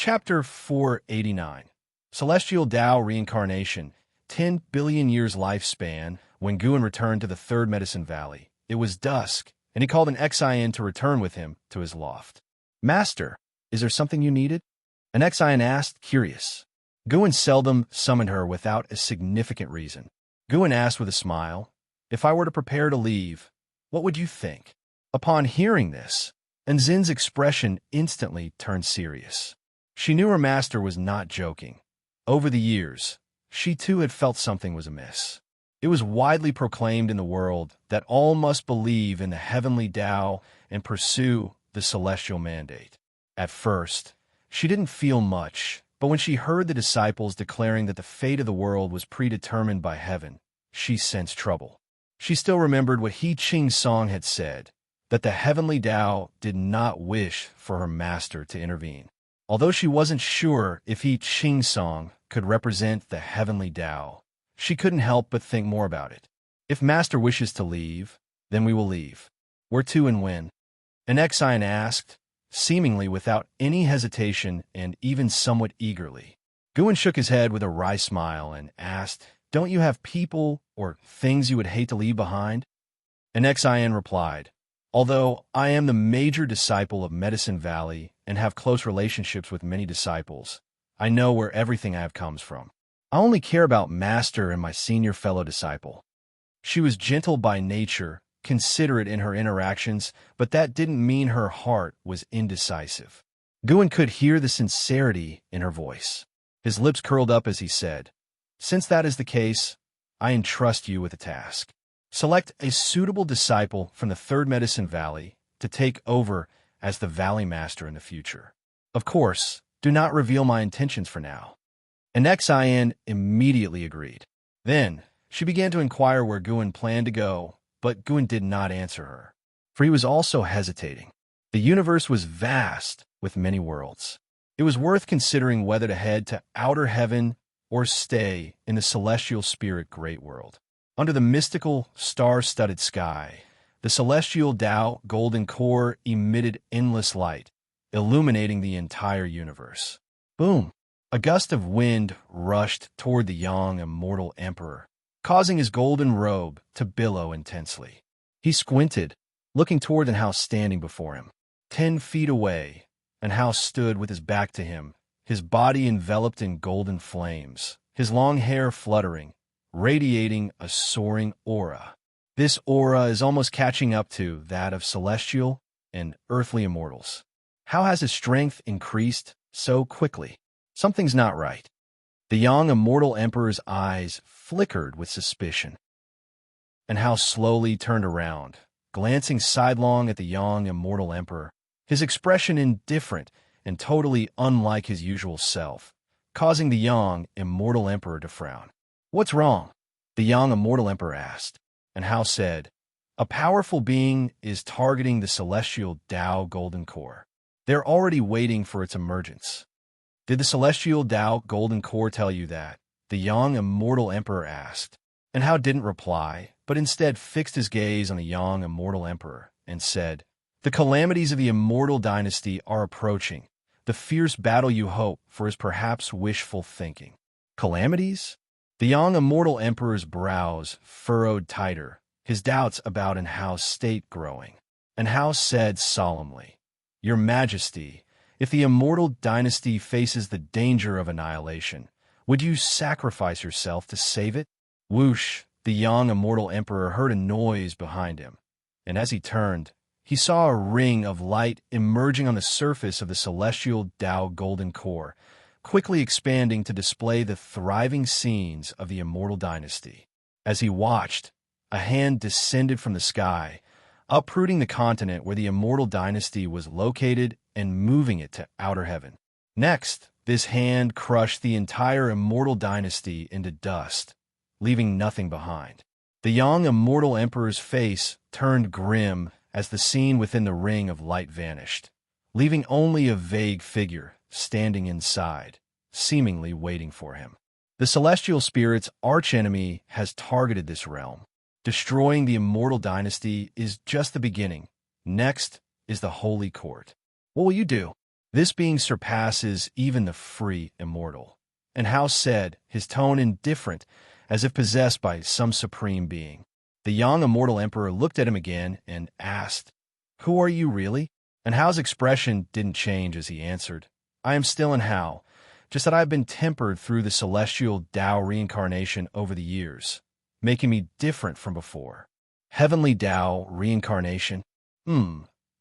Chapter 489. Celestial Tao Reincarnation. 10 billion years lifespan. When Guan returned to the Third Medicine Valley, it was dusk, and he called an Xian to return with him to his loft. "Master, is there something you needed?" An Xian asked, curious. Guan seldom summoned her without a significant reason. Guan asked with a smile, "If I were to prepare to leave, what would you think?" Upon hearing this, Anzin's expression instantly turned serious. She knew her master was not joking. Over the years, she too had felt something was amiss. It was widely proclaimed in the world that all must believe in the heavenly Tao and pursue the celestial mandate. At first, she didn't feel much, but when she heard the disciples declaring that the fate of the world was predetermined by heaven, she sensed trouble. She still remembered what Xianxia had said, that the heavenly Tao did not wish for her master to intervene. Although she wasn't sure if Xianxia could represent the heavenly Tao, she couldn't help but think more about it. If master wishes to leave, then we will leave. Where to and when? An Xian asked, seemingly without any hesitation and even somewhat eagerly. Guan shook his head with a wry smile and asked, "Don't you have people or things you would hate to leave behind?" An Xian replied, "Although I am the major disciple of Medicine Valley and have close relationships with many disciples, I know where everything I have comes from. I only care about master and my senior fellow disciple." She was gentle by nature, considerate in her interactions, but that didn't mean her heart was indecisive. Guan could hear the sincerity in her voice. His lips curled up as he said, "Since that is the case, I entrust you with a task. Select a suitable disciple from the Third Medicine Valley to take over as the Valley Master in the future. Of course, do not reveal my intentions for now." An Xian immediately agreed. Then, she began to inquire where Guan planned to go, but Guan did not answer her, for he was also hesitating. The universe was vast, with many worlds. It was worth considering whether to head to outer heaven or stay in the celestial spirit great world. Under the mystical, star-studded sky, the celestial Tao golden core emitted endless light, illuminating the entire universe. Boom! A gust of wind rushed toward the young immortal emperor, causing his golden robe to billow intensely. He squinted, looking toward an house standing before him. 10 feet away, an house stood with his back to him, his body enveloped in golden flames, his long hair fluttering, radiating a soaring aura. This aura is almost catching up to that of celestial and earthly immortals. How has his strength increased so quickly? Something's not right. The young immortal emperor's eyes flickered with suspicion. And Hao slowly turned around, glancing sidelong at the young immortal emperor, his expression indifferent and totally unlike his usual self, causing the young immortal emperor to frown. "What's wrong?" the young immortal emperor asked, and Hao said, "A powerful being is targeting the celestial Tao golden core. They're already waiting for its emergence." "Did the celestial Tao golden core tell you that?" the young immortal emperor asked, and Hao didn't reply, but instead fixed his gaze on the young immortal emperor and said, "The calamities of the immortal dynasty are approaching. The fierce battle you hope for is perhaps wishful thinking." "Calamities?" The young immortal emperor's brows furrowed tighter, his doubts about Hao's state growing. And Hao said solemnly, "Your Majesty, if the immortal dynasty faces the danger of annihilation, would you sacrifice yourself to save it?" Whoosh! The young immortal emperor heard a noise behind him, and as he turned, he saw a ring of light emerging on the surface of the celestial Tao golden core, quickly expanding to display the thriving scenes of the immortal dynasty. As he watched, a hand descended from the sky, uprooting the continent where the immortal dynasty was located and moving it to outer heaven. Next, this hand crushed the entire immortal dynasty into dust, leaving nothing behind. The young immortal emperor's face turned grim as the scene within the ring of light vanished, leaving only a vague figure standing inside, seemingly waiting for him. The celestial spirit's archenemy has targeted this realm. Destroying the immortal dynasty is just the beginning. Next is the holy court. What will you do? This being surpasses even the free immortal. And Hao said, his tone indifferent, as if possessed by some supreme being. The young immortal emperor looked at him again and asked, "Who are you really?" And Hao's expression didn't change as he answered, "I am still in Hao, just that I've been tempered through the celestial Tao reincarnation over the years, making me different from before." Heavenly Tao reincarnation?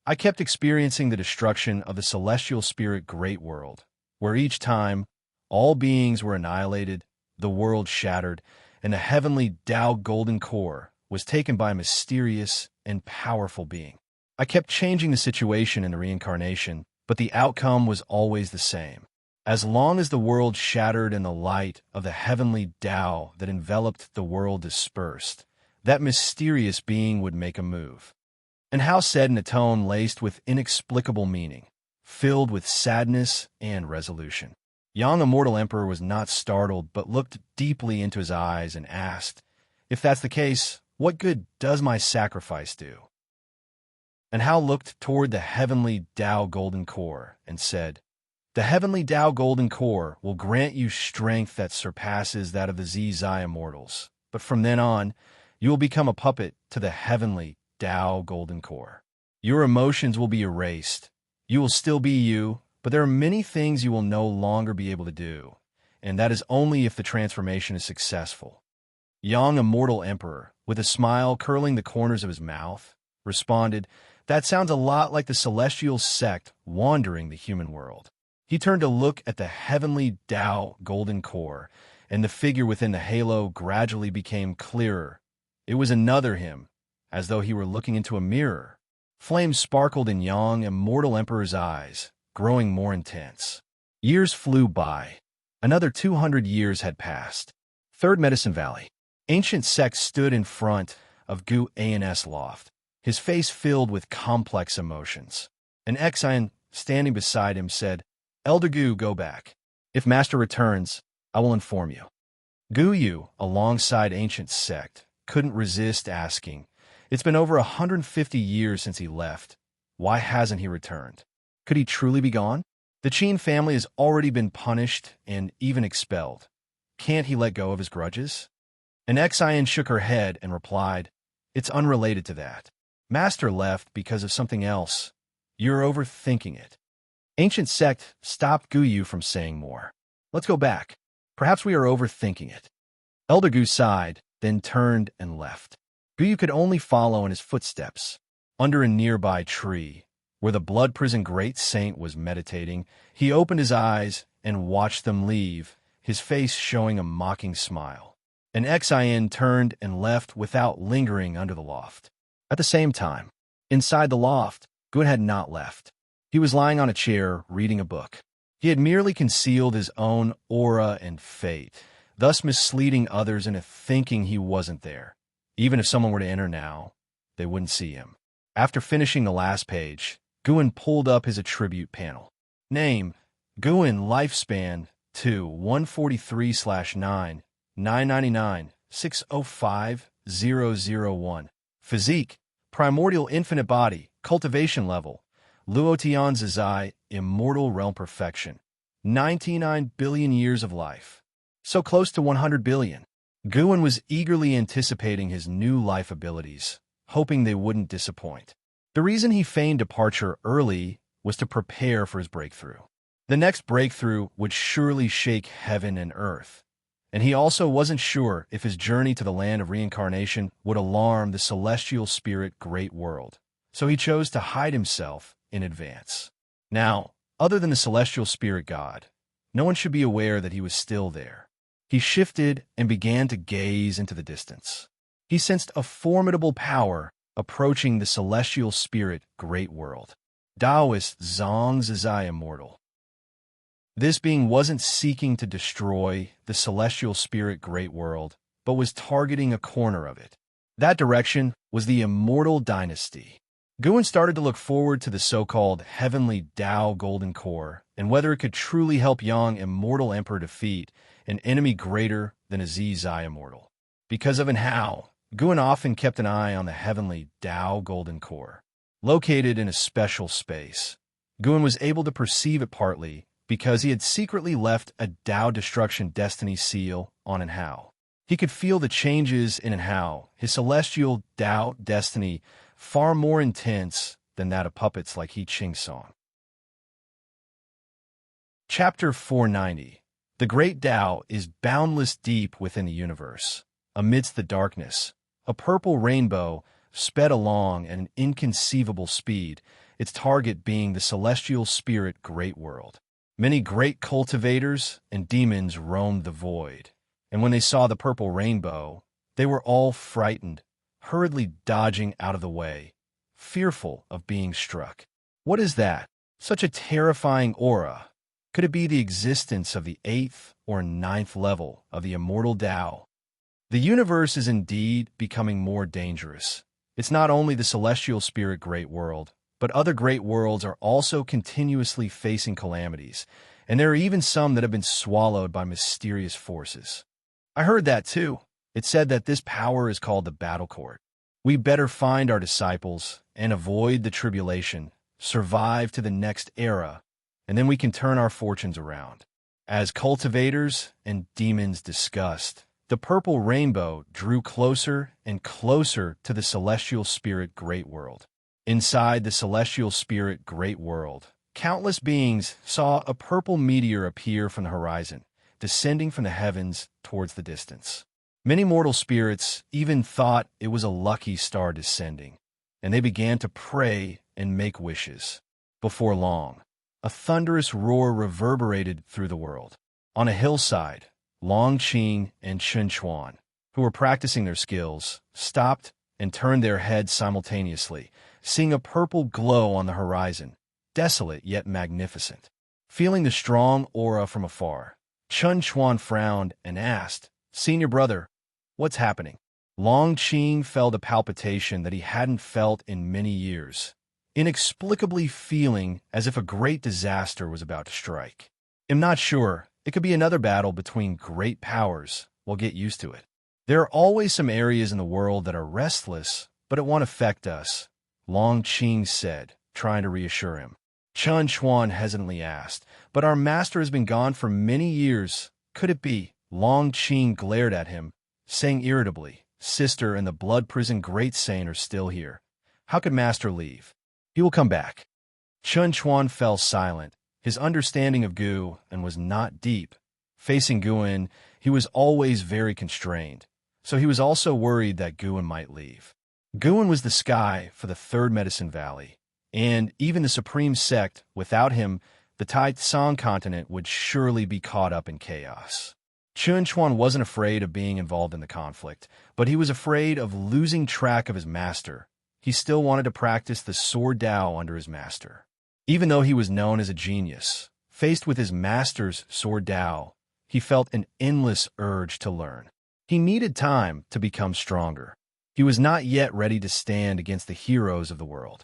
I kept experiencing the destruction of the celestial spirit great world, where each time all beings were annihilated, the world shattered, and the heavenly Tao golden core was taken by a mysterious and powerful being. I kept changing the situation in the reincarnation, but the outcome was always the same. As long as the world shattered and the light of the heavenly Tao that enveloped the world dispersed, that mysterious being would make a move. And Hao said in a tone laced with inexplicable meaning, filled with sadness and resolution. Young Immortal Emperor was not startled, but looked deeply into his eyes and asked, "If that's the case, what good does my sacrifice do?" And Hao looked toward the heavenly Tao golden core and said, "The heavenly Tao golden core will grant you strength that surpasses that of the Zai immortals, but from then on, you will become a puppet to the heavenly Tao golden core. Your emotions will be erased. You will still be you, but there are many things you will no longer be able to do, and that is only if the transformation is successful." Young Immortal Emperor, with a smile curling the corners of his mouth, responded, "That sounds a lot like the celestial sect wandering the human world." He turned to look at the heavenly Tao golden core, and the figure within the halo gradually became clearer. It was another him, as though he were looking into a mirror. Flames sparkled in young Immortal Emperor's eyes, growing more intense. Years flew by. Another 200 years had passed. Third Medicine Valley. Ancient Sect stood in front of Gu An's loft, his face filled with complex emotions. An Xian, standing beside him, said, "Elder Gu, go back. If Master returns, I will inform you." Gu Yu, alongside Ancient Sect, couldn't resist asking, "It's been over 150 years since he left. Why hasn't he returned? Could he truly be gone? The Qin family has already been punished and even expelled. Can't he let go of his grudges?" And Xian shook her head and replied, "It's unrelated to that. Master left because of something else. You're overthinking it." Ancient Sect stopped Gu Yu from saying more. "Let's go back. Perhaps we are overthinking it." Elder Gu sighed, then turned and left. Gu Yu could only follow in his footsteps. Under a nearby tree, where the blood prison great saint was meditating, he opened his eyes and watched them leave, his face showing a mocking smile. And Xian turned and left without lingering under the loft. At the same time, inside the loft, Gun had not left. He was lying on a chair, reading a book. He had merely concealed his own aura and fate, thus misleading others into thinking he wasn't there. Even if someone were to enter now, they wouldn't see him. After finishing the last page, Guin pulled up his attribute panel. Name, Guin, lifespan, 143/9, 999, 605, 001. Physique, primordial infinite body, cultivation level, Luotian Zizai, immortal realm perfection. 99 billion years of life. So close to 100 billion. Guin was eagerly anticipating his new life abilities, hoping they wouldn't disappoint. The reason he feigned departure early was to prepare for his breakthrough. The next breakthrough would surely shake heaven and earth, and he also wasn't sure if his journey to the land of reincarnation would alarm the celestial spirit great world, so he chose to hide himself in advance. Now, other than the celestial spirit god, no one should be aware that he was still there. He shifted and began to gaze into the distance. He sensed a formidable power approaching the celestial spirit great world. Taoist Zhang Zizai immortal. This being wasn't seeking to destroy the celestial spirit great world, but was targeting a corner of it. That direction was the immortal dynasty. Guin started to look forward to the so-called heavenly Tao golden core and whether it could truly help young immortal emperor defeat an enemy greater than a Zai immortal. Because of an how, Guin often kept an eye on the heavenly Tao golden core. Located in a special space, Guan was able to perceive it partly because he had secretly left a Tao Destruction Destiny seal on Anhao. He could feel the changes in Anhao, his celestial Tao destiny, far more intense than that of puppets like He Qing-song. Chapter 490. The Great Tao is boundless deep within the universe. Amidst the darkness, a purple rainbow sped along at an inconceivable speed, its target being the celestial spirit Great World. Many great cultivators and demons roamed the void, and when they saw the purple rainbow, they were all frightened, hurriedly dodging out of the way, fearful of being struck. What is that? Such a terrifying aura. Could it be the existence of the 8th or 9th level of the Immortal Tao? The universe is indeed becoming more dangerous. It's not only the celestial spirit Great World, but other great worlds are also continuously facing calamities, and there are even some that have been swallowed by mysterious forces. I heard that too. It said that this power is called the Battle Court. We better find our disciples and avoid the tribulation, survive to the next era, and then we can turn our fortunes around. As cultivators and demons discussed, the purple rainbow drew closer and closer to the celestial spirit Great World. Inside the celestial spirit Great World, countless beings saw a purple meteor appear from the horizon, descending from the heavens towards the distance. Many mortal spirits even thought it was a lucky star descending, and they began to pray and make wishes. Before long, a thunderous roar reverberated through the world. On a hillside, Long Qing and Chun Chuan, who were practicing their skills, stopped and turned their heads simultaneously, seeing a purple glow on the horizon, desolate yet magnificent. Feeling the strong aura from afar, Chun Chuan frowned and asked, "Senior brother, what's happening?" Long Qing felt a palpitation that he hadn't felt in many years, inexplicably feeling as if a great disaster was about to strike. "I'm not sure. It could be another battle between great powers. We'll get used to it. There are always some areas in the world that are restless, but it won't affect us," Long Qing said, trying to reassure him. Chun Chuan hesitantly asked, "But our master has been gone for many years. Could it be?" Long Qing glared at him, saying irritably, "Sister and the blood prison great saint are still here. How could master leave? He will come back." Chun Chuan fell silent. His understanding of Gu and was not deep. Facing Guan, he was always very constrained, so he was also worried that Guan might leave. Guan was the sky for the Third Medicine Valley, and even the Supreme Sect, without him, the Tai Tsang continent would surely be caught up in chaos. Chun Chuan wasn't afraid of being involved in the conflict, but he was afraid of losing track of his master. He still wanted to practice the Sword Tao under his master. Even though he was known as a genius, faced with his master's Sword Tao, he felt an endless urge to learn. He needed time to become stronger. He was not yet ready to stand against the heroes of the world.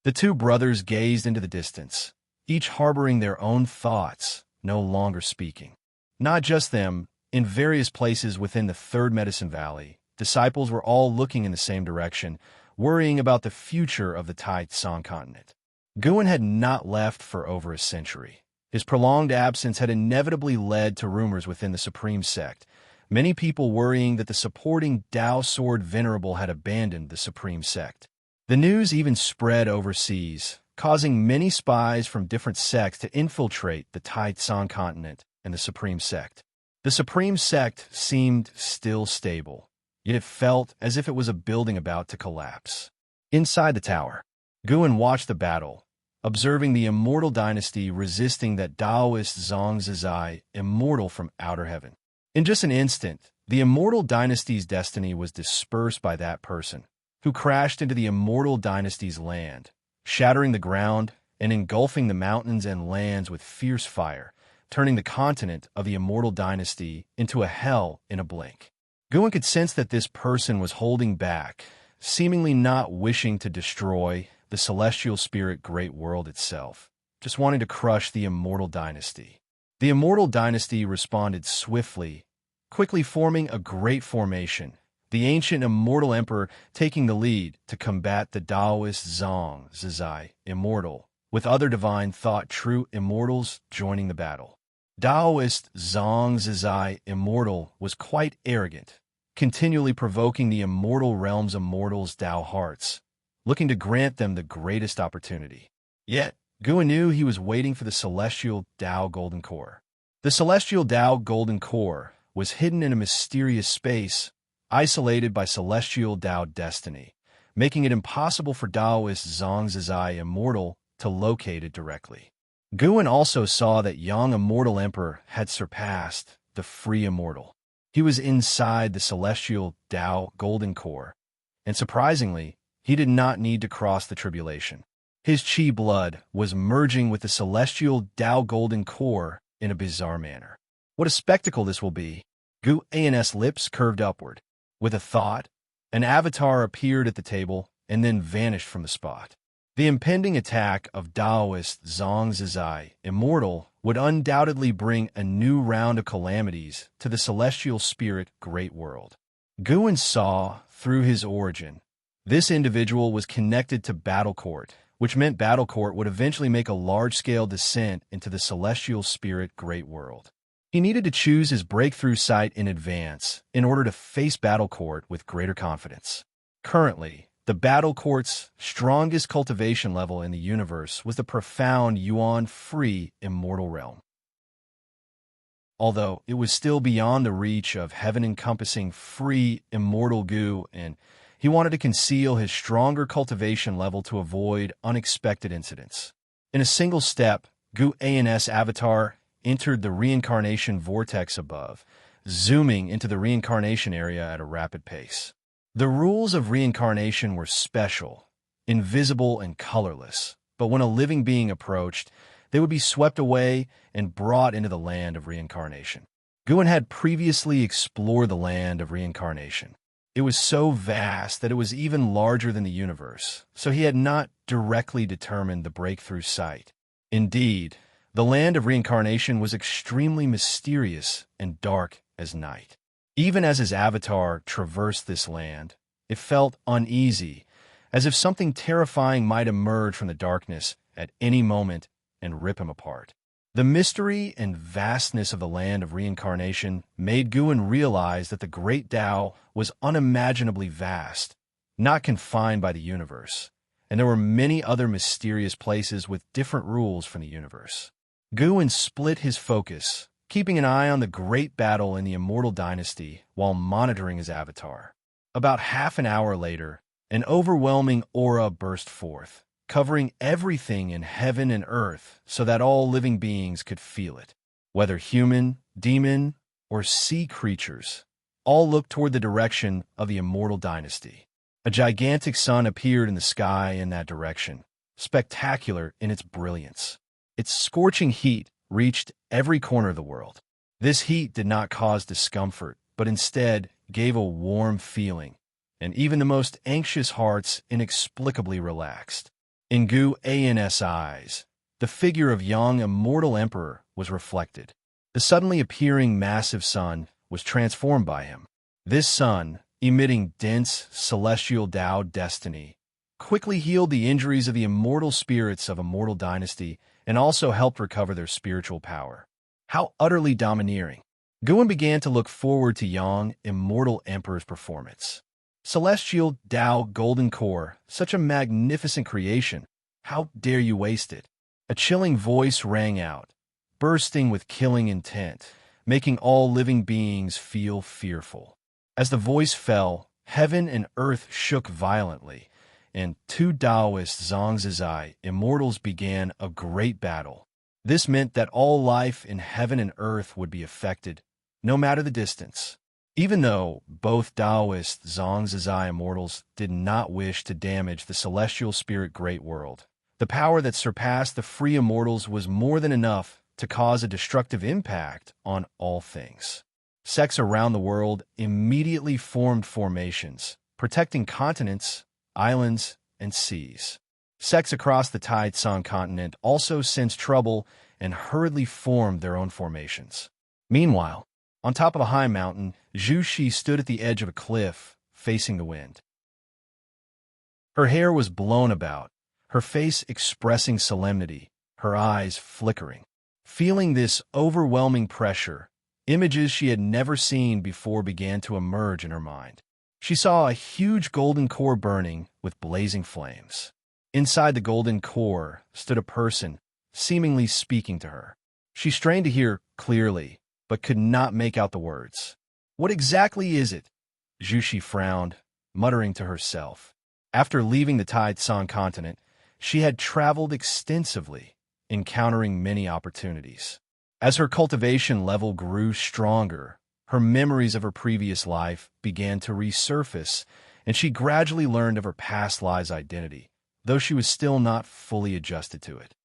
The two brothers gazed into the distance, each harboring their own thoughts, no longer speaking. Not just them, in various places within the Third Medicine Valley, disciples were all looking in the same direction, worrying about the future of the Tai Tsang continent. Guan had not left for over a century. His prolonged absence had inevitably led to rumors within the Supreme Sect, many people worrying that the supporting Tao Sword Venerable had abandoned the Supreme Sect. The news even spread overseas, causing many spies from different sects to infiltrate the Tai Tsang continent and the Supreme Sect. The Supreme Sect seemed still stable, yet it felt as if it was a building about to collapse. Inside the tower, Guan watched the battle, observing the Immortal Dynasty resisting that Taoist Xianxia, immortal from outer heaven. In just an instant, the Immortal Dynasty's destiny was dispersed by that person, who crashed into the Immortal Dynasty's land, shattering the ground and engulfing the mountains and lands with fierce fire, turning the continent of the Immortal Dynasty into a hell in a blink. Guan could sense that this person was holding back, seemingly not wishing to destroy the celestial spirit Great World itself, just wanting to crush the Immortal Dynasty. The Immortal Dynasty responded swiftly, quickly forming a great formation, the ancient Immortal Emperor taking the lead to combat the Taoist Xianxia, immortal, with other divine thought true immortals joining the battle. Taoist Xianxia Immortal was quite arrogant, continually provoking the immortal realm's immortals' Tao hearts, looking to grant them the greatest opportunity. Yet, Guan knew he was waiting for the celestial Tao Golden Core. The celestial Tao Golden Core was hidden in a mysterious space, isolated by celestial Tao destiny, making it impossible for Taoist Xianxia Immortal to locate it directly. Guan also saw that Yang Immortal Emperor had surpassed the Free Immortal. He was inside the celestial Tao Golden Core, and surprisingly, he did not need to cross the tribulation. His chi blood was merging with the celestial Tao Golden Core in a bizarre manner. What a spectacle this will be! Guan's lips curved upward. With a thought, an avatar appeared at the table and then vanished from the spot. The impending attack of Taoist Xianxia Immortal would undoubtedly bring a new round of calamities to the celestial spirit great world. Guan saw through his origin. This individual was connected to Battle Court, which meant Battle Court would eventually make a large-scale descent into the celestial spirit great world. He needed to choose his breakthrough site in advance in order to face Battle Court with greater confidence. Currently, the Battle Court's strongest cultivation level in the universe was the profound Yuan-free immortal realm. Although it was still beyond the reach of heaven-encompassing free immortal Gu, and he wanted to conceal his stronger cultivation level to avoid unexpected incidents. In a single step, Guan's avatar entered the reincarnation vortex above, zooming into the reincarnation area at a rapid pace. The rules of reincarnation were special, invisible and colorless, but when a living being approached, they would be swept away and brought into the land of reincarnation. Guan had previously explored the land of reincarnation. It was so vast that it was even larger than the universe, so he had not directly determined the breakthrough site. Indeed, the land of reincarnation was extremely mysterious and dark as night. Even as his avatar traversed this land, it felt uneasy, as if something terrifying might emerge from the darkness at any moment and rip him apart. The mystery and vastness of the land of reincarnation made Guan realize that the great Tao was unimaginably vast, not confined by the universe, and there were many other mysterious places with different rules from the universe. Guan split his focus, keeping an eye on the great battle in the Immortal Dynasty while monitoring his avatar. About half an hour later, an overwhelming aura burst forth, covering everything in heaven and earth so that all living beings could feel it. Whether human, demon, or sea creatures, all looked toward the direction of the Immortal Dynasty. A gigantic sun appeared in the sky in that direction, spectacular in its brilliance. Its scorching heat reached every corner of the world. This heat did not cause discomfort, but instead gave a warm feeling, and even the most anxious hearts inexplicably relaxed. In Guan's eyes, the figure of Yang Immortal Emperor was reflected. The suddenly appearing massive sun was transformed by him. This sun, emitting dense celestial Tao destiny, quickly healed the injuries of the immortal spirits of Immortal Dynasty and also helped recover their spiritual power. How utterly domineering! Guan began to look forward to Yang Immortal Emperor's performance. Celestial Tao Golden Core, such a magnificent creation. How dare you waste it? A chilling voice rang out, bursting with killing intent, making all living beings feel fearful. As the voice fell, heaven and earth shook violently, and two Taoist Xianxia immortals began a great battle. This meant that all life in heaven and earth would be affected, no matter the distance. Even though both Taoist Xianxia immortals did not wish to damage the celestial spirit great world, the power that surpassed the free immortals was more than enough to cause a destructive impact on all things. Sects around the world immediately formed formations, protecting continents, islands, and seas. Sects across the Taitsong continent also sensed trouble and hurriedly formed their own formations. Meanwhile, on top of a high mountain, Zhu Shi stood at the edge of a cliff, facing the wind. Her hair was blown about, her face expressing solemnity, her eyes flickering. Feeling this overwhelming pressure, images she had never seen before began to emerge in her mind. She saw a huge golden core burning with blazing flames. Inside the golden core stood a person, seemingly speaking to her. She strained to hear clearly, but could not make out the words. "What exactly is it?" Zhuxi frowned, muttering to herself. After leaving the Taitsong continent, she had traveled extensively, encountering many opportunities. As her cultivation level grew stronger, her memories of her previous life began to resurface, and she gradually learned of her past lives' identity, though she was still not fully adjusted to it.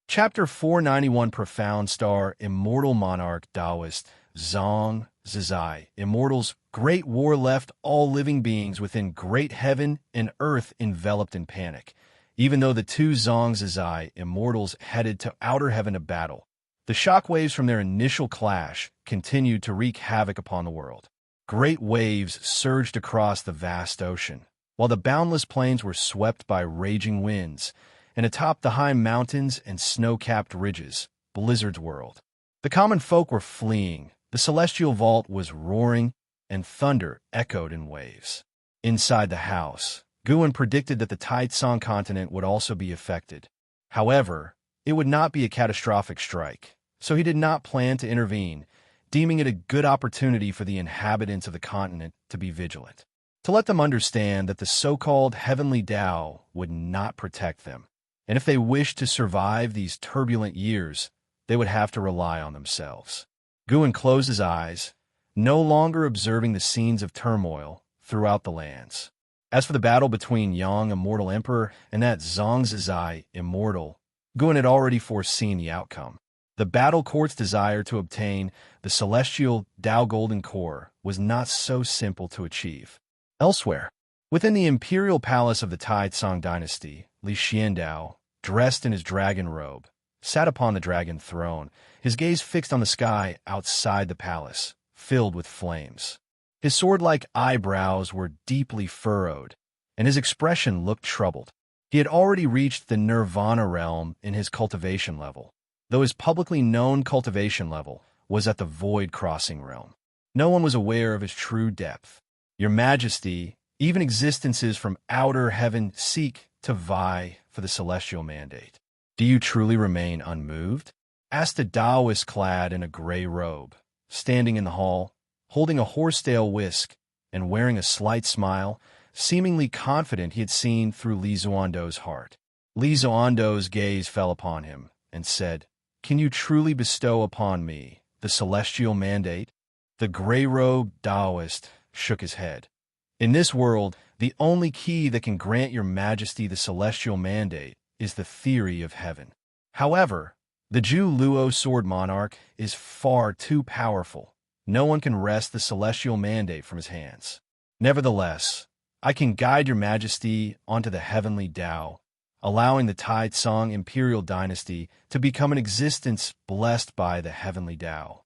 Chapter 491 Profound Star Immortal Monarch Taoist Xianxia Immortals Great War left all living beings within great heaven and earth enveloped in panic. Even though the two Xianxia immortals headed to outer heaven to battle, the shockwaves from their initial clash continued to wreak havoc upon the world. Great waves surged across the vast ocean, while the boundless plains were swept by raging winds, and atop the high mountains and snow-capped ridges, blizzards whirled. The common folk were fleeing, the celestial vault was roaring, and thunder echoed in waves. Inside the house, Guan predicted that the Taitsong continent would also be affected. However, it would not be a catastrophic strike, so he did not plan to intervene, deeming it a good opportunity for the inhabitants of the continent to be vigilant, to let them understand that the so-called heavenly Tao would not protect them, and if they wished to survive these turbulent years, they would have to rely on themselves. Guan closed his eyes, no longer observing the scenes of turmoil throughout the lands. As for the battle between Yang Immortal Emperor and that Xianxia Immortal, Guan had already foreseen the outcome. The battle court's desire to obtain the celestial Tao Golden Core was not so simple to achieve. Elsewhere, within the imperial palace of the Taitsong dynasty, Li Xiandao, dressed in his dragon robe, sat upon the dragon throne, his gaze fixed on the sky outside the palace, filled with flames. His sword-like eyebrows were deeply furrowed, and his expression looked troubled. He had already reached the nirvana realm in his cultivation level, though his publicly known cultivation level was at the void-crossing realm. No one was aware of his true depth. "Your Majesty, even existences from outer heaven seek to vie for the celestial mandate. Do you truly remain unmoved?" asked a Taoist clad in a gray robe, standing in the hall, holding a horsetail whisk and wearing a slight smile, seemingly confident he had seen through Li Zuando's heart. Li Zuando's gaze fell upon him and said, "Can you truly bestow upon me the celestial mandate?" The gray-robed Taoist shook his head. "In this world, the only key that can grant your Majesty the celestial mandate is the theory of heaven. However, the Zhu Luo sword monarch is far too powerful. No one can wrest the celestial mandate from his hands. Nevertheless, I can guide your Majesty onto the heavenly Tao, allowing the Taitsong imperial dynasty to become an existence blessed by the heavenly Tao."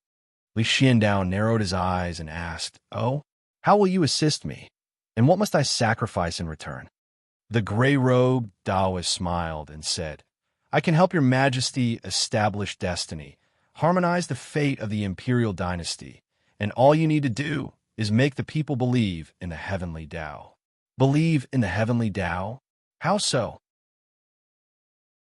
Li Xiandao narrowed his eyes and asked, "Oh, how will you assist me? And what must I sacrifice in return?" The gray-robed Taoist smiled and said, "I can help your Majesty establish destiny, harmonize the fate of the imperial dynasty, and all you need to do is make the people believe in the heavenly Tao." "Believe in the heavenly Tao? How so?"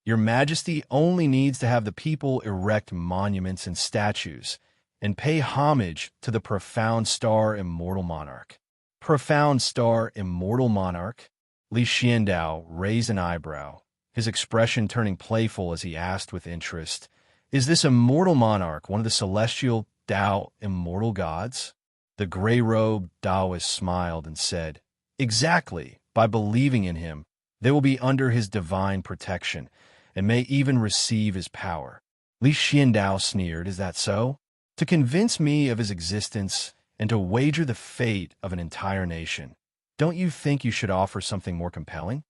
"Your Majesty only needs to have the people erect monuments and statues and pay homage to the Profound Star Immortal Monarch." "Profound Star Immortal Monarch?" Li Xiandao raised an eyebrow, his expression turning playful as he asked with interest, "Is this immortal monarch one of the celestial Tao immortal gods?" The gray-robed Taoist smiled and said, "Exactly. By believing in him, they will be under his divine protection and may even receive his power." Li Xiandao sneered, "Is that so? To convince me of his existence and to wager the fate of an entire nation, don't you think you should offer something more compelling?"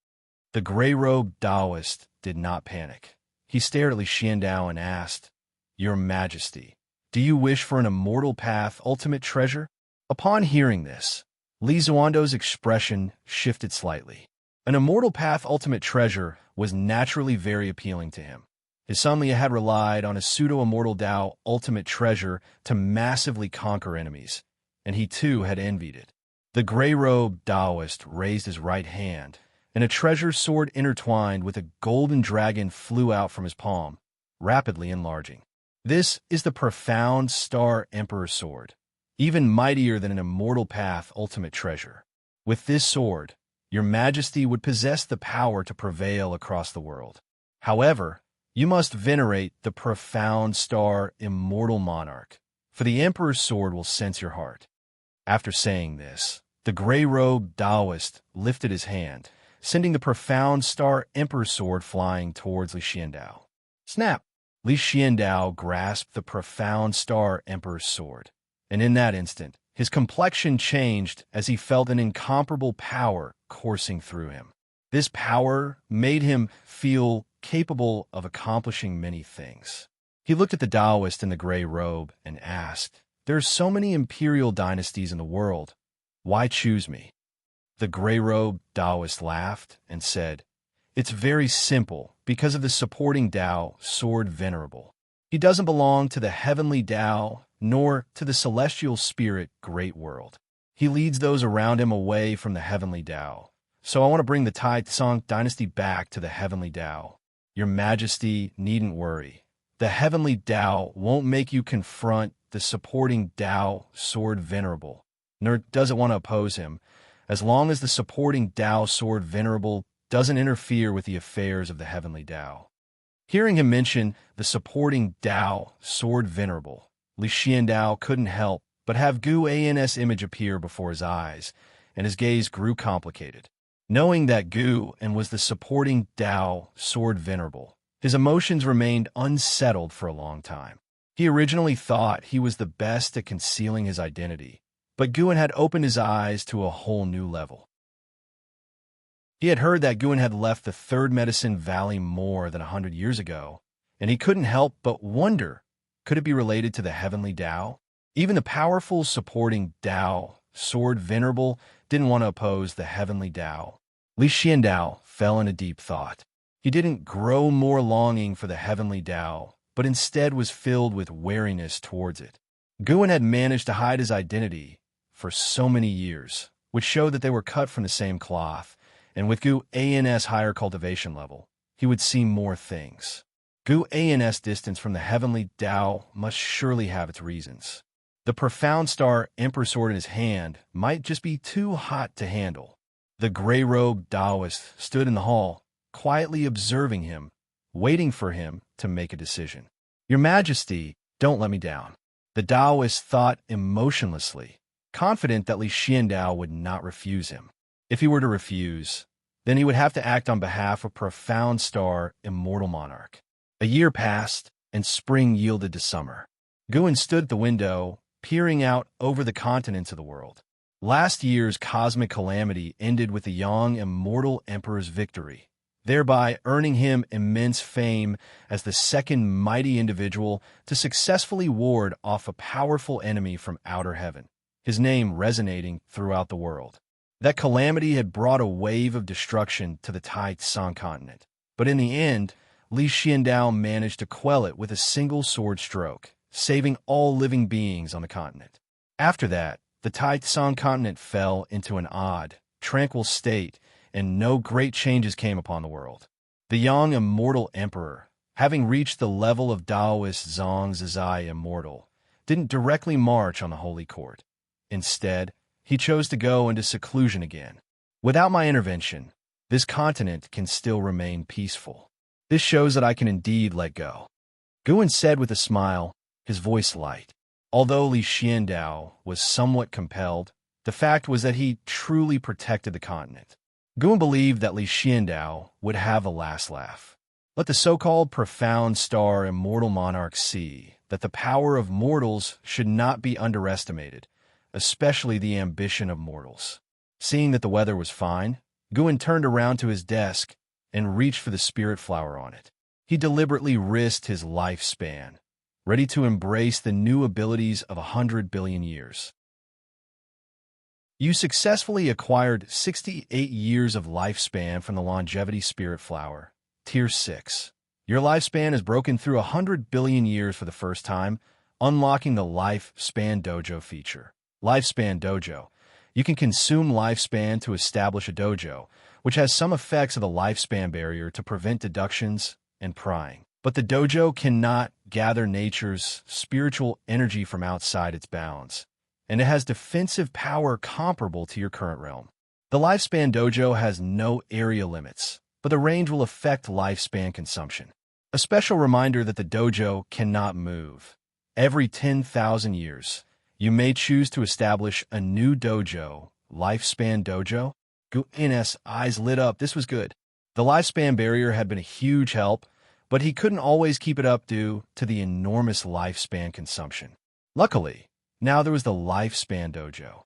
The gray-robed Taoist did not panic. He stared at Li Xiandao and asked, "Your Majesty, do you wish for an immortal path, ultimate treasure?" Upon hearing this, Li Zuando's expression shifted slightly. An Immortal Path ultimate treasure was naturally very appealing to him. His Xianxia had relied on a pseudo-immortal Dao ultimate treasure to massively conquer enemies, and he too had envied it. The gray-robed Taoist raised his right hand, and a treasure sword intertwined with a golden dragon flew out from his palm, rapidly enlarging. This is the profound Star Emperor sword, even mightier than an Immortal Path ultimate treasure. With this sword, your Majesty would possess the power to prevail across the world. However, you must venerate the profound Star Immortal Monarch, for the Emperor's sword will sense your heart. After saying this, the gray-robed Taoist lifted his hand, sending the profound Star Emperor sword flying towards Li Xiandao. Snap! Li Xiandao grasped the profound Star Emperor's sword, and in that instant, his complexion changed as he felt an incomparable power coursing through him. This power made him feel capable of accomplishing many things. He looked at the Taoist in the gray robe and asked, "There are so many imperial dynasties in the world. Why choose me?" The gray-robed Taoist laughed and said, "It's very simple, because of the supporting Tao, Sword Venerable. He doesn't belong to the heavenly Tao, nor to the celestial spirit, Great World. He leads those around him away from the heavenly Tao. So I want to bring the Tai Tsong dynasty back to the heavenly Tao. Your Majesty needn't worry. The heavenly Tao won't make you confront the supporting Tao, Sword Venerable, nor does it want to oppose him, as long as the supporting Tao, Sword Venerable, doesn't interfere with the affairs of the heavenly Tao." Hearing him mention the supporting Tao, Sword Venerable, Li Xiandao couldn't help but have Gu An's image appear before his eyes, and his gaze grew complicated. Knowing that Gu An was the supporting Tao, Sword Venerable, his emotions remained unsettled for a long time. He originally thought he was the best at concealing his identity, but Gu An had opened his eyes to a whole new level. He had heard that Gu An had left the Third Medicine Valley more than 100 years ago, and he couldn't help but wonder, could it be related to the heavenly Tao? Even the powerful supporting Tao, Sword Venerable, didn't want to oppose the heavenly Tao. Li Xiandao fell into deep thought. He didn't grow more longing for the heavenly Tao, but instead was filled with wariness towards it. Gu An had managed to hide his identity for so many years, which showed that they were cut from the same cloth, and with Gu An's higher cultivation level, he would see more things. Gu An's distance from the heavenly Tao must surely have its reasons. The profound Star Emperor sword in his hand might just be too hot to handle. The gray-robed Taoist stood in the hall, quietly observing him, waiting for him to make a decision. "Your Majesty, don't let me down." The Taoist thought emotionlessly, confident that Li Xiandao would not refuse him. If he were to refuse, then he would have to act on behalf of Profound Star Immortal Monarch. A year passed, and spring yielded to summer. Gu An stood at the window, peering out over the continents of the world. Last year's cosmic calamity ended with the young immortal emperor's victory, thereby earning him immense fame as the second mighty individual to successfully ward off a powerful enemy from outer heaven, his name resonating throughout the world. That calamity had brought a wave of destruction to the Tai Tsong continent, but in the end, Li Xiandao managed to quell it with a single sword stroke, saving all living beings on the continent. After that, the Tai Tsong continent fell into an odd, tranquil state, and no great changes came upon the world. The young immortal emperor, having reached the level of Taoist Zhang Zizai Immortal, didn't directly march on the holy court. Instead, he chose to go into seclusion again. "Without my intervention, this continent can still remain peaceful. This shows that I can indeed let go," Gu An said with a smile, his voice light. Although Li Xiandao was somewhat compelled, the fact was that he truly protected the continent. Gu An believed that Li Xiandao would have a last laugh. Let the so-called Profound Star Immortal Monarch see that the power of mortals should not be underestimated, especially the ambition of mortals. Seeing that the weather was fine, Gu An turned around to his desk and reached for the spirit flower on it. He deliberately risked his lifespan, ready to embrace the new abilities of 100 billion years. You successfully acquired 68 years of lifespan from the Longevity Spirit Flower, Tier 6. Your lifespan is broken through 100 billion years for the first time, unlocking the Lifespan Dojo feature. Lifespan Dojo. You can consume lifespan to establish a dojo, which has some effects of the lifespan barrier to prevent deductions and prying. But the dojo cannot gather nature's spiritual energy from outside its bounds, and it has defensive power comparable to your current realm. The Lifespan Dojo has no area limits, but the range will affect lifespan consumption. A special reminder that the dojo cannot move. Every 10,000 years, you may choose to establish a new dojo, Lifespan Dojo. Guin's eyes lit up. This was good. The lifespan barrier had been a huge help, but he couldn't always keep it up due to the enormous lifespan consumption. Luckily, now there was the Lifespan Dojo.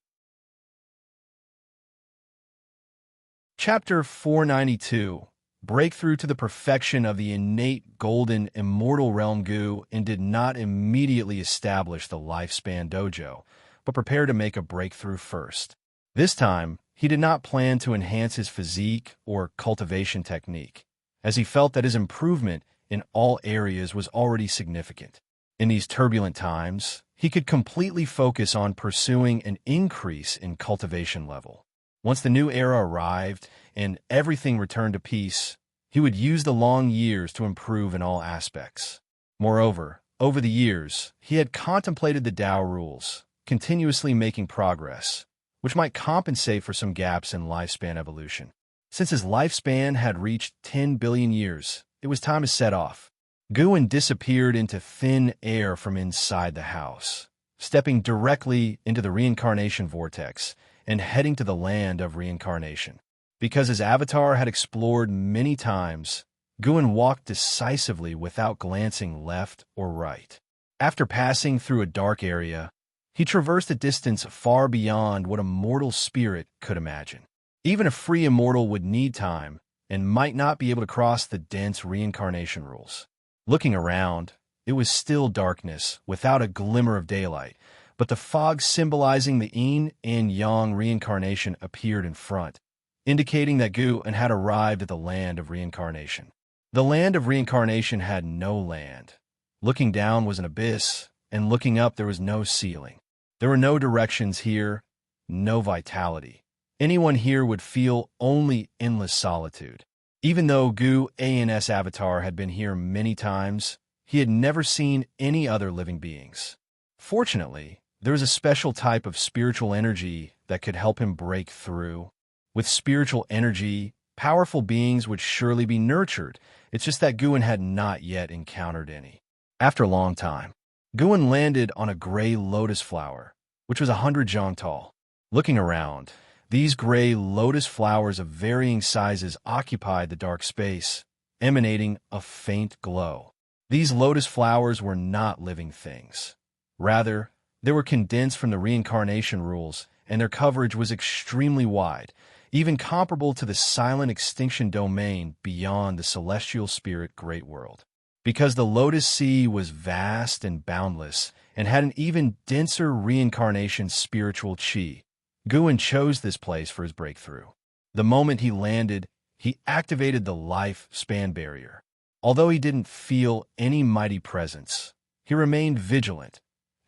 Chapter 492. Breakthrough to the perfection of the innate golden immortal realm. Guin did not immediately establish the Lifespan Dojo, but prepared to make a breakthrough first. This time, he did not plan to enhance his physique or cultivation technique, as he felt that his improvement in all areas was already significant. In these turbulent times, he could completely focus on pursuing an increase in cultivation level. Once the new era arrived and everything returned to peace, he would use the long years to improve in all aspects. Moreover, over the years, he had contemplated the Tao rules, continuously making progress, which might compensate for some gaps in lifespan evolution. Since his lifespan had reached 10 billion years, it was time to set off. Guin disappeared into thin air from inside the house, stepping directly into the reincarnation vortex and heading to the land of reincarnation. Because his avatar had explored many times, Guin walked decisively without glancing left or right. After passing through a dark area, he traversed a distance far beyond what a mortal spirit could imagine. Even a free immortal would need time and might not be able to cross the dense reincarnation rules. Looking around, it was still darkness, without a glimmer of daylight, but the fog symbolizing the yin and yang reincarnation appeared in front, indicating that Guin had arrived at the land of reincarnation. The land of reincarnation had no land. Looking down was an abyss, and looking up there was no ceiling. There were no directions here, no vitality. Anyone here would feel only endless solitude. Even though Guin's avatar had been here many times, he had never seen any other living beings. Fortunately, there was a special type of spiritual energy that could help him break through. With spiritual energy, powerful beings would surely be nurtured. It's just that Guin had not yet encountered any. After a long time, Guin landed on a gray lotus flower, which was 100 zhang tall. Looking around, these gray lotus flowers of varying sizes occupied the dark space, emanating a faint glow. These lotus flowers were not living things. Rather, they were condensed from the reincarnation rules, and their coverage was extremely wide, even comparable to the silent extinction domain beyond the celestial spirit great world. Because the lotus sea was vast and boundless, and had an even denser reincarnation spiritual chi, Guin chose this place for his breakthrough. The moment he landed, he activated the lifespan barrier. Although he didn't feel any mighty presence, he remained vigilant,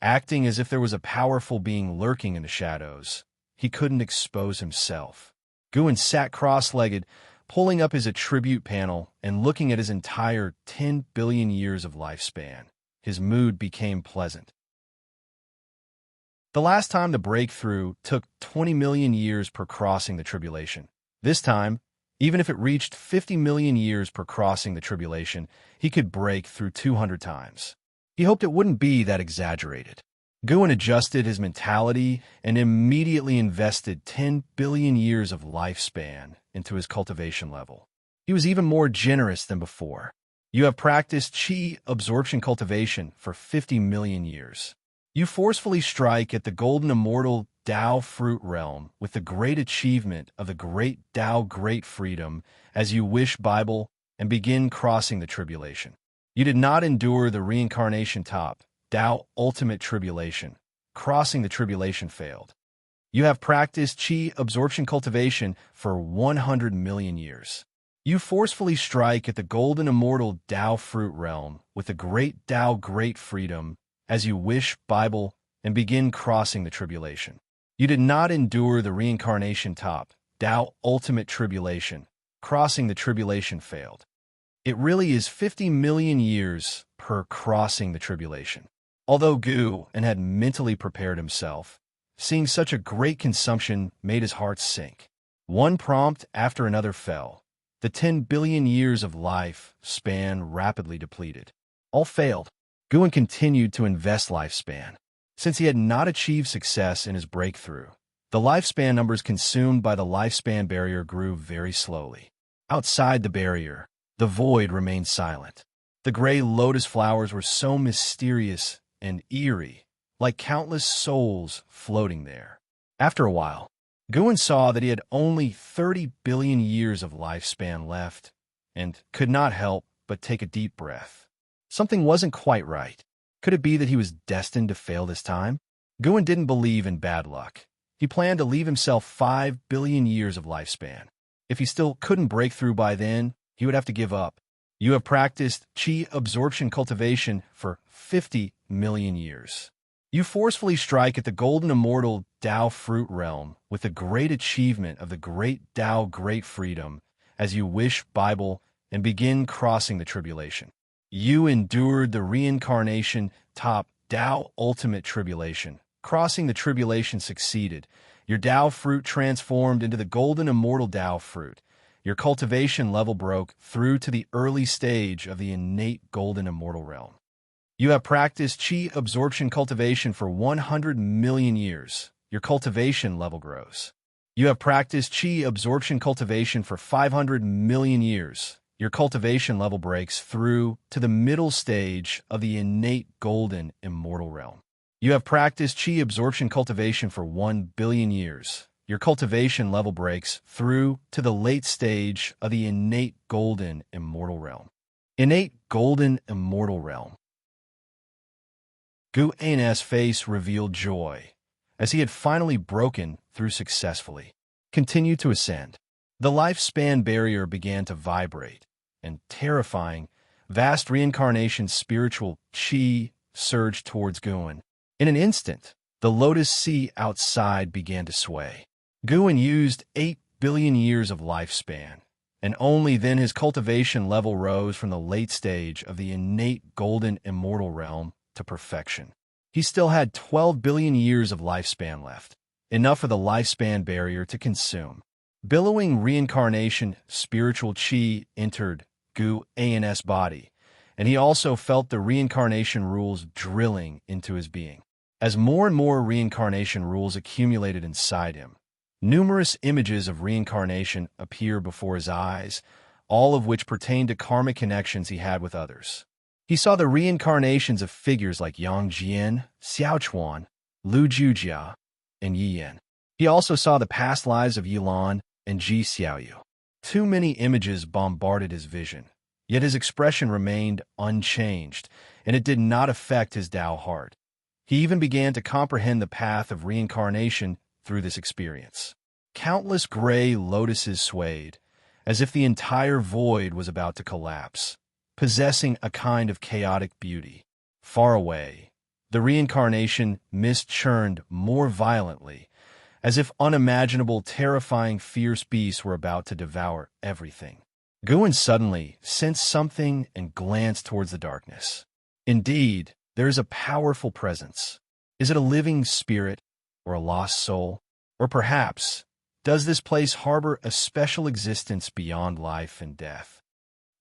acting as if there was a powerful being lurking in the shadows. He couldn't expose himself. Guin sat cross-legged, pulling up his attribute panel and looking at his entire 10 billion years of lifespan. His mood became pleasant. The last time the breakthrough took 20 million years per crossing the tribulation. This time, even if it reached 50 million years per crossing the tribulation, he could break through 200 times. He hoped it wouldn't be that exaggerated. Guin adjusted his mentality and immediately invested 10 billion years of lifespan into his cultivation level. He was even more generous than before. You have practiced chi absorption cultivation for 50 million years. You forcefully strike at the golden immortal Tao fruit realm with the great achievement of the great Tao great freedom as you wish Bible and begin crossing the tribulation. You did not endure the reincarnation top, Tao ultimate tribulation. Crossing the tribulation failed. You have practiced Qi absorption cultivation for 100 million years. You forcefully strike at the golden immortal Tao fruit realm with the great Tao great freedom as you wish Bible and begin crossing the tribulation. You did not endure the reincarnation top, Tao ultimate tribulation. Crossing the tribulation failed. It really is 50 million years per crossing the tribulation. Although Gu and had mentally prepared himself, seeing such a great consumption made his heart sink. One prompt after another fell. The 10 billion years of life span rapidly depleted. All failed. Guan continued to invest lifespan. Since he had not achieved success in his breakthrough, the lifespan numbers consumed by the lifespan barrier grew very slowly. Outside the barrier, the void remained silent. The gray lotus flowers were so mysterious and eerie, like countless souls floating there. After a while, Guan saw that he had only 30 billion years of lifespan left and could not help but take a deep breath. Something wasn't quite right. Could it be that he was destined to fail this time? Guan didn't believe in bad luck. He planned to leave himself 5 billion years of lifespan. If he still couldn't break through by then, he would have to give up. You have practiced Qi absorption cultivation for 50 million years. You forcefully strike at the golden immortal Tao fruit realm with the great achievement of the great Tao great freedom as you wish Bible and begin crossing the tribulation. You endured the reincarnation top Tao ultimate tribulation. Crossing the tribulation succeeded. Your Tao fruit transformed into the golden immortal Tao fruit. Your cultivation level broke through to the early stage of the innate golden immortal realm. You have practiced Qi absorption cultivation for 100 million years. Your cultivation level grows. You have practiced Qi absorption cultivation for 500 million years. Your cultivation level breaks through to the middle stage of the innate golden immortal realm. You have practiced Qi absorption cultivation for 1 billion years. Your cultivation level breaks through to the late stage of the innate golden immortal realm. Innate golden immortal realm. Gu An's face revealed joy, as he had finally broken through successfully. Continued to ascend. The lifespan barrier began to vibrate, and terrifying, vast reincarnation spiritual Qi surged towards Guan. In an instant, the lotus sea outside began to sway. Guan used 8 billion years of lifespan, and only then his cultivation level rose from the late stage of the innate golden immortal realm to perfection. He still had 12 billion years of lifespan left, enough for the lifespan barrier to consume. Billowing reincarnation spiritual Qi entered Gu An's body, and he also felt the reincarnation rules drilling into his being. As more and more reincarnation rules accumulated inside him, numerous images of reincarnation appear before his eyes, all of which pertain to karmic connections he had with others. He saw the reincarnations of figures like Yang Jian, Xiaochuan, Lu Jujia, and Yi Yan. He also saw the past lives of Yilan and Ji Xiaoyu. Too many images bombarded his vision, yet his expression remained unchanged, and it did not affect his Tao heart. He even began to comprehend the path of reincarnation through this experience. Countless gray lotuses swayed, as if the entire void was about to collapse, possessing a kind of chaotic beauty. Far away, the reincarnation mist churned more violently, as if unimaginable, terrifying, fierce beasts were about to devour everything. Guan suddenly sensed something and glanced towards the darkness. Indeed, there is a powerful presence. Is it a living spirit or a lost soul? Or perhaps, does this place harbor a special existence beyond life and death?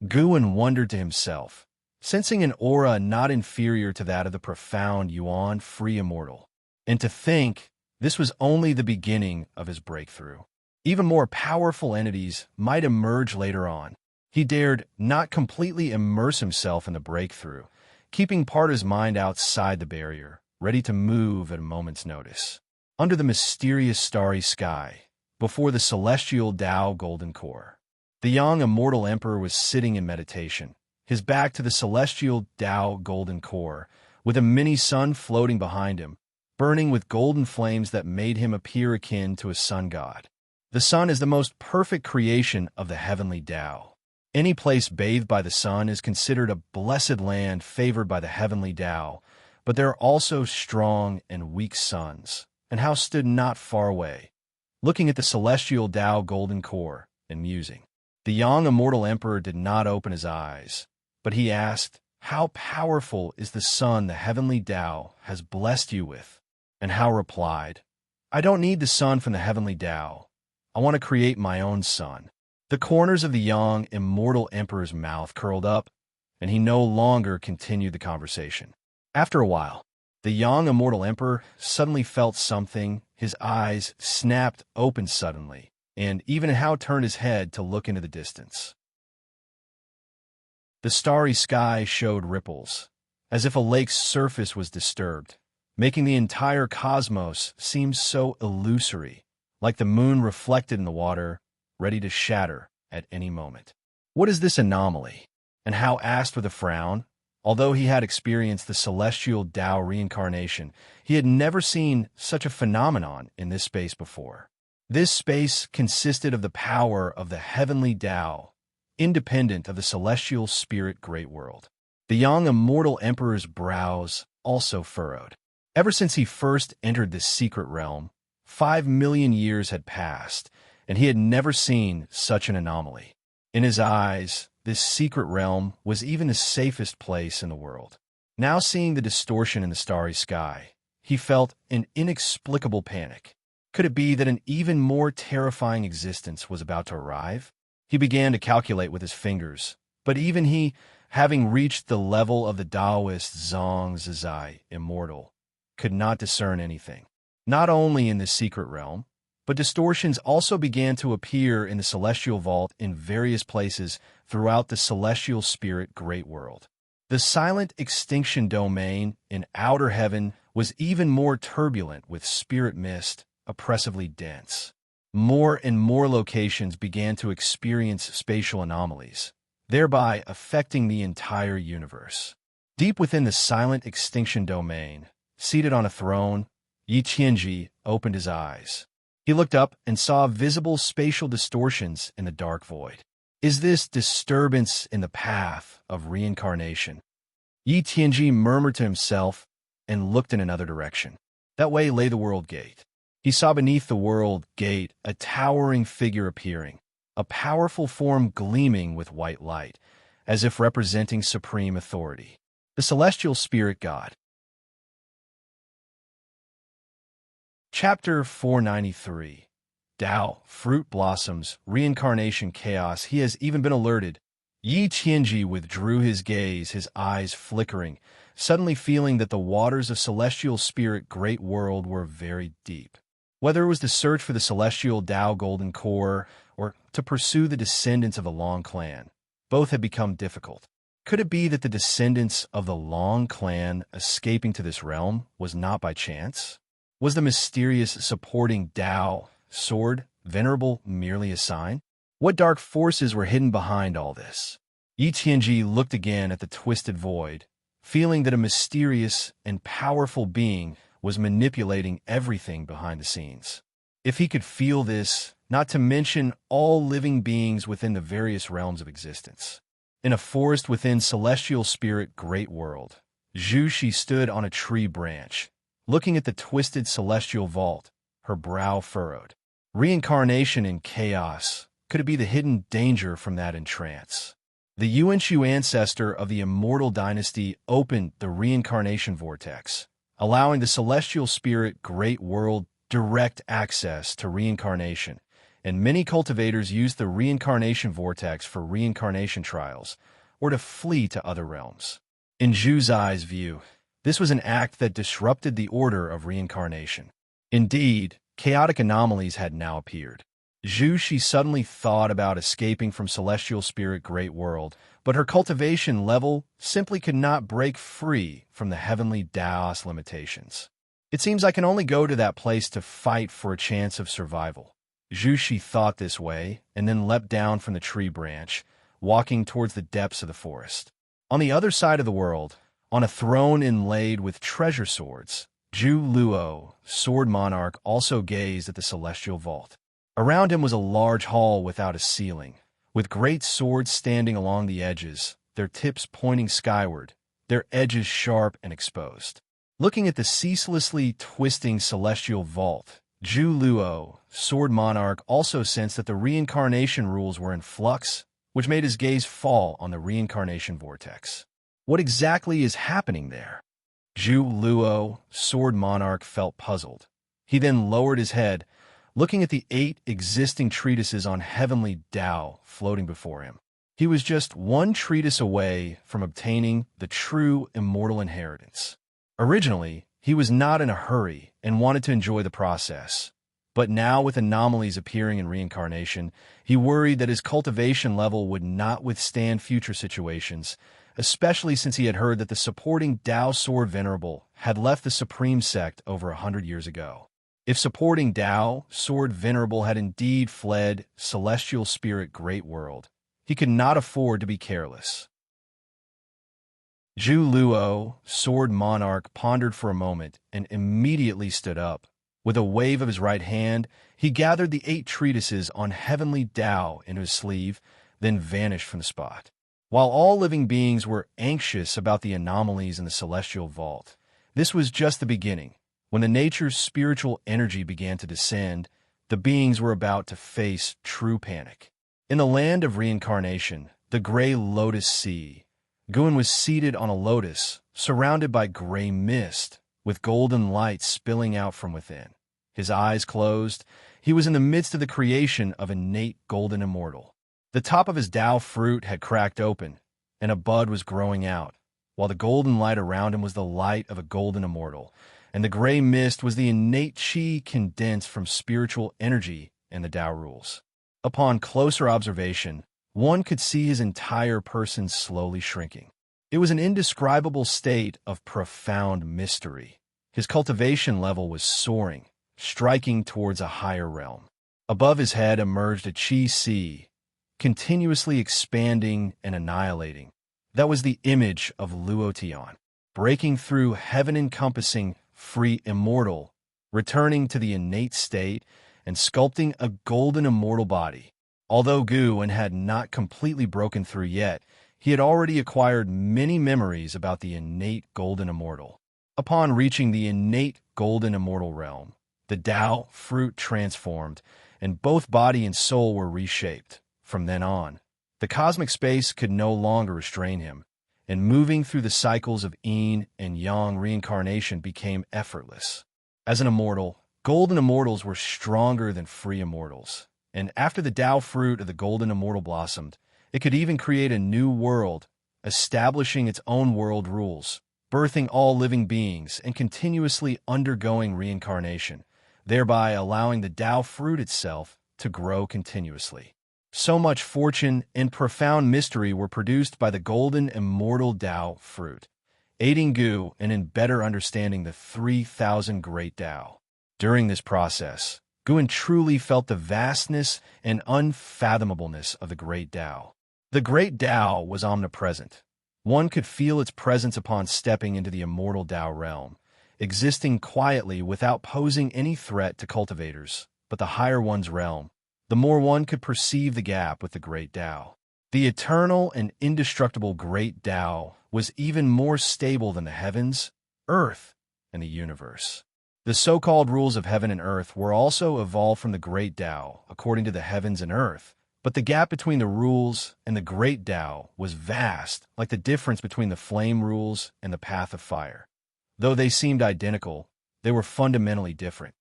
Guan wondered to himself, sensing an aura not inferior to that of the profound Yuan free immortal. And to think this was only the beginning of his breakthrough. Even more powerful entities might emerge later on. He dared not completely immerse himself in the breakthrough, keeping part of his mind outside the barrier, ready to move at a moment's notice. Under the mysterious starry sky, before the celestial Tao golden core, the young immortal emperor was sitting in meditation, his back to the celestial Tao golden core, with a mini sun floating behind him, burning with golden flames that made him appear akin to a sun god. The sun is the most perfect creation of the heavenly Tao. Any place bathed by the sun is considered a blessed land favored by the heavenly Tao, but there are also strong and weak suns, and Hao stood not far away, looking at the celestial Tao golden core and musing. The young immortal emperor did not open his eyes, but he asked, "How powerful is the sun the heavenly Tao has blessed you with?" And Hao replied, "I don't need the sun from the heavenly Tao. I want to create my own sun." The corners of the young immortal emperor's mouth curled up, and he no longer continued the conversation. After a while, the young immortal emperor suddenly felt something. His eyes snapped open suddenly, and even Hao turned his head to look into the distance. The starry sky showed ripples, as if a lake's surface was disturbed, making the entire cosmos seem so illusory, like the moon reflected in the water, ready to shatter at any moment. "What is this anomaly?" And Hao asked with a frown. Although he had experienced the celestial Tao reincarnation, he had never seen such a phenomenon in this space before. This space consisted of the power of the heavenly Tao, independent of the celestial spirit great world. The young immortal emperor's brows also furrowed. Ever since he first entered this secret realm, 5 million years had passed, and he had never seen such an anomaly. In his eyes, this secret realm was even the safest place in the world. Now seeing the distortion in the starry sky, he felt an inexplicable panic. Could it be that an even more terrifying existence was about to arrive? He began to calculate with his fingers, but even he, having reached the level of the Taoist Xianxia, immortal, could not discern anything. Not only in this secret realm, but distortions also began to appear in the celestial vault in various places throughout the celestial spirit great world. The silent extinction domain in outer heaven was even more turbulent with spirit mist, oppressively dense. More and more locations began to experience spatial anomalies, thereby affecting the entire universe. Deep within the silent extinction domain, seated on a throne, Xianxia opened his eyes. He looked up and saw visible spatial distortions in the dark void. Is this disturbance in the path of reincarnation? Xianxia murmured to himself and looked in another direction. That way lay the world gate. He saw beneath the world gate a towering figure appearing, a powerful form gleaming with white light, as if representing supreme authority. The celestial spirit god. Chapter 493. Tao, Fruit Blossoms, Reincarnation Chaos. He has even been alerted. Xianxia withdrew his gaze, his eyes flickering, suddenly feeling that the waters of celestial spirit great world were very deep. Whether it was to search for the celestial Tao golden core or to pursue the descendants of the Long clan, both had become difficult. Could it be that the descendants of the Long clan escaping to this realm was not by chance? Was the mysterious supporting Tao sword venerable merely a sign? What dark forces were hidden behind all this? Xianxia looked again at the twisted void, feeling that a mysterious and powerful being was manipulating everything behind the scenes. If he could feel this, not to mention all living beings within the various realms of existence. In a forest within celestial spirit great world, Wuxia stood on a tree branch, looking at the twisted celestial vault, her brow furrowed. Reincarnation in chaos. Could it be the hidden danger from that entrance? The Yuanshu ancestor of the immortal dynasty opened the reincarnation vortex, allowing the celestial spirit great world direct access to reincarnation, and many cultivators used the reincarnation vortex for reincarnation trials, or to flee to other realms. In Zhu Zai's view, this was an act that disrupted the order of reincarnation. Indeed, chaotic anomalies had now appeared. Wuxia suddenly thought about escaping from celestial spirit great world, but her cultivation level simply could not break free from the heavenly Taoist limitations. It seems I can only go to that place to fight for a chance of survival. Wuxia thought this way, and then leapt down from the tree branch, walking towards the depths of the forest. On the other side of the world, on a throne inlaid with treasure swords, Zhu Luo, sword monarch, also gazed at the celestial vault. Around him was a large hall without a ceiling, with great swords standing along the edges, their tips pointing skyward, their edges sharp and exposed. Looking at the ceaselessly twisting celestial vault, Zhu Luo, sword monarch, also sensed that the reincarnation rules were in flux, which made his gaze fall on the reincarnation vortex. What exactly is happening there? Zhu Luo, sword monarch, felt puzzled. He then lowered his head, looking at the 8 existing treatises on heavenly Tao floating before him. He was just one treatise away from obtaining the true immortal inheritance. Originally, he was not in a hurry and wanted to enjoy the process. But now, with anomalies appearing in reincarnation, he worried that his cultivation level would not withstand future situations, especially since he had heard that the supporting Tao Sword Venerable had left the Supreme Sect over 100 years ago. If supporting Tao Sword Venerable had indeed fled Celestial Spirit Great World, he could not afford to be careless. Zhu Luo, sword monarch, pondered for a moment and immediately stood up. With a wave of his right hand, he gathered the 8 treatises on heavenly Tao into his sleeve, then vanished from the spot. While all living beings were anxious about the anomalies in the celestial vault, this was just the beginning. When the nature's spiritual energy began to descend, the beings were about to face true panic. In the land of reincarnation, the gray lotus sea, Guan was seated on a lotus, surrounded by gray mist, with golden light spilling out from within. His eyes closed, he was in the midst of the creation of innate golden immortal. The top of his Tao fruit had cracked open, and a bud was growing out, while the golden light around him was the light of a golden immortal, and the gray mist was the innate chi condensed from spiritual energy and the Tao rules. Upon closer observation, one could see his entire person slowly shrinking. It was an indescribable state of profound mystery. His cultivation level was soaring, striking towards a higher realm. Above his head emerged a chi sea, continuously expanding and annihilating. That was the image of Luotian, breaking through heaven-encompassing, free immortal, returning to the innate state and sculpting a golden immortal body. Although Guan had not completely broken through yet, he had already acquired many memories about the innate golden immortal. Upon reaching the innate golden immortal realm, the Tao fruit transformed, and both body and soul were reshaped. From then on, the cosmic space could no longer restrain him, and moving through the cycles of yin and yang reincarnation became effortless. As an immortal, golden immortals were stronger than free immortals. And after the Tao fruit of the golden immortal blossomed, it could even create a new world, establishing its own world rules, birthing all living beings, and continuously undergoing reincarnation, thereby allowing the Tao fruit itself to grow continuously. So much fortune and profound mystery were produced by the golden immortal Tao fruit, aiding Gu in better understanding the 3,000 great Tao. During this process, Guan truly felt the vastness and unfathomableness of the great Tao. The great Tao was omnipresent. One could feel its presence upon stepping into the immortal Tao realm, existing quietly without posing any threat to cultivators. But the higher one's realm, the more one could perceive the gap with the great Tao. The eternal and indestructible great Tao was even more stable than the heavens, earth, and the universe. The so-called rules of heaven and earth were also evolved from the great Tao, according to the heavens and earth. But the gap between the rules and the great Tao was vast, like the difference between the flame rules and the path of fire. Though they seemed identical, they were fundamentally different.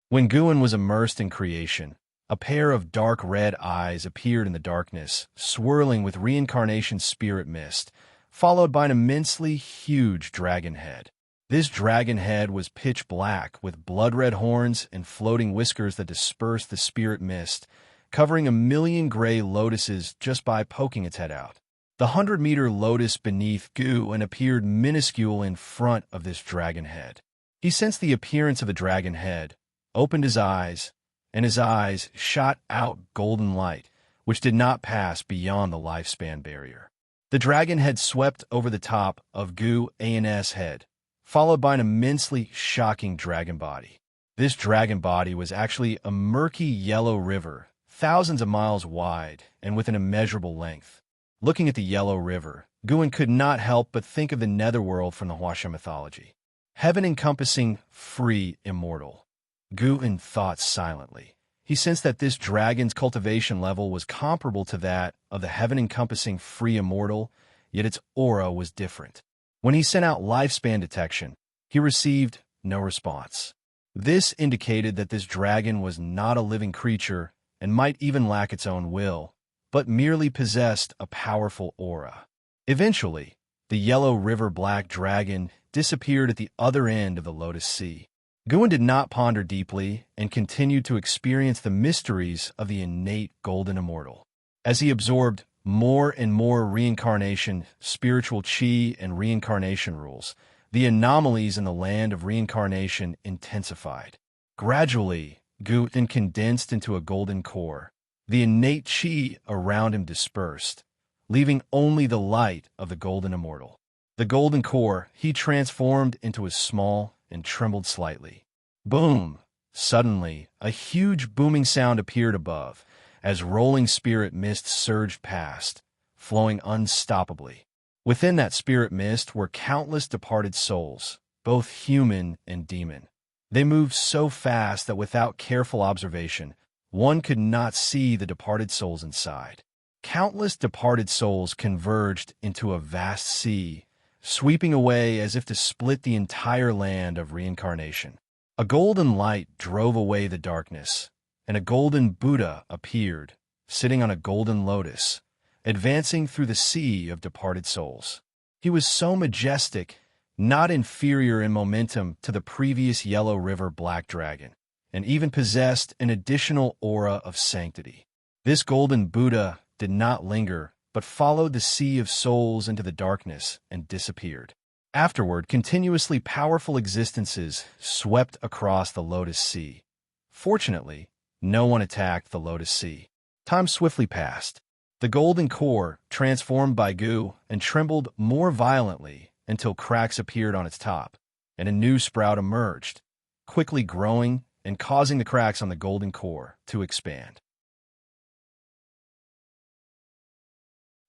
When Guan was immersed in creation, a pair of dark red eyes appeared in the darkness, swirling with reincarnation spirit mist, followed by an immensely huge dragon head. This dragon head was pitch black, with blood-red horns and floating whiskers that dispersed the spirit mist, covering 1,000,000 gray lotuses just by poking its head out. The 100-meter lotus beneath Guan appeared minuscule in front of this dragon head. He sensed the appearance of the dragon head, opened his eyes, and his eyes shot out golden light, which did not pass beyond the lifespan barrier. The dragon head swept over the top of Guan's head, followed by an immensely shocking dragon body. This dragon body was actually a murky yellow river, thousands of miles wide and with an immeasurable length. Looking at the yellow river, Guan could not help but think of the netherworld from the Wuxia mythology. Heaven encompassing, free, immortal. Guan thought silently. He sensed that this dragon's cultivation level was comparable to that of the heaven-encompassing free immortal, yet its aura was different. When he sent out lifespan detection, he received no response. This indicated that this dragon was not a living creature and might even lack its own will, but merely possessed a powerful aura. Eventually, the yellow river black dragon disappeared at the other end of the Lotus Sea. Guan did not ponder deeply and continued to experience the mysteries of the innate golden immortal. As he absorbed more and more reincarnation, spiritual chi, and reincarnation rules, the anomalies in the land of reincarnation intensified. Gradually, Guan condensed into a golden core. The innate chi around him dispersed, leaving only the light of the golden immortal. The golden core he transformed into a small and trembled slightly. Boom! Suddenly, a huge booming sound appeared above, as rolling spirit mist surged past, flowing unstoppably. Within that spirit mist were countless departed souls, both human and demon. They moved so fast that without careful observation, one could not see the departed souls inside. Countless departed souls converged into a vast sea, sweeping away as if to split the entire land of reincarnation. A golden light drove away the darkness, and a golden Buddha appeared, sitting on a golden lotus, advancing through the sea of departed souls. He was so majestic, not inferior in momentum to the previous Yellow River Black Dragon, and even possessed an additional aura of sanctity. This golden Buddha did not linger, but followed the sea of souls into the darkness and disappeared. Afterward, continuously powerful existences swept across the Lotus Sea. Fortunately, no one attacked the Lotus Sea. Time swiftly passed. The golden core transformed by Gu and trembled more violently until cracks appeared on its top, and a new sprout emerged, quickly growing and causing the cracks on the golden core to expand.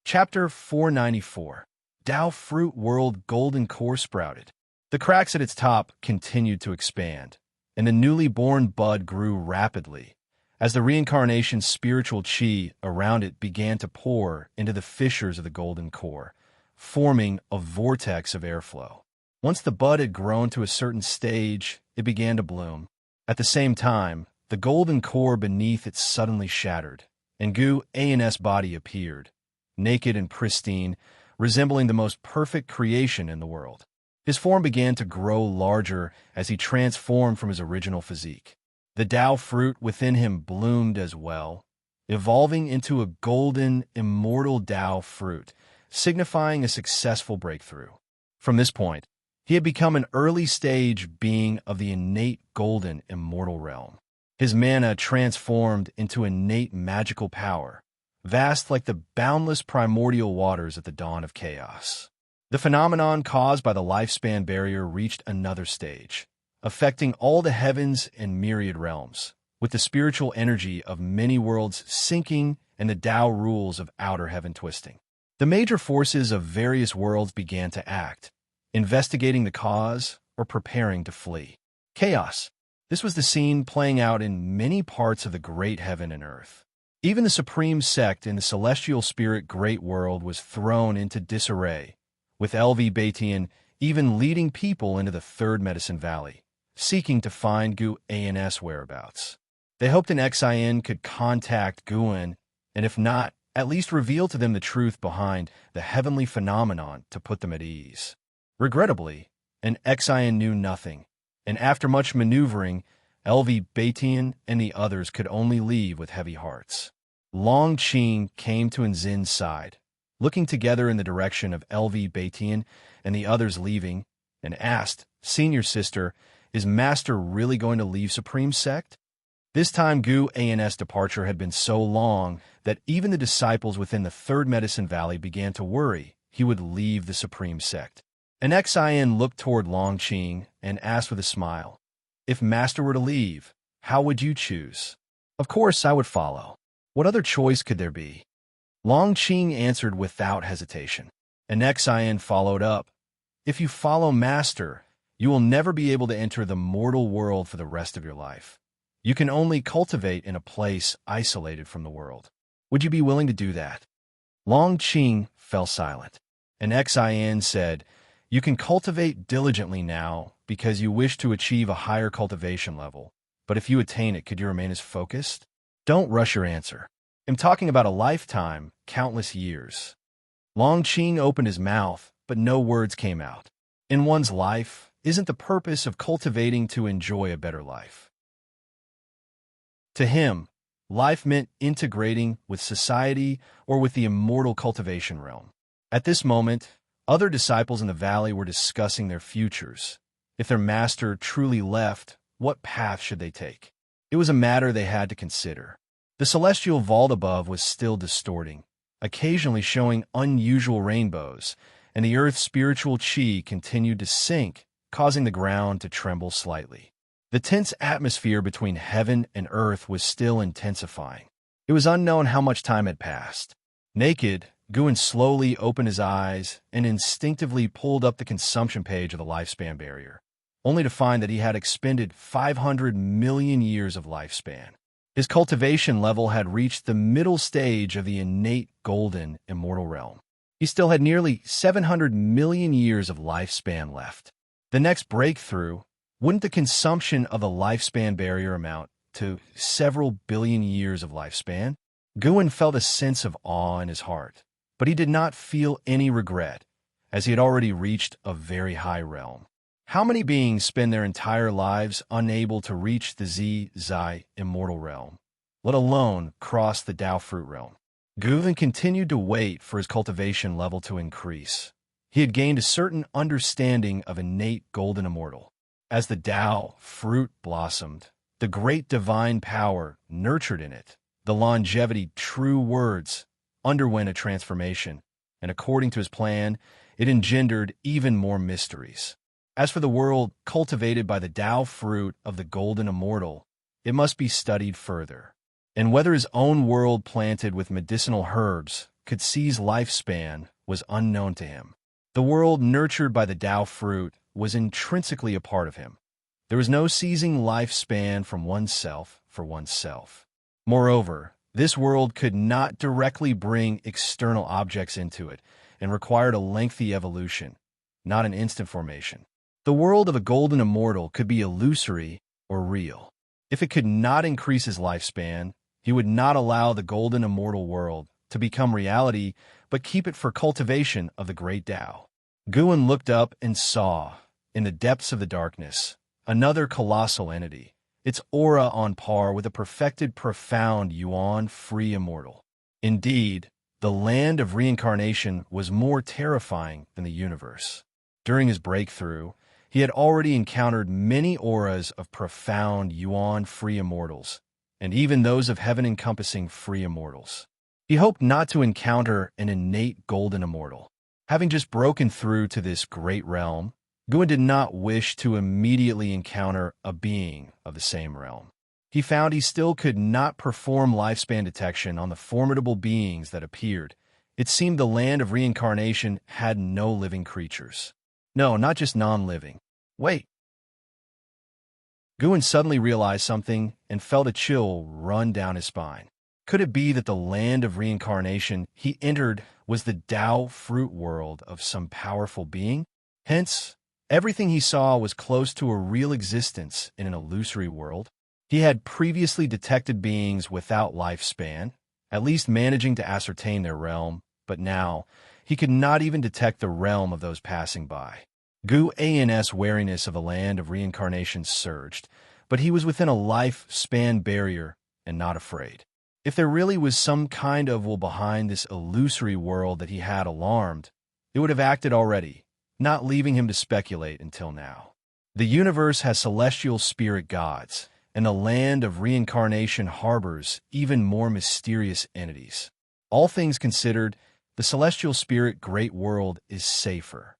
Chapter 494. Tao Fruit World Golden Core sprouted. The cracks at its top continued to expand, and the newly born bud grew rapidly as the reincarnation spiritual chi around it began to pour into the fissures of the golden core, forming a vortex of airflow. Once the bud had grown to a certain stage, it began to bloom. At the same time, the golden core beneath it suddenly shattered, and Gu An's body appeared, naked and pristine, resembling the most perfect creation in the world. His form began to grow larger as he transformed from his original physique. The Tao fruit within him bloomed as well, evolving into a golden, immortal Tao fruit, signifying a successful breakthrough. From this point, he had become an early-stage being of the innate golden immortal realm. His mana transformed into innate magical power, vast like the boundless primordial waters at the dawn of chaos. The phenomenon caused by the lifespan barrier reached another stage, affecting all the heavens and myriad realms, with the spiritual energy of many worlds sinking and the Tao rules of outer heaven twisting. The major forces of various worlds began to act, investigating the cause or preparing to flee. Chaos. This was the scene playing out in many parts of the great heaven and earth. Even the supreme sect in the celestial spirit great world was thrown into disarray, with LV Batian even leading people into the third Medicine Valley, seeking to find Gu An's whereabouts. They hoped an Xian could contact Guan, and if not, at least reveal to them the truth behind the heavenly phenomenon to put them at ease. Regrettably, an Xian knew nothing, and after much maneuvering, LV Batian and the others could only leave with heavy hearts. Long Qing came to Nzin's side, looking together in the direction of LV Batian and the others leaving, and asked, "Senior sister, is Master really going to leave Supreme Sect?" This time Gu An's departure had been so long that even the disciples within the Third Medicine Valley began to worry he would leave the Supreme Sect. An Xian looked toward Longqing and asked with a smile, "If Master were to leave, how would you choose?" "Of course I would follow. What other choice could there be?" Longqing answered without hesitation. An Xian followed up, "If you follow Master, you will never be able to enter the mortal world for the rest of your life. You can only cultivate in a place isolated from the world. Would you be willing to do that?" Longqing fell silent. An Xian said, "You can cultivate diligently now because you wish to achieve a higher cultivation level, but if you attain it, could you remain as focused? Don't rush your answer. I'm talking about a lifetime, countless years." Longqing opened his mouth, but no words came out. In one's life, isn't the purpose of cultivating to enjoy a better life? To him, life meant integrating with society or with the immortal cultivation realm. At this moment, other disciples in the valley were discussing their futures. If their master truly left, what path should they take? It was a matter they had to consider. The celestial vault above was still distorting, occasionally showing unusual rainbows, and the earth's spiritual chi continued to sink, causing the ground to tremble slightly. The tense atmosphere between heaven and earth was still intensifying. It was unknown how much time had passed. Naked, Guan slowly opened his eyes and instinctively pulled up the consumption page of the lifespan barrier, only to find that he had expended 500 million years of lifespan. His cultivation level had reached the middle stage of the innate golden immortal realm. He still had nearly 700 million years of lifespan left. The next breakthrough, wouldn't the consumption of the lifespan barrier amount to several billion years of lifespan? Guan felt a sense of awe in his heart, but he did not feel any regret, as he had already reached a very high realm. How many beings spend their entire lives unable to reach the Zai immortal realm, let alone cross the Dao fruit realm? Guan continued to wait for his cultivation level to increase. He had gained a certain understanding of innate golden immortal. As the Dao fruit blossomed, the great divine power nurtured in it, the longevity true words, underwent a transformation, and according to his plan, it engendered even more mysteries. As for the world cultivated by the Dao fruit of the golden immortal, it must be studied further. And whether his own world planted with medicinal herbs could seize lifespan was unknown to him. The world nurtured by the Dao fruit was intrinsically a part of him. There was no seizing lifespan from oneself for oneself. Moreover, this world could not directly bring external objects into it and required a lengthy evolution, not an instant formation. The world of a golden immortal could be illusory or real. If it could not increase his lifespan, he would not allow the golden immortal world to become reality, but keep it for cultivation of the great Tao. Guan looked up and saw, in the depths of the darkness, another colossal entity, its aura on par with a perfected profound yuan-free immortal. Indeed, the land of reincarnation was more terrifying than the universe. During his breakthrough, he had already encountered many auras of profound yuan-free immortals, and even those of heaven-encompassing free immortals. He hoped not to encounter an innate golden immortal. Having just broken through to this great realm, Guan did not wish to immediately encounter a being of the same realm. He found he still could not perform lifespan detection on the formidable beings that appeared. It seemed the land of reincarnation had no living creatures. No, not just non-living. Wait. Guan suddenly realized something and felt a chill run down his spine. Could it be that the land of reincarnation he entered was the Dao fruit world of some powerful being? Hence, everything he saw was close to a real existence in an illusory world. He had previously detected beings without lifespan, at least managing to ascertain their realm, but now he could not even detect the realm of those passing by. Guan's wariness of the land of reincarnation surged, but he was within a lifespan barrier and not afraid. If there really was some kind of will behind this illusory world that he had alarmed, it would have acted already, not leaving him to speculate until now. The universe has celestial spirit gods, and the land of reincarnation harbors even more mysterious entities. All things considered, the celestial spirit great world is safer.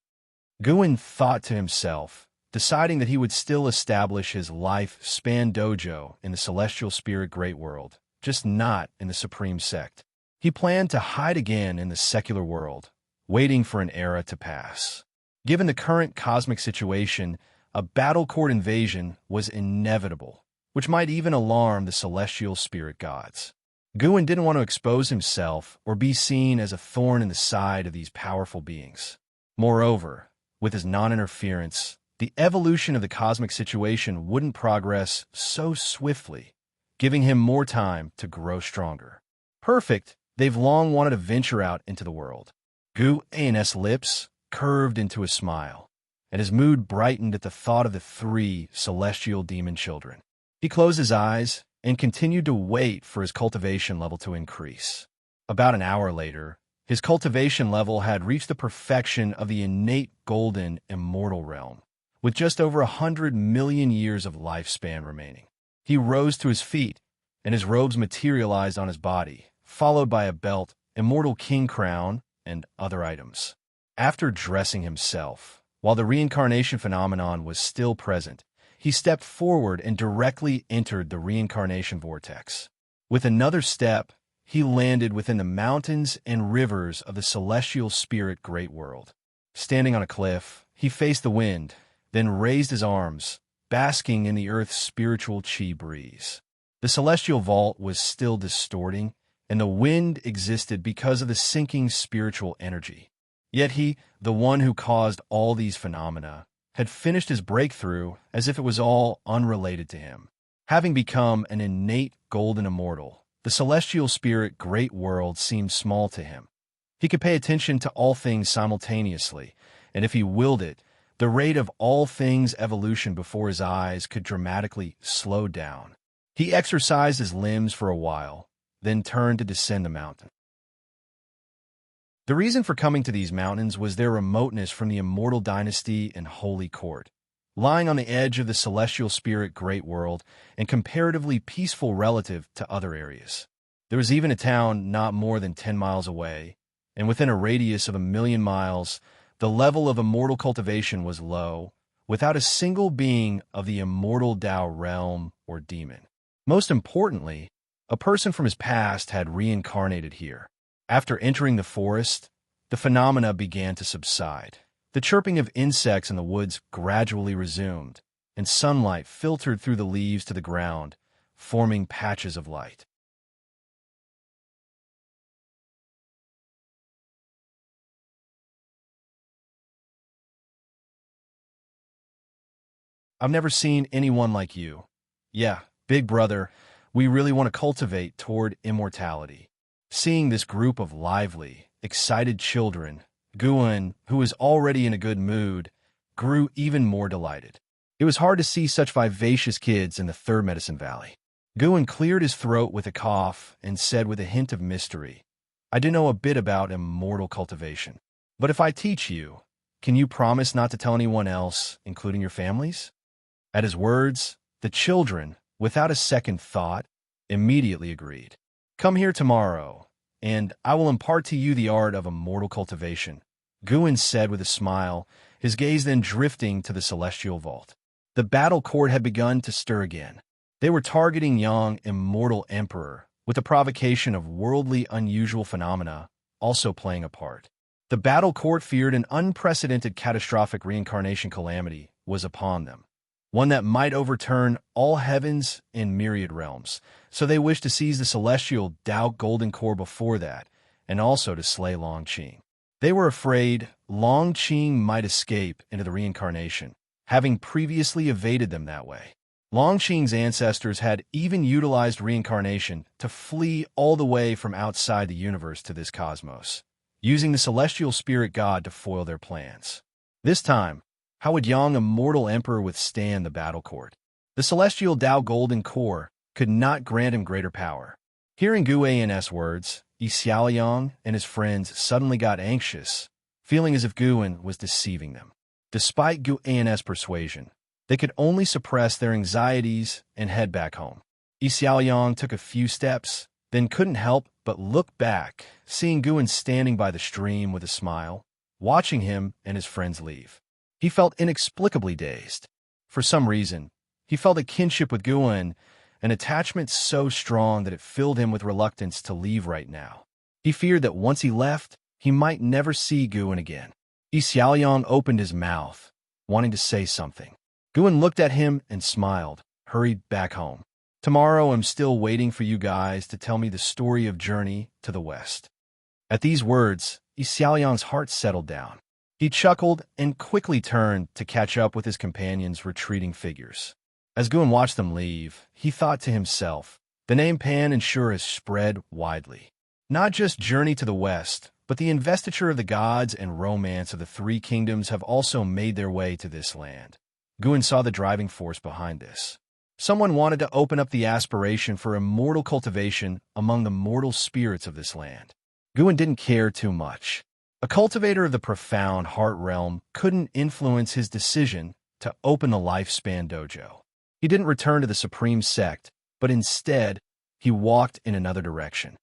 Guin thought to himself, deciding that he would still establish his life-span dojo in the celestial spirit great world, just not in the supreme sect. He planned to hide again in the secular world, waiting for an era to pass. Given the current cosmic situation, a battle court invasion was inevitable, which might even alarm the celestial spirit gods. Guin didn't want to expose himself or be seen as a thorn in the side of these powerful beings. Moreover, with his non-interference, the evolution of the cosmic situation wouldn't progress so swiftly, giving him more time to grow stronger. Perfect, they've long wanted to venture out into the world. Guin's lips curved into a smile, and his mood brightened at the thought of the 3 celestial demon children. He closed his eyes and continued to wait for his cultivation level to increase. About an hour later, his cultivation level had reached the perfection of the innate golden immortal realm, with just over 100 million years of lifespan remaining. He rose to his feet, and his robes materialized on his body, followed by a belt, immortal king crown, and other items. After dressing himself, while the reincarnation phenomenon was still present, he stepped forward and directly entered the reincarnation vortex. With another step, he landed within the mountains and rivers of the celestial spirit great world. Standing on a cliff, he faced the wind, then raised his arms, basking in the earth's spiritual chi breeze. The celestial vault was still distorting, and the wind existed because of the sinking spiritual energy. Yet he, the one who caused all these phenomena, had finished his breakthrough as if it was all unrelated to him. Having become an innate golden immortal, the celestial spirit great world seemed small to him. He could pay attention to all things simultaneously, and if he willed it, the rate of all things' evolution before his eyes could dramatically slow down. He exercised his limbs for a while, then turned to descend the mountain. The reason for coming to these mountains was their remoteness from the immortal dynasty and holy court. Lying on the edge of the celestial spirit great world and comparatively peaceful relative to other areas. There was even a town not more than 10 miles away, and within a radius of 1,000,000 miles, the level of immortal cultivation was low, without a single being of the immortal Tao realm or demon. Most importantly, a person from his past had reincarnated here. After entering the forest, the phenomena began to subside. The chirping of insects in the woods gradually resumed, and sunlight filtered through the leaves to the ground, forming patches of light. I've never seen anyone like you. Yeah, big brother, we really want to cultivate toward immortality. Seeing this group of lively, excited children, Guin, who was already in a good mood, grew even more delighted. It was hard to see such vivacious kids in the Third Medicine Valley. Guin cleared his throat with a cough and said with a hint of mystery, I do know a bit about immortal cultivation. But if I teach you, can you promise not to tell anyone else, including your families? At his words, the children, without a second thought, immediately agreed. Come here tomorrow, and I will impart to you the art of immortal cultivation, Guin said with a smile, his gaze then drifting to the celestial vault. The battle court had begun to stir again. They were targeting young immortal emperor, with the provocation of worldly unusual phenomena also playing a part. The battle court feared an unprecedented catastrophic reincarnation calamity was upon them, one that might overturn all heavens and myriad realms, so they wished to seize the celestial Tao golden core before that, and also to slay Long Qing. They were afraid Long Qing might escape into the reincarnation, having previously evaded them that way. Long Qing's ancestors had even utilized reincarnation to flee all the way from outside the universe to this cosmos, using the celestial spirit god to foil their plans. This time, how would young immortal emperor withstand the battle court? The celestial Tao golden core could not grant him greater power. Hearing Guin's words, Xianxia and his friends suddenly got anxious, feeling as if Guin was deceiving them. Despite Guin's persuasion, they could only suppress their anxieties and head back home. Xianxia took a few steps, then couldn't help but look back, seeing Guin standing by the stream with a smile, watching him and his friends leave. He felt inexplicably dazed. For some reason, he felt a kinship with Guan, an attachment so strong that it filled him with reluctance to leave right now. He feared that once he left, he might never see Guan again. Xiaoyang opened his mouth, wanting to say something. Guan looked at him and smiled, hurried back home. Tomorrow I'm still waiting for you guys to tell me the story of Journey to the West. At these words, Xiaoyang's heart settled down. He chuckled and quickly turned to catch up with his companions' retreating figures. As Guan watched them leave, he thought to himself, the name Pan and Sure has spread widely. Not just Journey to the West, but the investiture of the gods and romance of the three kingdoms have also made their way to this land. Guan saw the driving force behind this. Someone wanted to open up the aspiration for immortal cultivation among the mortal spirits of this land. Guan didn't care too much. A cultivator of the profound heart realm couldn't influence his decision to open the lifespan dojo. He didn't return to the supreme sect, but instead, he walked in another direction.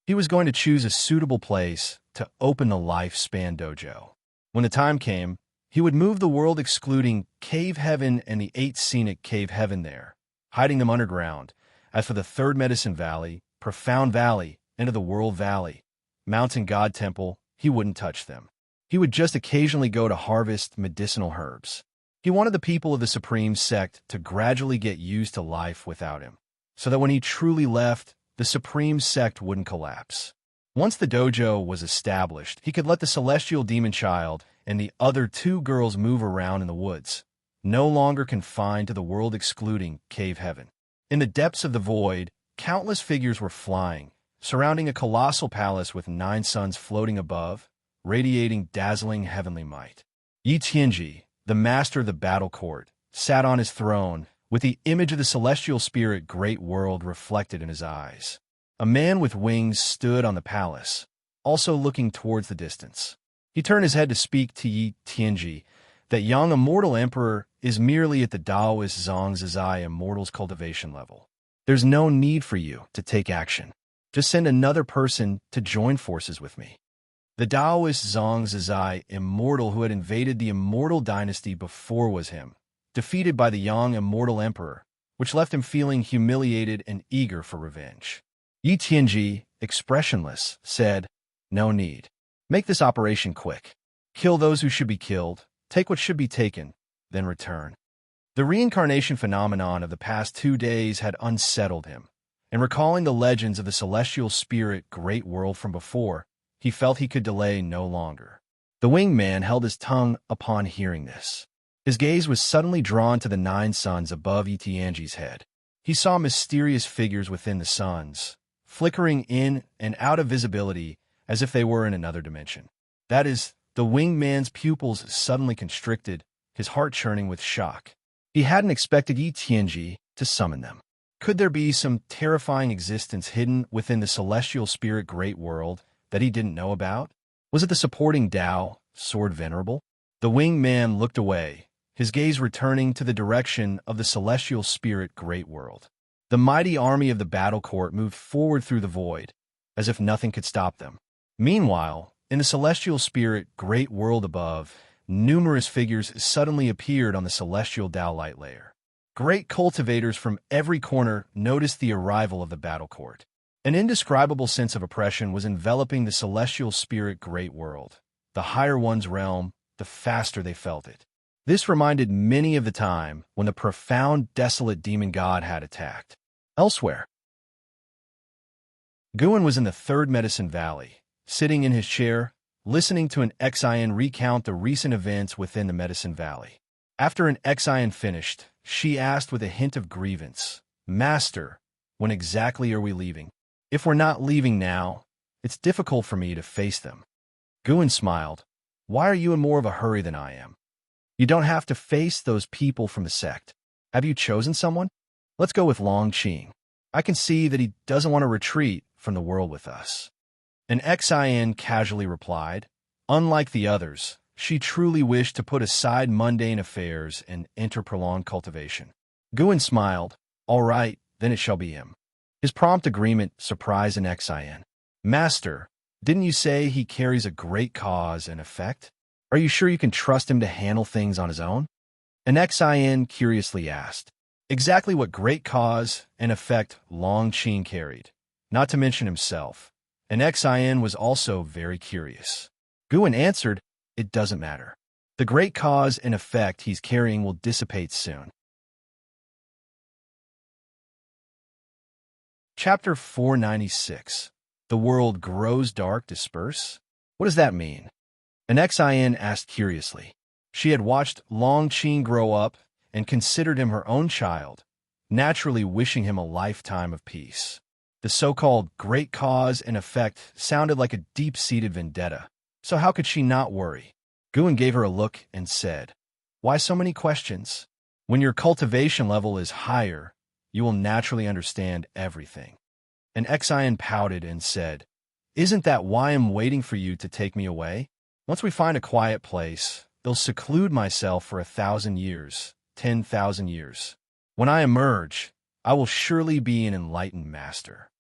He was going to choose a suitable place to open the lifespan dojo. When the time came, he would move the world excluding Cave Heaven and the 8 scenic Cave Heaven there, hiding them underground. As for the 3rd Medicine Valley, Profound Valley, and the World Valley, Mountain God Temple, he wouldn't touch them. He would just occasionally go to harvest medicinal herbs. He wanted the people of the Supreme Sect to gradually get used to life without him, so that when he truly left, the Supreme Sect wouldn't collapse. Once the dojo was established, he could let the celestial demon child and the other 2 girls move around in the woods, no longer confined to the world excluding Cave Heaven. In the depths of the void, countless figures were flying, surrounding a colossal palace with 9 suns floating above, radiating dazzling heavenly might. Yi Tianji, the master of the battle court, sat on his throne, with the image of the celestial spirit Great World reflected in his eyes. A man with wings stood on the palace, also looking towards the distance. He turned his head to speak to Yi Tianji, that young immortal emperor is merely at the Taoist Xianxia immortal's cultivation level. There's no need for you to take action. Just send another person to join forces with me. The Taoist Xianxia immortal who had invaded the immortal dynasty before was him, defeated by the young immortal emperor, which left him feeling humiliated and eager for revenge. Yi Tianji, expressionless, said, "No need. Make this operation quick. Kill those who should be killed, take what should be taken, then return." The reincarnation phenomenon of the past 2 days had unsettled him, and recalling the legends of the celestial spirit Great World from before, he felt he could delay no longer. The winged man held his tongue upon hearing this. His gaze was suddenly drawn to the 9 suns above Yi Tianji's head. He saw mysterious figures within the suns, flickering in and out of visibility as if they were in another dimension. That is, the winged man's pupils suddenly constricted, his heart churning with shock. He hadn't expected Yi Tianji to summon them. Could there be some terrifying existence hidden within the celestial spirit Great World that he didn't know about? Was it the supporting Tao, Sword Venerable? The winged man looked away, his gaze returning to the direction of the celestial spirit Great World. The mighty army of the battle court moved forward through the void, as if nothing could stop them. Meanwhile, in the celestial spirit Great World above, numerous figures suddenly appeared on the celestial Tao light layer. Great cultivators from every corner noticed the arrival of the battle court. An indescribable sense of oppression was enveloping the celestial spirit Great World. The higher one's realm, the faster they felt it. This reminded many of the time when the profound, desolate demon god had attacked. Elsewhere, Guan was in the 3rd Medicine Valley, sitting in his chair, listening to an Xian recount the recent events within the Medicine Valley. After an Xian finished, she asked with a hint of grievance, "Master, when exactly are we leaving? If we're not leaving now, it's difficult for me to face them." Guan smiled. "Why are you in more of a hurry than I am? You don't have to face those people from the sect. Have you chosen someone? Let's go with Long Qing. I can see that he doesn't want to retreat from the world with us." An Xian casually replied. Unlike the others, she truly wished to put aside mundane affairs and enter prolonged cultivation. Guan smiled. "All right, then it shall be him." His prompt agreement surprised an Xian. "Master, didn't you say he carries a great cause and effect? Are you sure you can trust him to handle things on his own? An Xian curiously asked. Exactly what great cause and effect Long Qin carried, not to mention himself. An Xian was also very curious. Guan answered, it doesn't matter. The great cause and effect he's carrying will dissipate soon. Chapter 496. The world grows dark, disperse? What does that mean? An Xian asked curiously. She had watched Long Qin grow up and considered him her own child, naturally wishing him a lifetime of peace. The so-called great cause and effect sounded like a deep-seated vendetta, so how could she not worry? Guan gave her a look and said, why so many questions? When your cultivation level is higher, you will naturally understand everything. An Xian pouted and said, isn't that why I'm waiting for you to take me away? Once we find a quiet place, they'll seclude myself for 1,000 years, 10,000 years. When I emerge, I will surely be an enlightened master.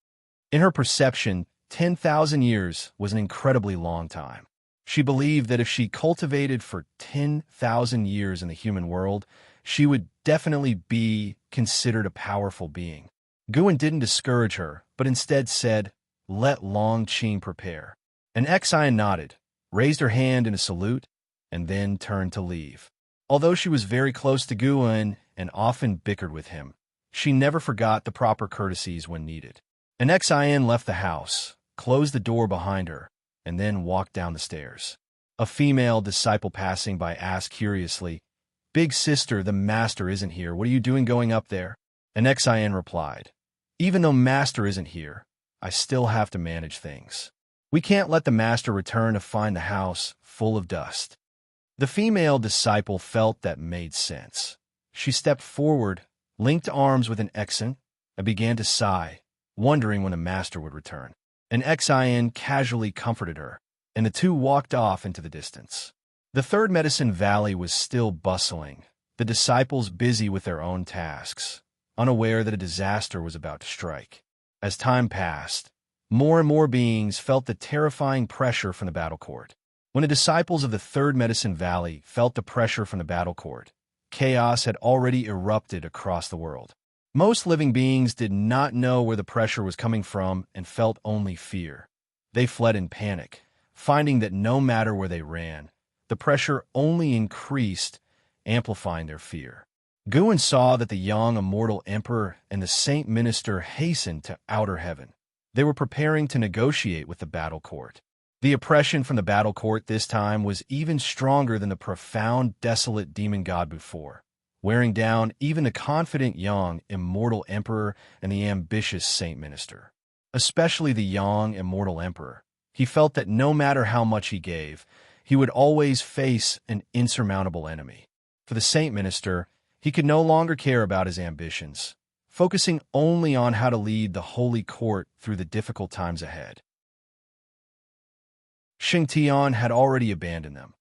In her perception, 10,000 years was an incredibly long time. She believed that if she cultivated for 10,000 years in the human world, she would definitely be considered a powerful being. Guan didn't discourage her, but instead said, let Long Qin prepare. An Xian nodded, raised her hand in a salute, and then turned to leave. Although she was very close to Guan and often bickered with him, she never forgot the proper courtesies when needed. An Xian left the house, closed the door behind her, and then walked down the stairs. A female disciple passing by asked curiously, Big sister, the master isn't here. What are you doing going up there? An Xian replied, even though master isn't here, I still have to manage things. We can't let the master return to find the house full of dust. The female disciple felt that made sense. She stepped forward, linked arms with an Xian, and began to sigh, wondering when the master would return. An Xian casually comforted her, and the two walked off into the distance. The third medicine valley was still bustling, the disciples busy with their own tasks, unaware that a disaster was about to strike. As time passed, more and more beings felt the terrifying pressure from the battle court. When the disciples of the third medicine valley felt the pressure from the battle court, chaos had already erupted across the world. Most living beings did not know where the pressure was coming from and felt only fear. They fled in panic, finding that no matter where they ran, the pressure only increased, amplifying their fear. Guan saw that the young immortal emperor and the saint minister hastened to outer heaven. They were preparing to negotiate with the battle court. The oppression from the battle court this time was even stronger than the profound, desolate demon god before, wearing down even the confident young immortal emperor and the ambitious saint minister. Especially the young immortal emperor. He felt that no matter how much he gave, he would always face an insurmountable enemy. For the saint minister, he could no longer care about his ambitions, focusing only on how to lead the holy court through the difficult times ahead. Xianxia had already abandoned them.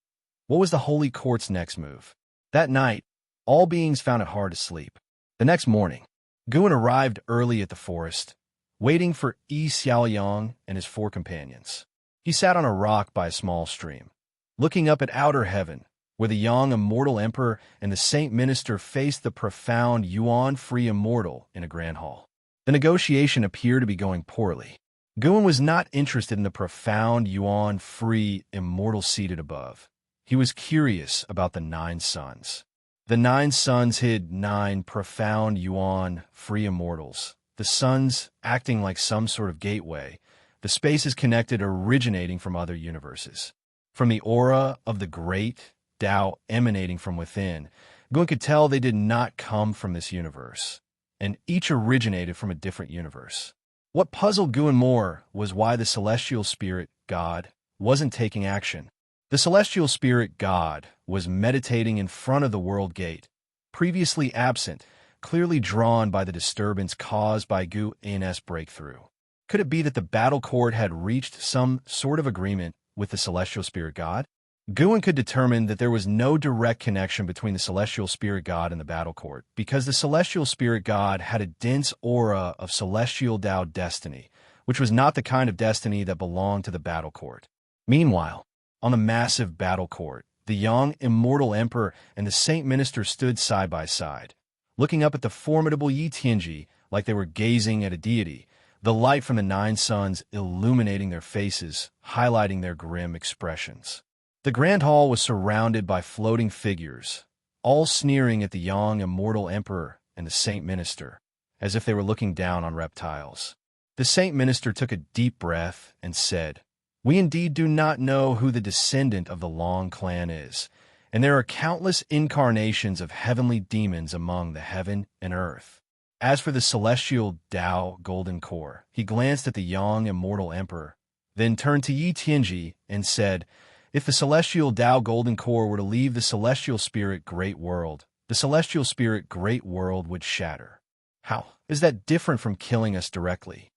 What was the holy court's next move? That night, all beings found it hard to sleep. The next morning, Guan arrived early at the forest, waiting for Xiaoyang and his 4 companions. He sat on a rock by a small stream, looking up at outer heaven, where the young immortal emperor and the saint minister faced the profound yuan-free immortal in a grand hall. The negotiation appeared to be going poorly. Guan was not interested in the profound yuan-free immortal seated above. He was curious about the 9 suns. The 9 suns hid 9 profound yuan-free immortals, the suns acting like some sort of gateway, the spaces connected originating from other universes. From the aura of the great Tao emanating from within, Guan could tell they did not come from this universe, and each originated from a different universe. What puzzled Guan more was why the celestial spirit, God, wasn't taking action. The celestial spirit, God, was meditating in front of the world gate, previously absent, clearly drawn by the disturbance caused by Guan's breakthrough. Could it be that the battle court had reached some sort of agreement with the celestial spirit God? Guan could determine that there was no direct connection between the celestial spirit God and the battle court, because the celestial spirit God had a dense aura of celestial Tao destiny, which was not the kind of destiny that belonged to the battle court. Meanwhile, on the massive battle court, The young, immortal emperor and the saint minister stood side by side, looking up at the formidable Yi Tianji like they were gazing at a deity, the light from the 9 suns illuminating their faces, highlighting their grim expressions. The grand hall was surrounded by floating figures, all sneering at the young, immortal emperor and the saint minister, as if they were looking down on reptiles. The saint minister took a deep breath and said, "We indeed do not know who the descendant of the Long clan is, and there are countless incarnations of heavenly demons among the heaven and earth. As for the celestial Tao golden core," he glanced at the young, immortal emperor, then turned to Yi Tianji and said, "If the celestial Tao golden core were to leave the celestial spirit great world, the celestial spirit great world would shatter. How is that different from killing us directly?"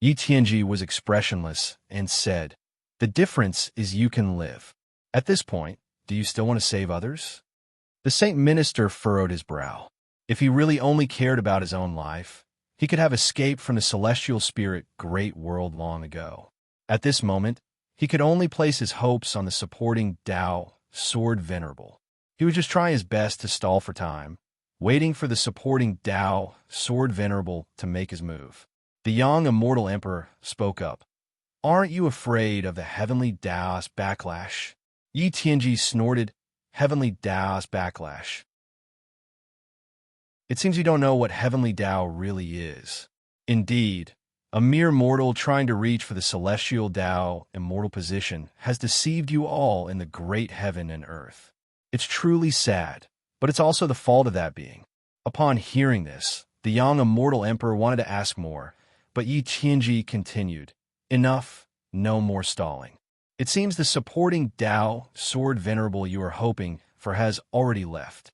Yi Tianji was expressionless and said, "The difference is you can live. At this point, do you still want to save others?" The saint minister furrowed his brow. If he really only cared about his own life, he could have escaped from the celestial spirit great world long ago. At this moment, he could only place his hopes on the supporting Tao sword venerable. He was just trying his best to stall for time, waiting for the supporting Tao sword venerable to make his move. The young immortal emperor spoke up. "Aren't you afraid of the heavenly Tao's backlash?" Yi Tianji snorted, "Heavenly Tao's backlash? It seems you don't know what heavenly Tao really is. Indeed, a mere mortal trying to reach for the celestial Tao immortal position has deceived you all in the great heaven and earth. It's truly sad, but it's also the fault of that being." Upon hearing this, the young immortal emperor wanted to ask more, but Yi Tianji continued, "Enough, no more stalling. It seems the supporting Tao sword venerable you are hoping for has already left."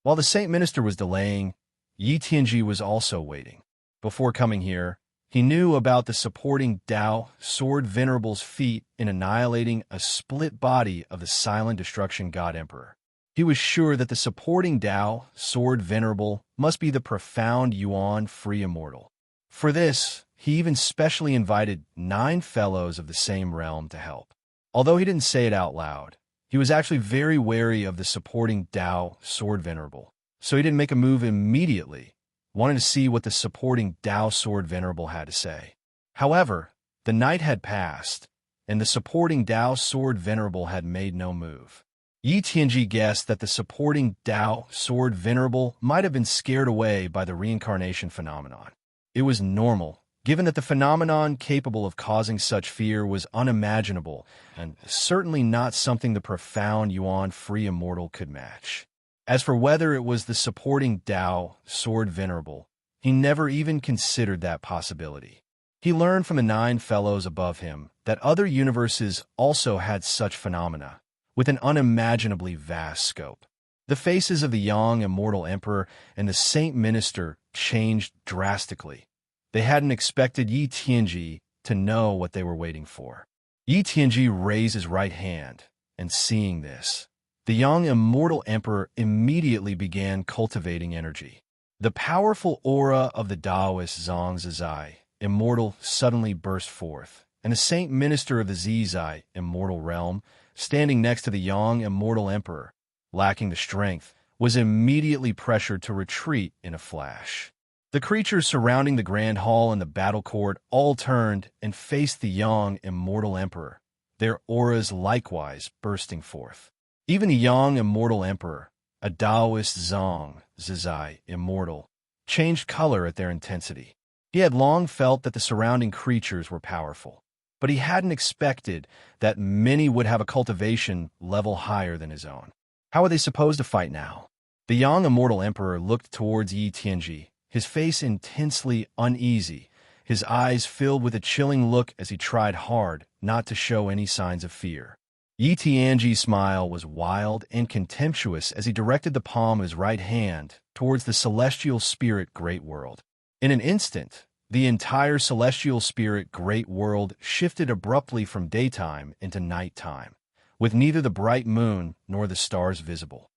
While the saint minister was delaying, Yi Tianji was also waiting. Before coming here, he knew about the supporting Tao sword venerable's feat in annihilating a split body of the silent destruction god emperor. He was sure that the supporting Tao sword venerable must be the profound Yuan free immortal. For this, he even specially invited 9 fellows of the same realm to help. Although he didn't say it out loud, he was actually very wary of the supporting Tao sword venerable, so he didn't make a move immediately, wanting to see what the supporting Tao sword venerable had to say. However, the night had passed, and the supporting Tao sword venerable had made no move. Yi Tianji guessed that the supporting Tao sword venerable might have been scared away by the reincarnation phenomenon. It was normal, given that the phenomenon capable of causing such fear was unimaginable and certainly not something the profound Yuan free immortal could match. As for whether it was the supporting Tao sword venerable, he never even considered that possibility. He learned from the 9 fellows above him that other universes also had such phenomena, with an unimaginably vast scope. The faces of the young immortal emperor and the saint minister changed drastically. They hadn't expected Yi Tianji to know what they were waiting for. Yi Tianji raised his right hand, and seeing this, the young immortal emperor immediately began cultivating energy. The powerful aura of the Taoist Xianxia, immortal, suddenly burst forth, and the saint minister of the Zizai, immortal realm, standing next to the young immortal emperor, lacking the strength, was immediately pressured to retreat in a flash. The creatures surrounding the grand hall and the battle court all turned and faced the young immortal emperor, their auras likewise bursting forth. Even the young immortal emperor, a Taoist Xianxia immortal, changed color at their intensity. He had long felt that the surrounding creatures were powerful, but he hadn't expected that many would have a cultivation level higher than his own. How were they supposed to fight now? The young immortal emperor looked towards Yi Tianji, his face intensely uneasy, his eyes filled with a chilling look as he tried hard not to show any signs of fear. Yi Tianji's smile was wild and contemptuous as he directed the palm of his right hand towards the celestial spirit great world. In an instant, the entire celestial spirit great world shifted abruptly from daytime into nighttime, with neither the bright moon nor the stars visible.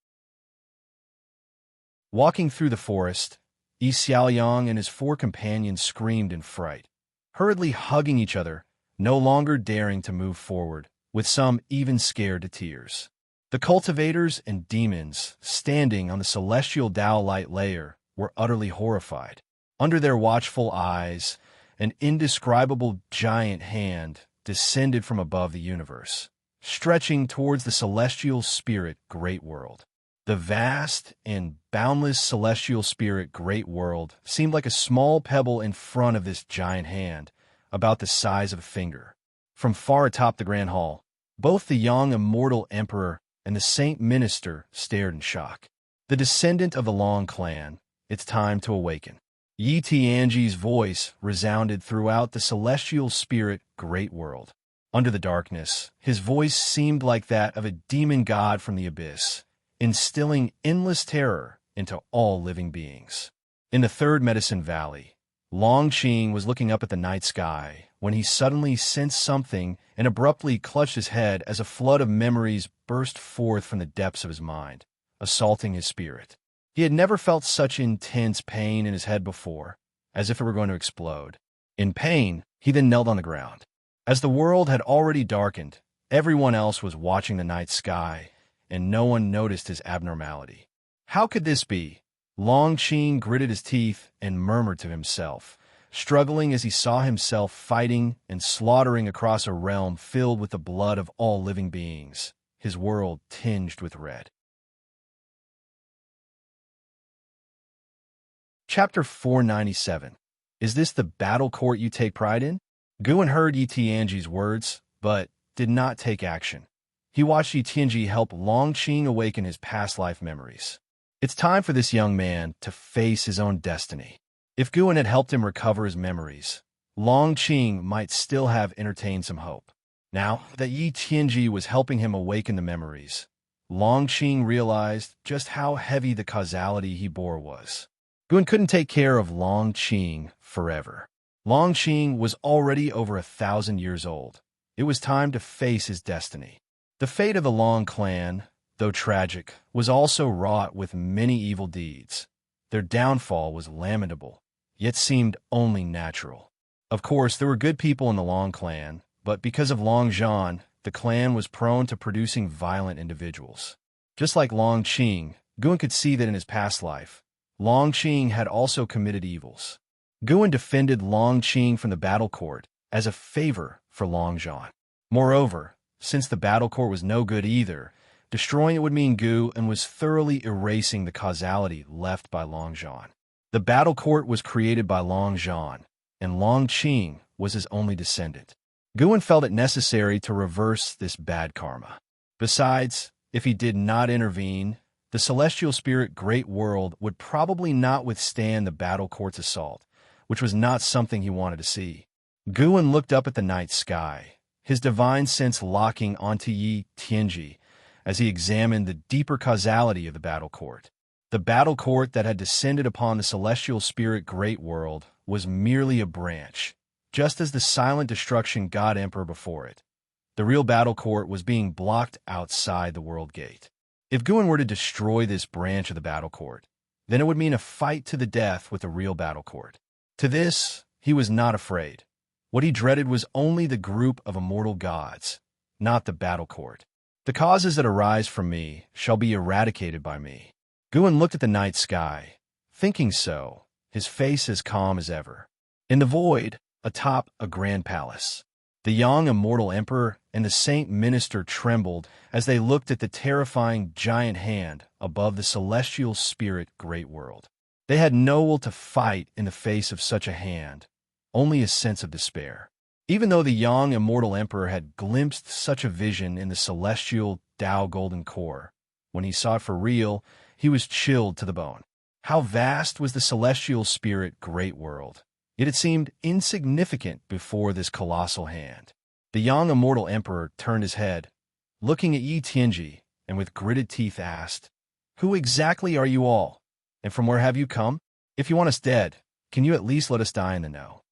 Walking through the forest, Xiaoyang and his 4 companions screamed in fright, hurriedly hugging each other, no longer daring to move forward, with some even scared to tears. The cultivators and demons, standing on the celestial Tao light layer, were utterly horrified. Under their watchful eyes, an indescribable giant hand descended from above the universe, stretching towards the celestial spirit great world. The vast and boundless celestial spirit great world seemed like a small pebble in front of this giant hand, about the size of a finger. From far atop the grand hall, both the young immortal emperor and the saint minister stared in shock. The descendant of the Long clan, it's time to awaken. Xianxia's voice resounded throughout the celestial spirit great world. Under the darkness, his voice seemed like that of a demon god from the abyss, instilling endless terror into all living beings. In the third Medicine Valley, Longqing was looking up at the night sky when he suddenly sensed something and abruptly clutched his head as a flood of memories burst forth from the depths of his mind, assaulting his spirit. He had never felt such intense pain in his head before, as if it were going to explode. In pain, he then knelt on the ground. As the world had already darkened, everyone else was watching the night sky, and no one noticed his abnormality. How could this be? Longqing gritted his teeth and murmured to himself, struggling as he saw himself fighting and slaughtering across a realm filled with the blood of all living beings, his world tinged with red. Chapter 497. Is this the battle court you take pride in? Guan heard Yi words, but did not take action. He watched Yi help Longqing awaken his past life memories. It's time for this young man to face his own destiny. If Guan had helped him recover his memories, Longqing might still have entertained some hope. Now that Yi was helping him awaken the memories, Longqing realized just how heavy the causality he bore was. Guan couldn't take care of Longqing forever. Longqing was already over 1,000 years old. It was time to face his destiny. The fate of the Long clan, though tragic, was also wrought with many evil deeds. Their downfall was lamentable, yet seemed only natural. Of course, there were good people in the Long clan, but because of Long Zhan, the clan was prone to producing violent individuals. Just like Longqing, Guan could see that in his past life, Longqing had also committed evils. Guan defended Longqing from the battle court as a favor for Long Zhan. Moreover, since the battle court was no good either, destroying it would mean Guan was thoroughly erasing the causality left by Long Zhan. The battle court was created by Long Zhan, and Longqing was his only descendant. Guan felt it necessary to reverse this bad karma. Besides, if he did not intervene, the celestial spirit great world would probably not withstand the battle court's assault, which was not something he wanted to see. Guan looked up at the night sky, his divine sense locking onto Yi Tianji as he examined the deeper causality of the battle court. The battle court that had descended upon the celestial spirit great world was merely a branch, just as the silent destruction God Emperor before it. The real battle court was being blocked outside the world gate. If Guan were to destroy this branch of the battle court, then it would mean a fight to the death with the real battle court. To this, he was not afraid. What he dreaded was only the group of immortal gods, not the battle court. The causes that arise from me shall be eradicated by me. Guan looked at the night sky, thinking so, his face as calm as ever. In the void, atop a grand palace, the young immortal emperor and the saint minister trembled as they looked at the terrifying giant hand above the celestial spirit great world. They had no will to fight in the face of such a hand, only a sense of despair. Even though the young immortal emperor had glimpsed such a vision in the celestial Tao golden core, when he saw it for real, he was chilled to the bone. How vast was the celestial spirit great world! Yet it seemed insignificant before this colossal hand. The young immortal emperor turned his head, looking at Yi Tianji, and with gritted teeth asked, "Who exactly are you all? And from where have you come? If you want us dead, can you at least let us die in the know?"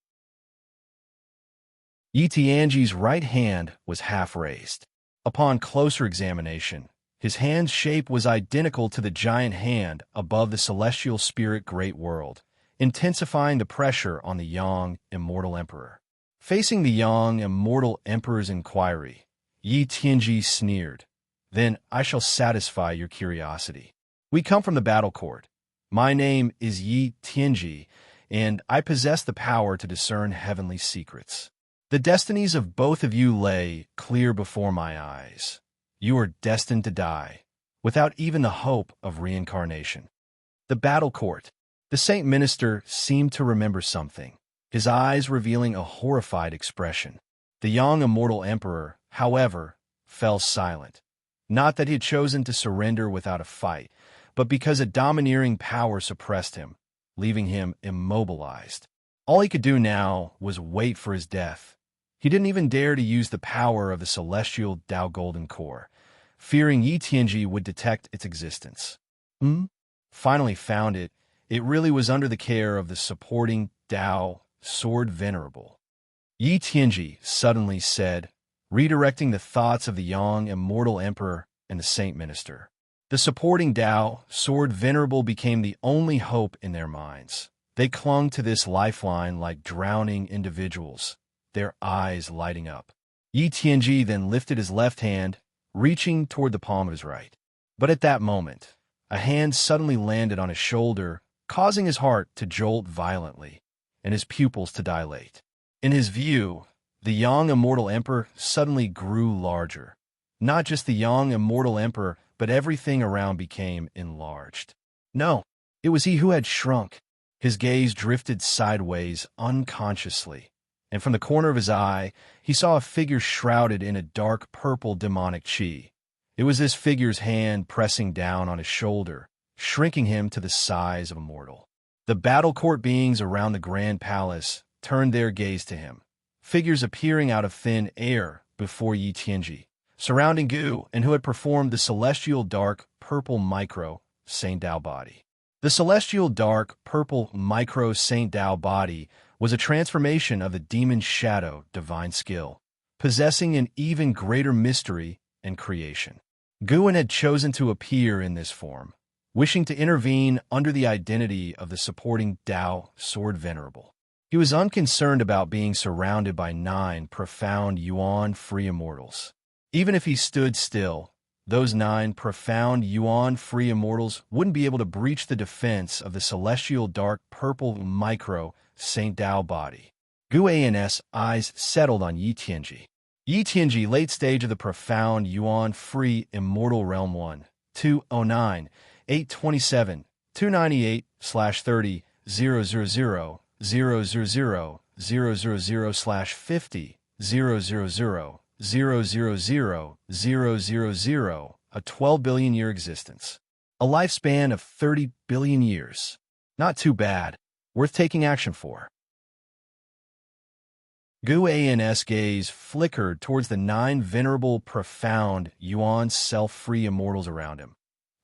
Yi Tianji's right hand was half raised. Upon closer examination, his hand's shape was identical to the giant hand above the celestial spirit great world, intensifying the pressure on the young, immortal emperor. Facing the young, immortal emperor's inquiry, Yi Tianji sneered, Then I shall satisfy your curiosity. We come from the battle court. My name is Yi Tianji, and I possess the power to discern heavenly secrets. The destinies of both of you lay clear before my eyes. You are destined to die, without even the hope of reincarnation. The battle court. The Saint Minister seemed to remember something, his eyes revealing a horrified expression. The young immortal emperor, however, fell silent. Not that he had chosen to surrender without a fight, but because a domineering power suppressed him, leaving him immobilized. All he could do now was wait for his death. He didn't even dare to use the power of the celestial Dao Golden Core, fearing Yi Tianji would detect its existence. Finally found it. It really was under the care of the supporting Dao Sword Venerable. Yi Tianji suddenly said, redirecting the thoughts of the young immortal emperor and the Saint Minister. The supporting Dao Sword Venerable became the only hope in their minds. They clung to this lifeline like drowning individuals, their eyes lighting up. Yi Tianji then lifted his left hand, reaching toward the palm of his right. But at that moment, a hand suddenly landed on his shoulder, causing his heart to jolt violently and his pupils to dilate. In his view, the young immortal emperor suddenly grew larger. Not just the young immortal emperor, but everything around became enlarged. No, it was he who had shrunk. His gaze drifted sideways unconsciously, and from the corner of his eye, he saw a figure shrouded in a dark purple demonic chi. It was this figure's hand pressing down on his shoulder, shrinking him to the size of a mortal. The battle court beings around the grand palace turned their gaze to him, figures appearing out of thin air before Yi Tianji, surrounding Gu and who had performed the celestial dark purple micro Saint Dao body. The celestial dark purple micro Saint Dao body was a transformation of the demon shadow divine skill, possessing an even greater mystery and creation. Guan had chosen to appear in this form, wishing to intervene under the identity of the supporting Dao Sword Venerable. He was unconcerned about being surrounded by 9 profound Yuan-free immortals. Even if he stood still, those 9 profound Yuan-free immortals wouldn't be able to breach the defense of the celestial dark purple micro Saint Dao body. Gu An's eyes settled on Yi Tianji. Yi Tianji, late stage of the profound Yuan-free immortal realm 1, 209, 827, 298/30, 000, 000, 000/50, 000, 000, a 12 billion year existence. A lifespan of 30 billion years. Not too bad. Worth taking action for. Gu An's gaze flickered towards the 9 venerable, profound, Yuan self-free immortals around him,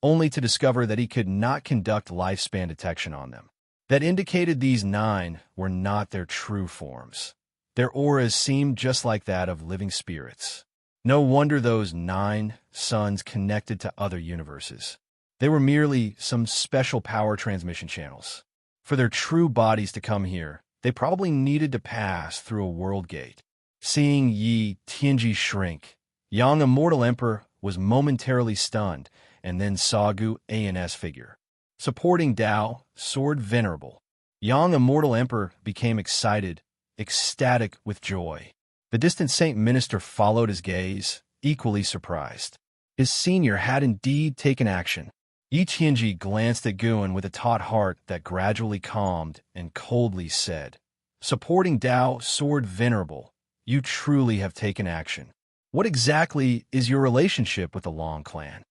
only to discover that he could not conduct lifespan detection on them. That indicated these 9 were not their true forms. Their auras seemed just like that of living spirits. No wonder those 9 suns connected to other universes. They were merely some special power transmission channels. For their true bodies to come here, they probably needed to pass through a world gate. Seeing Yi Tianji shrink, young immortal emperor was momentarily stunned and then saw Gu An's figure. Supporting Dao, Sword Venerable, young immortal emperor became excited, ecstatic with joy. The distant Saint Minister followed his gaze, equally surprised. His senior had indeed taken action. Yi Tianji glanced at Guan with a taut heart that gradually calmed and coldly said, supporting Dao Sword Venerable, you truly have taken action. What exactly is your relationship with the Long clan?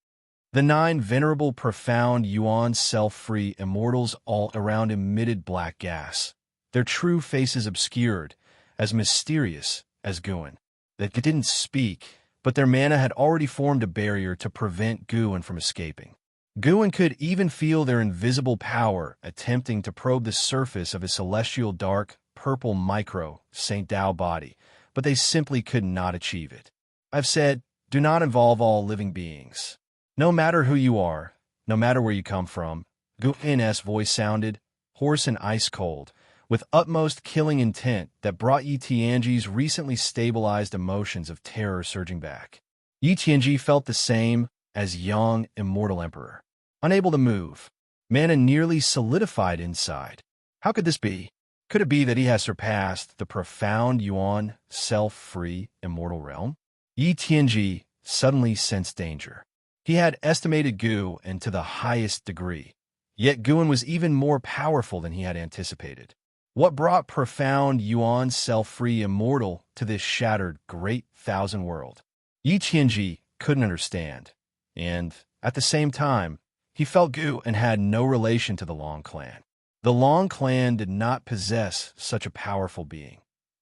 The 9 venerable, profound, Yuan self-free immortals all around emitted black gas, their true faces obscured, as mysterious as Guan. They didn't speak, but their mana had already formed a barrier to prevent Guan from escaping. Guan could even feel their invisible power attempting to probe the surface of his celestial dark purple micro Saint Dao body, but they simply could not achieve it. I've said, do not involve all living beings. No matter who you are, no matter where you come from, Guan's voice sounded, hoarse and ice-cold, with utmost killing intent that brought Yi Tianji's recently stabilized emotions of terror surging back. Yi Tianji felt the same as young Immortal Emperor. Unable to move, mana nearly solidified inside. How could this be? Could it be that he has surpassed the profound Yuan self-free immortal realm? Yi Tianji suddenly sensed danger. He had estimated Gu and to the highest degree, yet Guan was even more powerful than he had anticipated. What brought profound Yuan self-free immortal to this shattered great thousand world? Yi Tianji couldn't understand, and at the same time, he felt Gu and had no relation to the Long clan. The Long clan did not possess such a powerful being.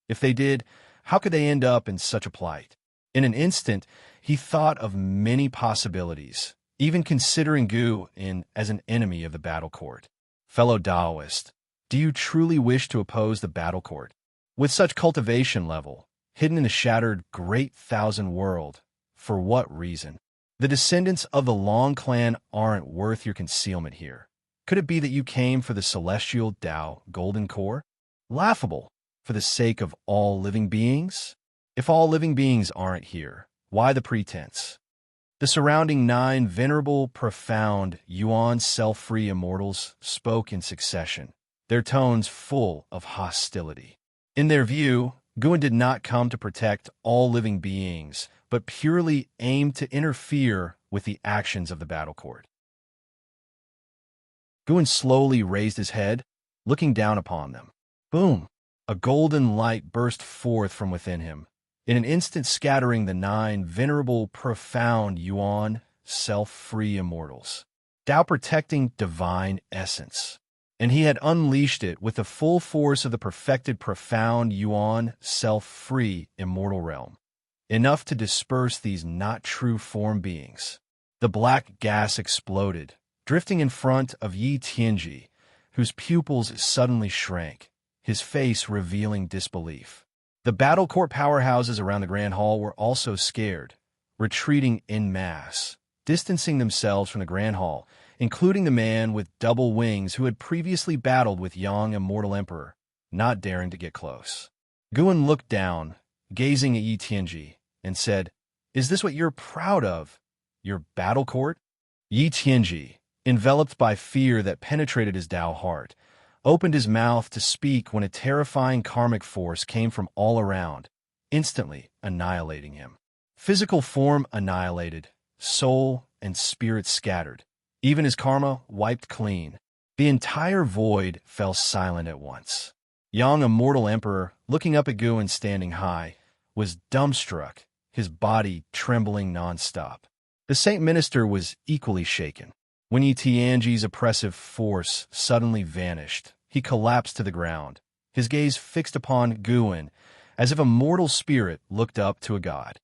If they did, how could they end up in such a plight? In an instant, he thought of many possibilities, even considering Gu as an enemy of the battle court. Fellow Taoist, do you truly wish to oppose the battle court? With such cultivation level, hidden in the shattered great thousand world, for what reason? The descendants of the Long clan aren't worth your concealment here. Could it be that you came for the celestial Tao golden core? Laughable, for the sake of all living beings? If all living beings aren't here, why the pretense? The surrounding 9 venerable, profound, Yuan self-free immortals spoke in succession, their tones full of hostility. In their view, Guan did not come to protect all living beings, but purely aimed to interfere with the actions of the battle court. Guan slowly raised his head, looking down upon them. Boom! A golden light burst forth from within him, in an instant scattering the 9 venerable, profound Yuan self-free immortals. Tao protecting divine essence. And he had unleashed it with the full force of the perfected profound Yuan self-free immortal realm. Enough to disperse these not true form beings. The black gas exploded, drifting in front of Yi Tianji, whose pupils suddenly shrank, his face revealing disbelief. The battle court powerhouses around the Grand Hall were also scared, retreating en masse, distancing themselves from the Grand Hall, including the man with double wings who had previously battled with young Immortal Emperor, not daring to get close. Guan looked down, gazing at Yi Tianji, and said, "Is this what you're proud of? Your battle court?" Yi Tianji, enveloped by fear that penetrated his Tao heart, opened his mouth to speak when a terrifying karmic force came from all around, instantly annihilating him. Physical form annihilated, soul and spirit scattered. Even his karma wiped clean. The entire void fell silent at once. Young Immortal Emperor, looking up at Guan standing high, was dumbstruck, his body trembling nonstop. The Saint Minister was equally shaken. When Yi Tianji's oppressive force suddenly vanished, he collapsed to the ground, his gaze fixed upon Guan, as if a mortal spirit looked up to a god.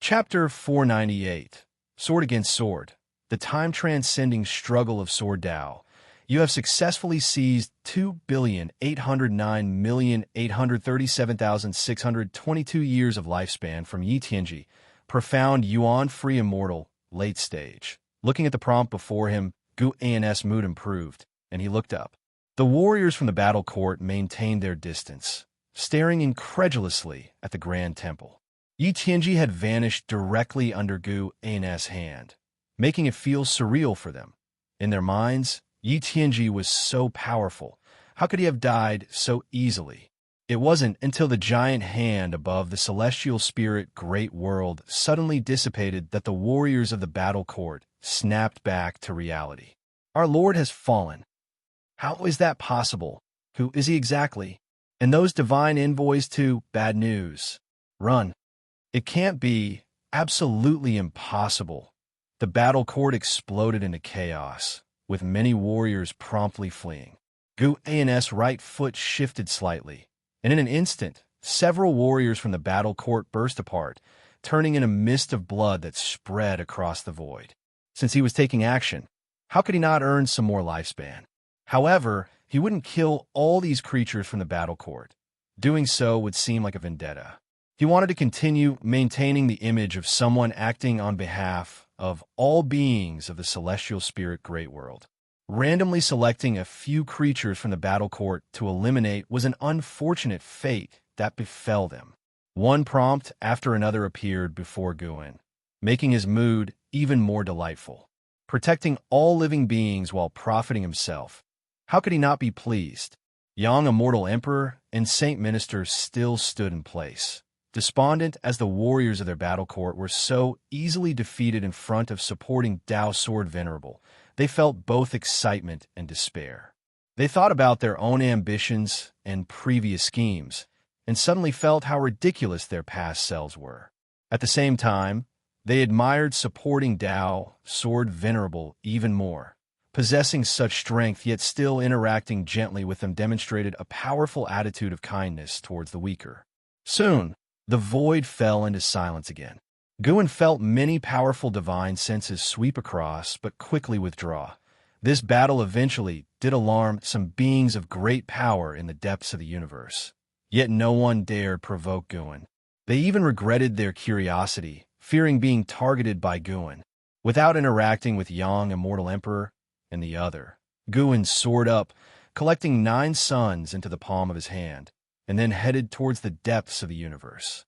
Chapter 498. Sword Against Sword. The time-transcending struggle of Sword Tao. You have successfully seized 2,809,837,622 years of lifespan from Yi Tianji, profound Yuan-free immortal, late stage. Looking at the prompt before him, Gu An's mood improved, and he looked up. The warriors from the battle court maintained their distance, staring incredulously at the Grand Temple. Yi Tianji had vanished directly under Gu An's hand, making it feel surreal for them. In their minds, Yi Tianji was so powerful. How could he have died so easily? It wasn't until the giant hand above the celestial spirit great world suddenly dissipated that the warriors of the battle court snapped back to reality. Our Lord has fallen. How is that possible? Who is he exactly? And those divine envoys to bad news. Run. It can't be. Absolutely impossible. The battle court exploded into chaos, with many warriors promptly fleeing. Gu An's right foot shifted slightly, and in an instant, several warriors from the battle court burst apart, turning in a mist of blood that spread across the void. Since he was taking action, how could he not earn some more lifespan? However, he wouldn't kill all these creatures from the battle court. Doing so would seem like a vendetta. He wanted to continue maintaining the image of someone acting on behalf of all beings of the celestial spirit great world. Randomly selecting a few creatures from the battle court to eliminate was an unfortunate fate that befell them. One prompt after another appeared before Guin, making his mood even more delightful. Protecting all living beings while profiting himself. How could he not be pleased? Yang, Immortal Emperor, and Saint Minister still stood in place, despondent as the warriors of their battle court were so easily defeated in front of supporting Dao Sword Venerable. They felt both excitement and despair. They thought about their own ambitions and previous schemes, and suddenly felt how ridiculous their past selves were. At the same time, they admired supporting Dao Sword Venerable even more. Possessing such strength yet still interacting gently with them demonstrated a powerful attitude of kindness towards the weaker. Soon, the void fell into silence again. Guin felt many powerful divine senses sweep across but quickly withdraw. This battle eventually did alarm some beings of great power in the depths of the universe. Yet no one dared provoke Guin. They even regretted their curiosity, fearing being targeted by Guin. Without interacting with Yang, Immortal Emperor, and the other, Guin soared up, collecting 9 suns into the palm of his hand, and then headed towards the depths of the universe.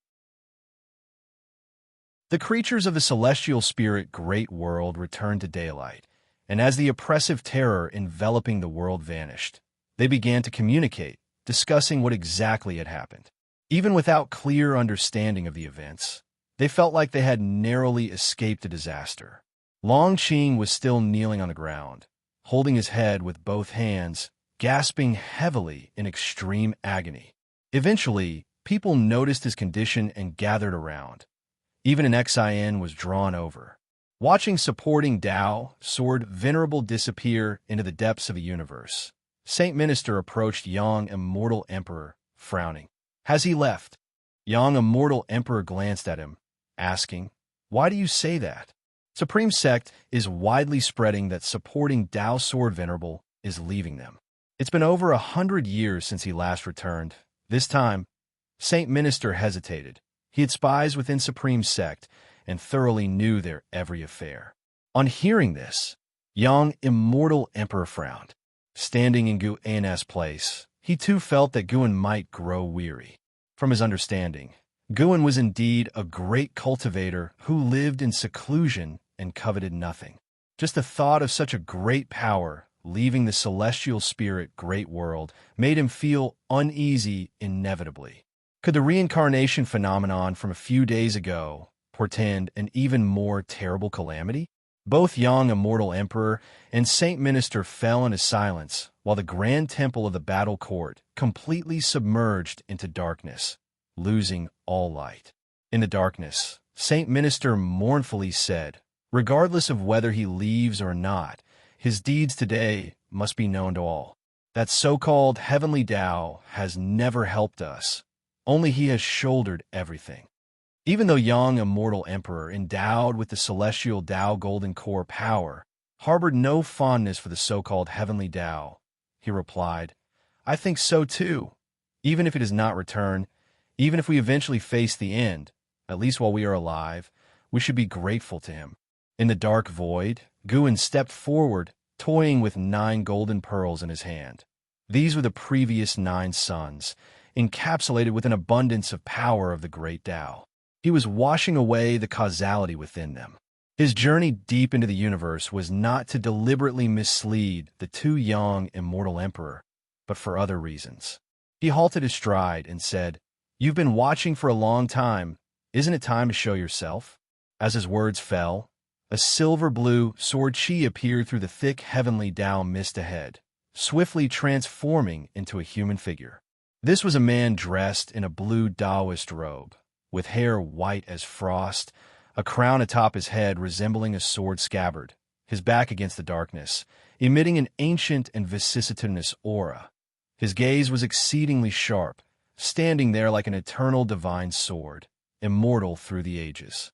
The creatures of the celestial spirit great world returned to daylight, and as the oppressive terror enveloping the world vanished, they began to communicate, discussing what exactly had happened. Even without clear understanding of the events, they felt like they had narrowly escaped a disaster. Long Qing was still kneeling on the ground, holding his head with both hands, gasping heavily in extreme agony. Eventually, people noticed his condition and gathered around. Even an Xian was drawn over. Watching supporting Dao Sword Venerable disappear into the depths of the universe, Saint Minister approached Yang, Immortal Emperor, frowning. Has he left? Yang, Immortal Emperor glanced at him, asking, "Why do you say that?" Supreme Sect is widely spreading that supporting Dao Sword Venerable is leaving them. It's been over 100 years since he last returned. This time, Saint Minister hesitated. He had spies within Supreme Sect and thoroughly knew their every affair. On hearing this, Yang, Immortal Emperor frowned. Standing in Guin's place, he too felt that Guin might grow weary. From his understanding, Guin was indeed a great cultivator who lived in seclusion and coveted nothing. Just the thought of such a great power leaving the celestial spirit great world made him feel uneasy inevitably. Could the reincarnation phenomenon from a few days ago portend an even more terrible calamity? Both Yang, Immortal Emperor, and Saint Minister fell into silence while the grand temple of the battle court completely submerged into darkness, losing all light. In the darkness, Saint Minister mournfully said, "Regardless of whether he leaves or not, his deeds today must be known to all. That so-called heavenly Tao has never helped us. Only he has shouldered everything." Even though Yang, Immortal Emperor, endowed with the celestial Tao Golden Core power, harbored no fondness for the so-called heavenly Tao, he replied, "I think so too. Even if it does not return, even if we eventually face the end, at least while we are alive, we should be grateful to him." In the dark void, Guin stepped forward, toying with 9 golden pearls in his hand. These were the previous 9 suns, encapsulated with an abundance of power of the great Tao. He was washing away the causality within them. His journey deep into the universe was not to deliberately mislead the too young Immortal Emperor, but for other reasons. He halted his stride and said, "You've been watching for a long time. Isn't it time to show yourself?" As his words fell, a silver-blue sword chi appeared through the thick heavenly Tao mist ahead, swiftly transforming into a human figure. This was a man dressed in a blue Taoist robe, with hair white as frost, a crown atop his head resembling a sword scabbard, his back against the darkness, emitting an ancient and vicissitudinous aura. His gaze was exceedingly sharp, standing there like an eternal divine sword, immortal through the ages.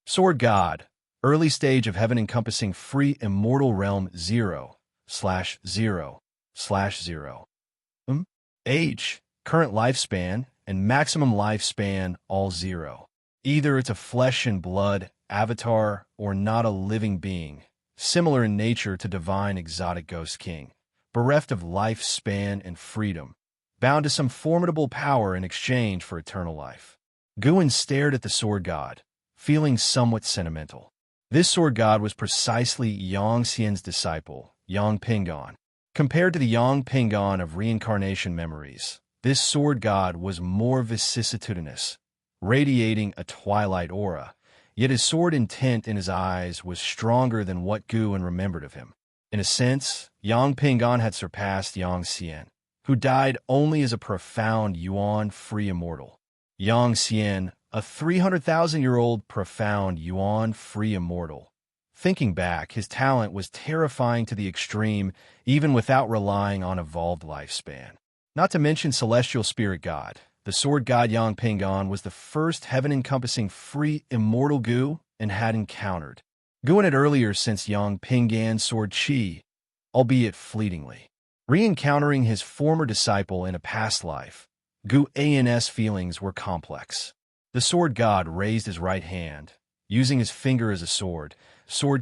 Sword God, early stage of heaven encompassing free immortal realm 0/0/0/0. Age, current lifespan, and maximum lifespan all 0. Either it's a flesh and blood avatar or not a living being, similar in nature to divine exotic ghost king, bereft of lifespan and freedom, bound to some formidable power in exchange for eternal life. Guan stared at the sword god, feeling somewhat sentimental. This sword god was precisely Xianxia's disciple, Yang Pingan. Compared to the Yang Pingan of reincarnation memories, this sword god was more vicissitudinous, radiating a twilight aura, yet his sword intent in his eyes was stronger than what Guan remembered of him. In a sense, Yang Pingan had surpassed Xianxia, who died only as a profound yuan-free immortal. Xianxia, a 300,000-year-old profound yuan-free immortal. Thinking back, his talent was terrifying to the extreme, even without relying on evolved lifespan. Not to mention Celestial Spirit God. The sword god Yang Pingan was the first heaven-encompassing free immortal Gu and had encountered. Guan had earlier sensed Yang Pingan's sword chi, albeit fleetingly. Re-encountering his former disciple in a past life, Guan's feelings were complex. The sword god raised his right hand, using his finger as a sword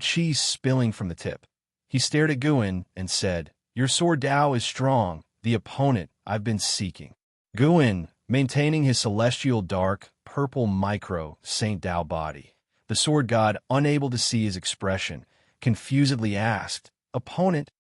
chi spilling from the tip. He stared at Guan and said, "Your sword Dao is strong, the opponent I've been seeking." Guan, maintaining his celestial dark, purple micro Saint Dao body, the sword god, unable to see his expression, confusedly asked, "Opponent,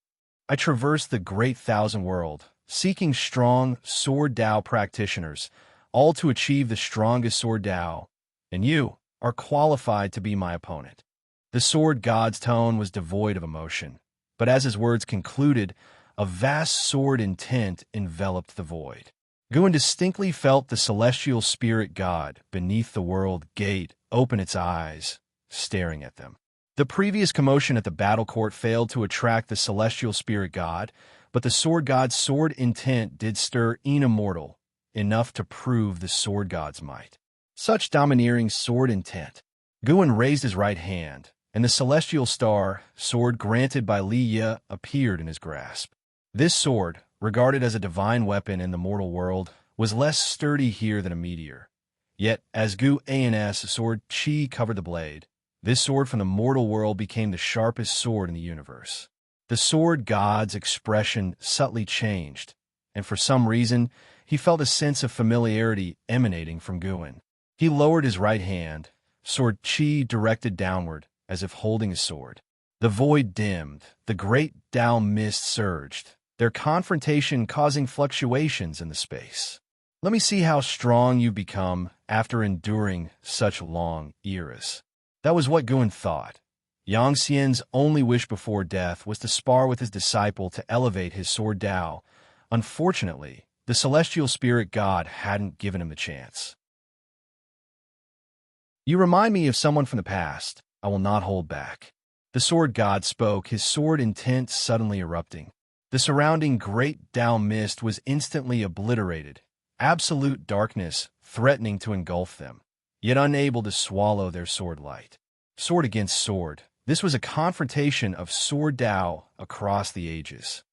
I traversed the great thousand world, seeking strong sword Dao practitioners, all to achieve the strongest sword Dao, and you are qualified to be my opponent." The sword god's tone was devoid of emotion, but as his words concluded, a vast sword intent enveloped the void. Guan distinctly felt the celestial spirit god beneath the world gate open its eyes, staring at them. The previous commotion at the battle court failed to attract the celestial spirit god, but the sword god's sword intent did stir immortal enough to prove the sword god's might. Such domineering sword intent. Guan raised his right hand, and the celestial star sword granted by Li Ye appeared in his grasp. This sword, regarded as a divine weapon in the mortal world, was less sturdy here than a meteor. Yet, as Guan's sword chi covered the blade, this sword from the mortal world became the sharpest sword in the universe. The sword god's expression subtly changed, and for some reason, he felt a sense of familiarity emanating from Guan. He lowered his right hand, sword chi directed downward, as if holding a sword. The void dimmed, the great Dao mist surged, their confrontation causing fluctuations in the space. Let me see how strong you become after enduring such long eras. That was what Guan thought. Xianxia's only wish before death was to spar with his disciple to elevate his sword Dao. Unfortunately, the celestial spirit god hadn't given him the chance. "You remind me of someone from the past. I will not hold back." The sword god spoke, his sword intent suddenly erupting. The surrounding great Dao mist was instantly obliterated, absolute darkness threatening to engulf them, yet unable to swallow their sword light. Sword against sword, this was a confrontation of sword Dao across the ages.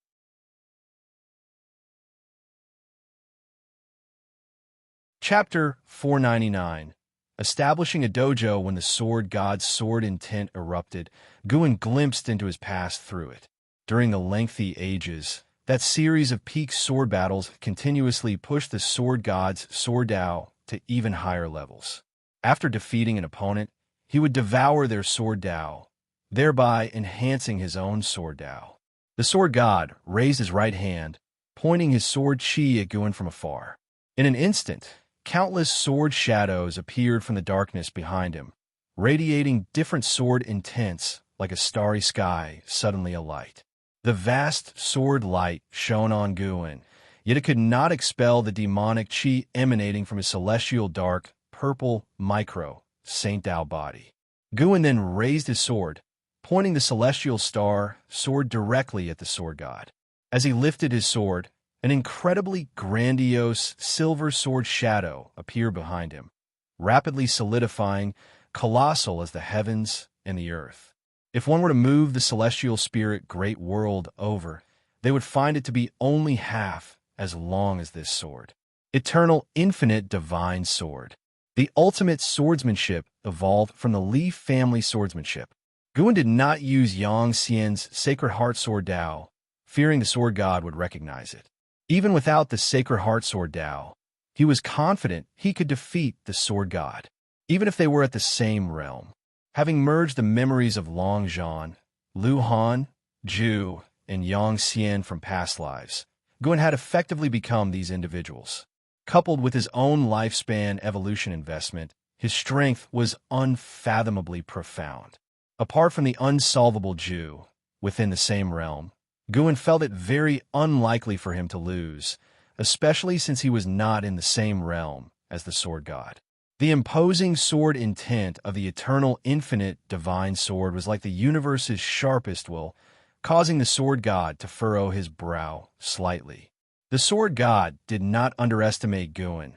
Chapter 499. Establishing a dojo when the sword god's sword intent erupted, Guan glimpsed into his past through it. During the lengthy ages, that series of peak sword battles continuously pushed the sword god's sword Dao to even higher levels. After defeating an opponent, he would devour their sword Dao, thereby enhancing his own sword Dao. The sword god raised his right hand, pointing his sword chi at Guan from afar. In an instant, countless sword shadows appeared from the darkness behind him, radiating different sword intents like a starry sky suddenly alight. The vast sword light shone on Guan, yet it could not expel the demonic chi emanating from his celestial dark, purple, micro, Saint Dao body. Guan then raised his sword, pointing the celestial star sword directly at the sword god. As he lifted his sword, an incredibly grandiose silver sword shadow appeared behind him, rapidly solidifying, colossal as the heavens and the earth. If one were to move the celestial spirit great world over, they would find it to be only half as long as this sword. Eternal, infinite, divine sword. The ultimate swordsmanship evolved from the Li family swordsmanship. Guan did not use Xianxia's Sacred Heart Sword Dao, fearing the sword god would recognize it. Even without the Sacred Heart Sword Dao, he was confident he could defeat the Sword God, even if they were at the same realm. Having merged the memories of Long Zhan, Lu Han, Zhu, and Xianxia from past lives, Guan had effectively become these individuals. Coupled with his own lifespan evolution investment, his strength was unfathomably profound. Apart from the unsolvable Zhu within the same realm, Guan felt it very unlikely for him to lose, especially since he was not in the same realm as the Sword God. The imposing sword intent of the eternal infinite divine sword was like the universe's sharpest will, causing the Sword God to furrow his brow slightly. The Sword God did not underestimate Guan,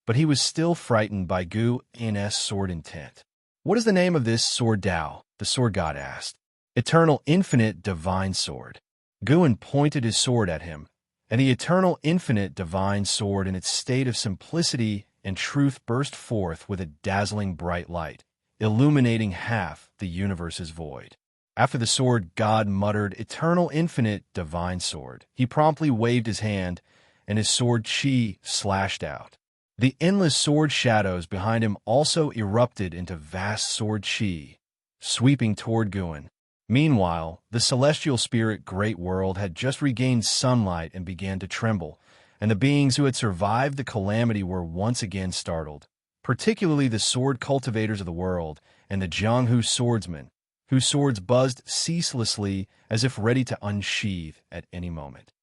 but he was still frightened by Guan's sword intent. "What is the name of this sword Dao?" the Sword God asked. "Eternal infinite divine sword." Guan pointed his sword at him, and the eternal infinite divine sword in its state of simplicity and truth burst forth with a dazzling bright light, illuminating half the universe's void. After the Sword God muttered, "Eternal infinite divine sword," he promptly waved his hand, and his sword chi slashed out. The endless sword shadows behind him also erupted into vast sword chi, sweeping toward Guan. Meanwhile, the celestial spirit Great World had just regained sunlight and began to tremble, and the beings who had survived the calamity were once again startled, particularly the sword cultivators of the world and the Jianghu swordsmen, whose swords buzzed ceaselessly as if ready to unsheathe at any moment.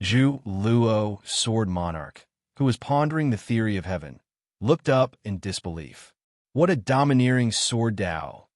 Zhu Luo, sword monarch, who was pondering the theory of heaven, looked up in disbelief. "What a domineering sword Dao!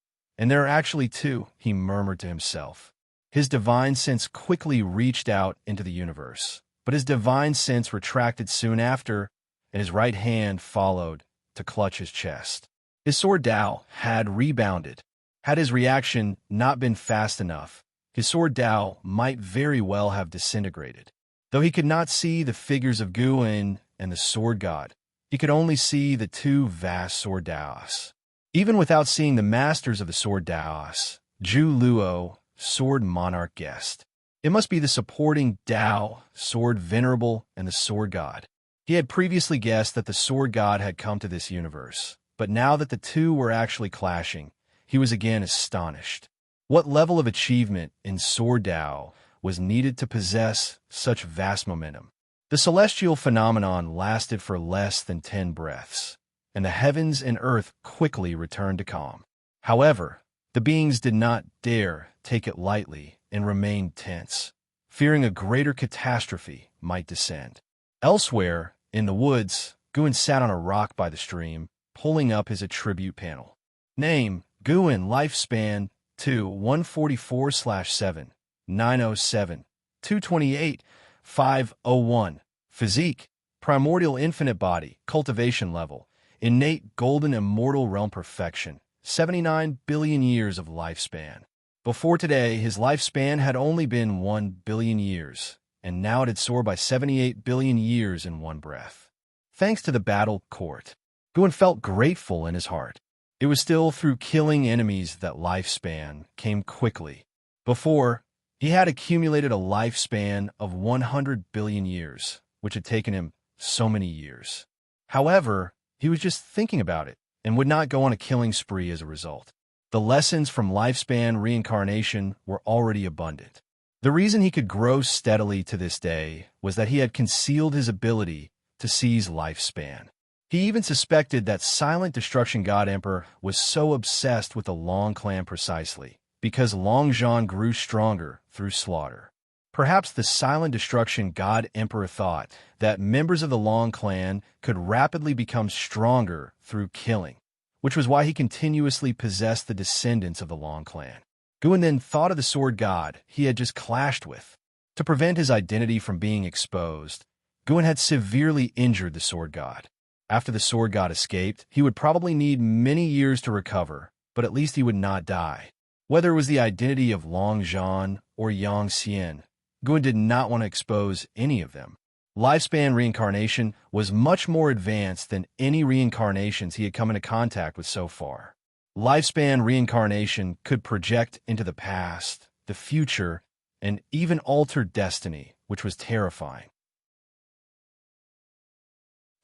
And there are actually two," he murmured to himself. His divine sense quickly reached out into the universe, but his divine sense retracted soon after, and his right hand followed to clutch his chest. His sword Dao had rebounded. Had his reaction not been fast enough, his sword Dao might very well have disintegrated. Though he could not see the figures of Guan and the Sword God, he could only see the two vast sword Daos. Even without seeing the masters of the sword Daos, Zhu Luo, sword monarch, guessed. It must be the supporting Dao, sword venerable, and the Sword God. He had previously guessed that the Sword God had come to this universe, but now that the two were actually clashing, he was again astonished. What level of achievement in Sword Dao was needed to possess such vast momentum? The celestial phenomenon lasted for less than 10 breaths, and the heavens and earth quickly returned to calm. However, the beings did not dare take it lightly and remained tense, fearing a greater catastrophe might descend. Elsewhere, in the woods, Guan sat on a rock by the stream, pulling up his attribute panel. Name: Guan, lifespan 2 144/7 907 228 501. Physique: primordial infinite body, cultivation level, innate golden immortal realm perfection, 79 billion years of lifespan. Before today, his lifespan had only been 1 billion years, and now it had soared by 78 billion years in one breath. Thanks to the battle court, Guan felt grateful in his heart. It was still through killing enemies that lifespan came quickly. Before, he had accumulated a lifespan of 100 billion years, which had taken him so many years. However, he was just thinking about it and would not go on a killing spree as a result. The lessons from lifespan reincarnation were already abundant. The reason he could grow steadily to this day was that he had concealed his ability to seize lifespan. He even suspected that Silent Destruction God Emperor was so obsessed with the Long clan precisely because Long Zhan grew stronger through slaughter. Perhaps the Silent Destruction God Emperor thought that members of the Long clan could rapidly become stronger through killing, which was why he continuously possessed the descendants of the Long clan. Guan then thought of the Sword God he had just clashed with. To prevent his identity from being exposed, Guan had severely injured the Sword God. After the Sword God escaped, he would probably need many years to recover, but at least he would not die. Whether it was the identity of Long Zhan or Xianxia, Guan did not want to expose any of them. Lifespan reincarnation was much more advanced than any reincarnations he had come into contact with so far. Lifespan reincarnation could project into the past, the future, and even altered destiny, which was terrifying.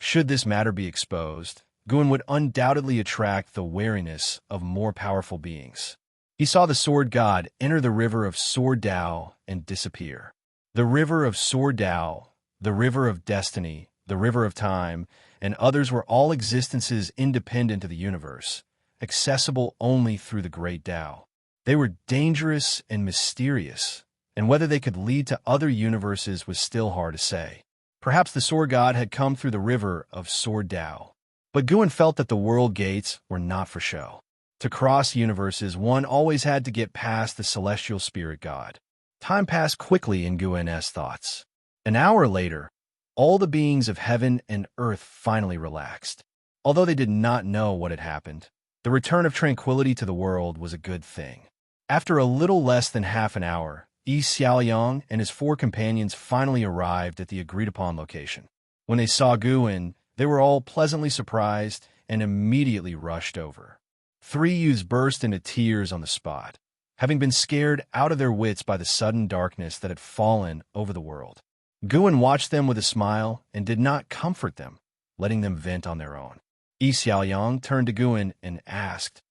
Should this matter be exposed, Guan would undoubtedly attract the wariness of more powerful beings. He saw the Sword God enter the river of Sword Dao and disappear. The river of Sword Dao, the river of destiny, the river of time, and others were all existences independent of the universe, accessible only through the great Dao. They were dangerous and mysterious, and whether they could lead to other universes was still hard to say. Perhaps the Sword God had come through the river of Sword Dao. But Guan felt that the world gates were not for show. To cross universes, one always had to get past the celestial spirit god. Time passed quickly in Guan's thoughts. An hour later, all the beings of heaven and earth finally relaxed. Although they did not know what had happened, the return of tranquility to the world was a good thing. After a little less than half an hour, Xianxia and his 4 companions finally arrived at the agreed-upon location. When they saw Guan, they were all pleasantly surprised and immediately rushed over. 3 youths burst into tears on the spot, having been scared out of their wits by the sudden darkness that had fallen over the world. Guan watched them with a smile and did not comfort them, letting them vent on their own. Xianxia turned to Guan and asked,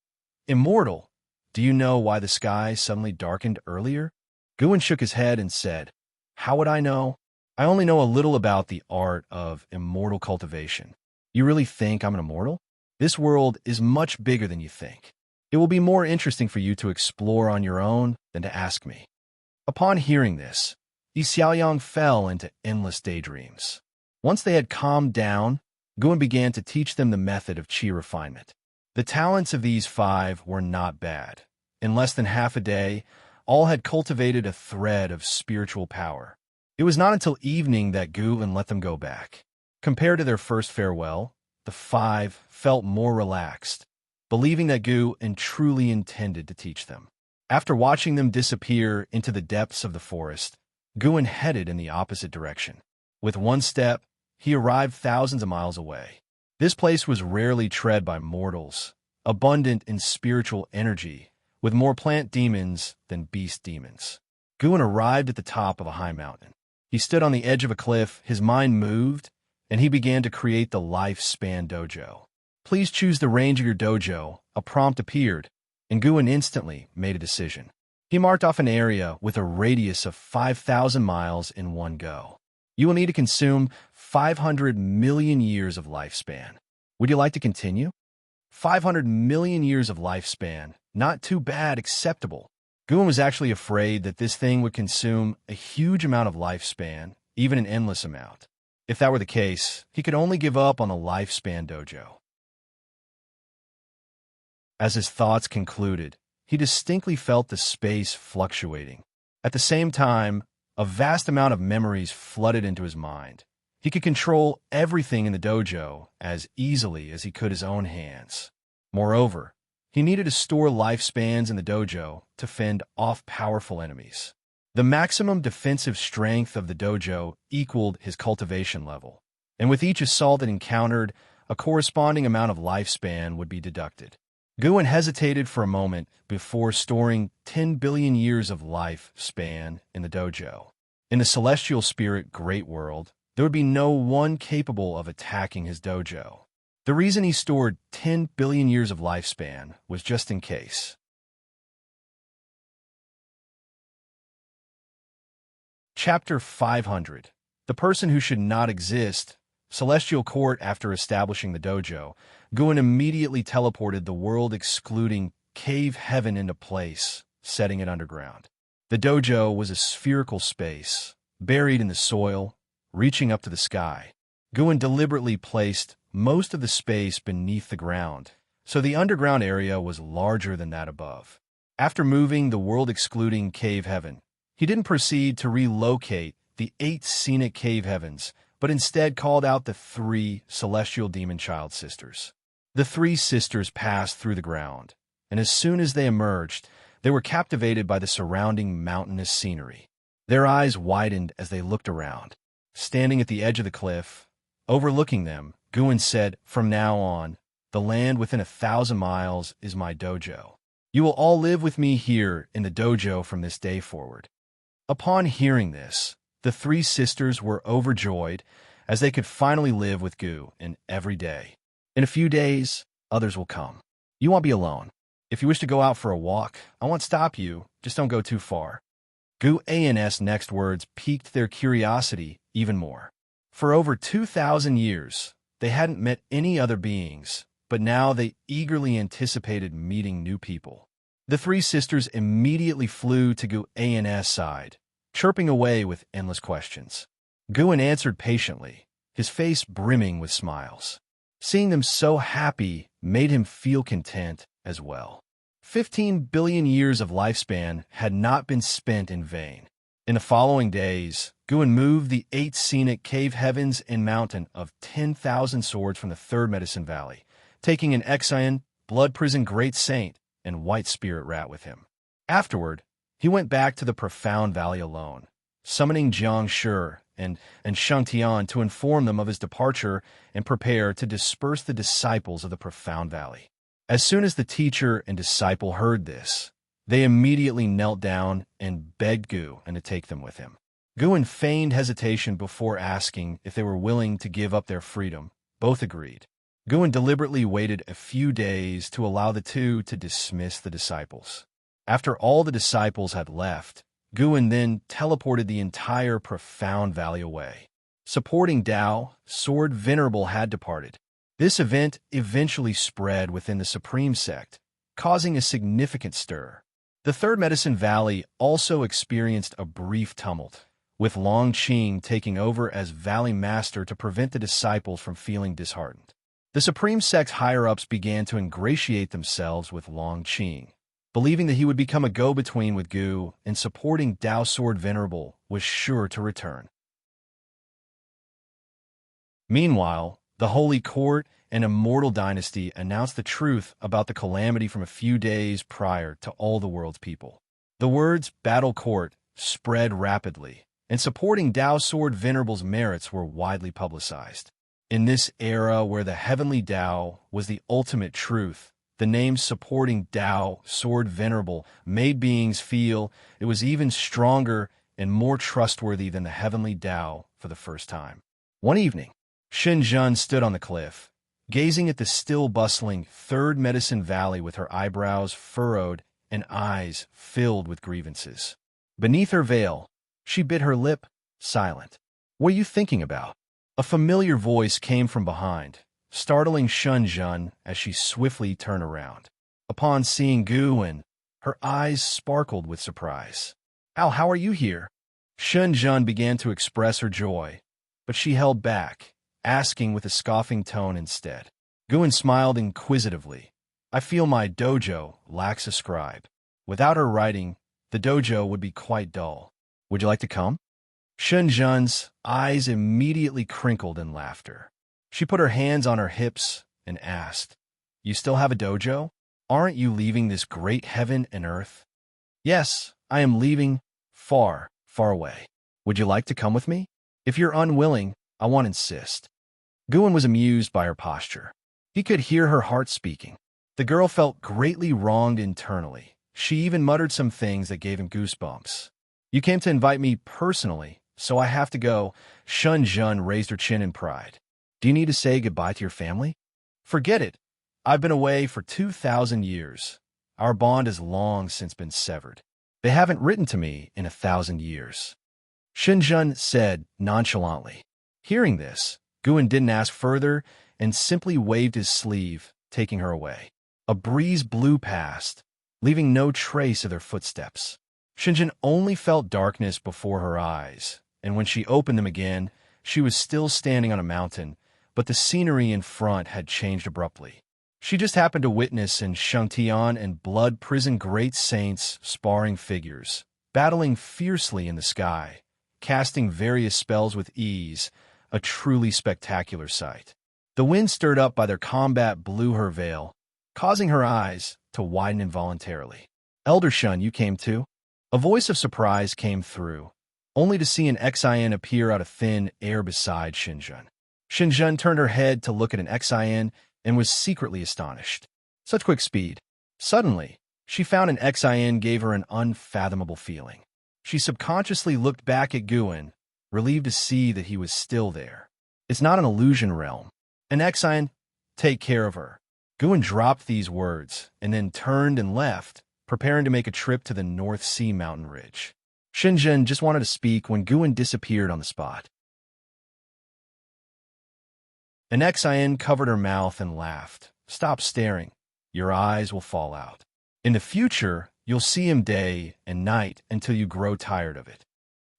"Immortal, do you know why the sky suddenly darkened earlier?" Guan shook his head and said, "How would I know? I only know a little about the art of immortal cultivation. You really think I'm an immortal? This world is much bigger than you think. It will be more interesting for you to explore on your own than to ask me." Upon hearing this, Xiaoyang fell into endless daydreams. Once they had calmed down, Guan began to teach them the method of qi refinement. The talents of these 5 were not bad. In less than half a day, all had cultivated a thread of spiritual power. It was not until evening that Guan let them go back. Compared to their first farewell, the 5 felt more relaxed, believing that Guan truly intended to teach them. After watching them disappear into the depths of the forest, Guan headed in the opposite direction. With one step, he arrived thousands of miles away. This place was rarely tread by mortals, abundant in spiritual energy, with more plant demons than beast demons. Guan arrived at the top of a high mountain. He stood on the edge of a cliff, his mind moved, and he began to create the lifespan dojo. "Please choose the range of your dojo," a prompt appeared, and Guan instantly made a decision. He marked off an area with a radius of 5,000 miles in one go. "You will need to consume 500 million years of lifespan. Would you like to continue?" 500 million years of lifespan. Not too bad, acceptable. Guan was actually afraid that this thing would consume a huge amount of lifespan, even an endless amount. If that were the case, he could only give up on the lifespan dojo. As his thoughts concluded, he distinctly felt the space fluctuating. At the same time, a vast amount of memories flooded into his mind. He could control everything in the dojo as easily as he could his own hands. Moreover, he needed to store lifespans in the dojo to fend off powerful enemies. The maximum defensive strength of the dojo equaled his cultivation level, and with each assault it encountered, a corresponding amount of lifespan would be deducted. Guan hesitated for a moment before storing 10 billion years of lifespan in the dojo. In the celestial spirit great world, there would be no one capable of attacking his dojo. The reason he stored 10 billion years of lifespan was just in case. Chapter 500. The Person Who Should Not Exist. Celestial Court. After establishing the dojo, Guan immediately teleported the world-excluding cave heaven into place, setting it underground. The dojo was a spherical space, buried in the soil, reaching up to the sky. Guan deliberately placed most of the space beneath the ground, so the underground area was larger than that above. After moving the world-excluding cave heaven, he didn't proceed to relocate the 8 scenic cave heavens, but instead called out the 3 celestial demon child sisters. The 3 sisters passed through the ground, and as soon as they emerged, they were captivated by the surrounding mountainous scenery. Their eyes widened as they looked around. Standing at the edge of the cliff, overlooking them, Guan said, "From now on, the land within 1,000 miles is my dojo. You will all live with me here in the dojo from this day forward." Upon hearing this, the three sisters were overjoyed as they could finally live with Gu in every day. In a few days, others will come. You won't be alone. If you wish to go out for a walk, I won't stop you, just don't go too far. Gu An's next words piqued their curiosity even more. For over 2,000 years, they hadn't met any other beings, but now they eagerly anticipated meeting new people. The three sisters immediately flew to Gu An's side, chirping away with endless questions. Guan answered patiently, his face brimming with smiles. Seeing them so happy made him feel content as well. 15 billion years of lifespan had not been spent in vain. In the following days, Guan moved the 8 scenic cave heavens and mountain of 10,000 swords from the 3rd Medicine Valley, taking an Xian, blood prison great saint, and white spirit rat with him. Afterward, he went back to the Profound Valley alone, summoning Xianxia and Xianxia to inform them of his departure and prepare to disperse the disciples of the Profound Valley. As soon as the teacher and disciple heard this, they immediately knelt down and begged Gu to take them with him. Guan feigned hesitation before asking if they were willing to give up their freedom. Both agreed. Guan deliberately waited a few days to allow the two to dismiss the disciples. After all the disciples had left, Guan then teleported the entire Profound Valley away. Supporting Dao, Sword Venerable had departed. This event eventually spread within the Supreme Sect, causing a significant stir. The 3rd Medicine Valley also experienced a brief tumult, with Long Qing taking over as Valley Master to prevent the disciples from feeling disheartened. The Supreme Sect's higher-ups began to ingratiate themselves with Long Qing, believing that he would become a go-between with Gu, and supporting Dao Sword Venerable was sure to return. Meanwhile, the Holy Court and Immortal Dynasty announced the truth about the calamity from a few days prior to all the world's people. The words Battle Court spread rapidly, and supporting Dao Sword Venerable's merits were widely publicized. In this era where the heavenly Dao was the ultimate truth, the name supporting Dao Sword Venerable made beings feel it was even stronger and more trustworthy than the heavenly Dao for the first time. One evening, Xianxia stood on the cliff, gazing at the still bustling 3rd Medicine Valley with her eyebrows furrowed and eyes filled with grievances. Beneath her veil, she bit her lip, silent. "What are you thinking about?" A familiar voice came from behind, startling Xianxia as she swiftly turned around. Upon seeing Guan, her eyes sparkled with surprise. How are you here?" Xianxia began to express her joy, but she held back, asking with a scoffing tone instead. Guan smiled inquisitively. "I feel my dojo lacks a scribe. Without her writing, the dojo would be quite dull. Would you like to come?" Xianxia's eyes immediately crinkled in laughter. She put her hands on her hips and asked, "You still have a dojo? Aren't you leaving this great heaven and earth?" "Yes, I am leaving far, far away. Would you like to come with me? If you're unwilling, I won't insist." Guan was amused by her posture. He could hear her heart speaking. The girl felt greatly wronged internally. She even muttered some things that gave him goosebumps. "You came to invite me personally, so I have to go." Xianxia raised her chin in pride. "Do you need to say goodbye to your family?" "Forget it. I've been away for 2,000 years. Our bond has long since been severed. They haven't written to me in 1,000 years." Xianxia said nonchalantly. Hearing this, Guan didn't ask further and simply waved his sleeve, taking her away. A breeze blew past, leaving no trace of their footsteps. Xianxia only felt darkness before her eyes, and when she opened them again, she was still standing on a mountain, but the scenery in front had changed abruptly. She just happened to witness in Xianxia and Blood Prison great saints sparring figures, battling fiercely in the sky, casting various spells with ease, a truly spectacular sight. The wind stirred up by their combat blew her veil, causing her eyes to widen involuntarily. "Elder Shun, you came too?" A voice of surprise came through, only to see an Xian appear out of thin air beside Xianxia. Xianxia turned her head to look at an Xian and was secretly astonished. Such quick speed. Suddenly, she found an Xian gave her an unfathomable feeling. She subconsciously looked back at Guin, relieved to see that he was still there. It's not an illusion realm. And Xian, take care of her. Guin dropped these words and then turned and left, preparing to make a trip to the North Sea mountain ridge. Shenzhen just wanted to speak when Guin disappeared on the spot. And Xian covered her mouth and laughed. Stop staring. Your eyes will fall out. In the future, you'll see him day and night until you grow tired of it.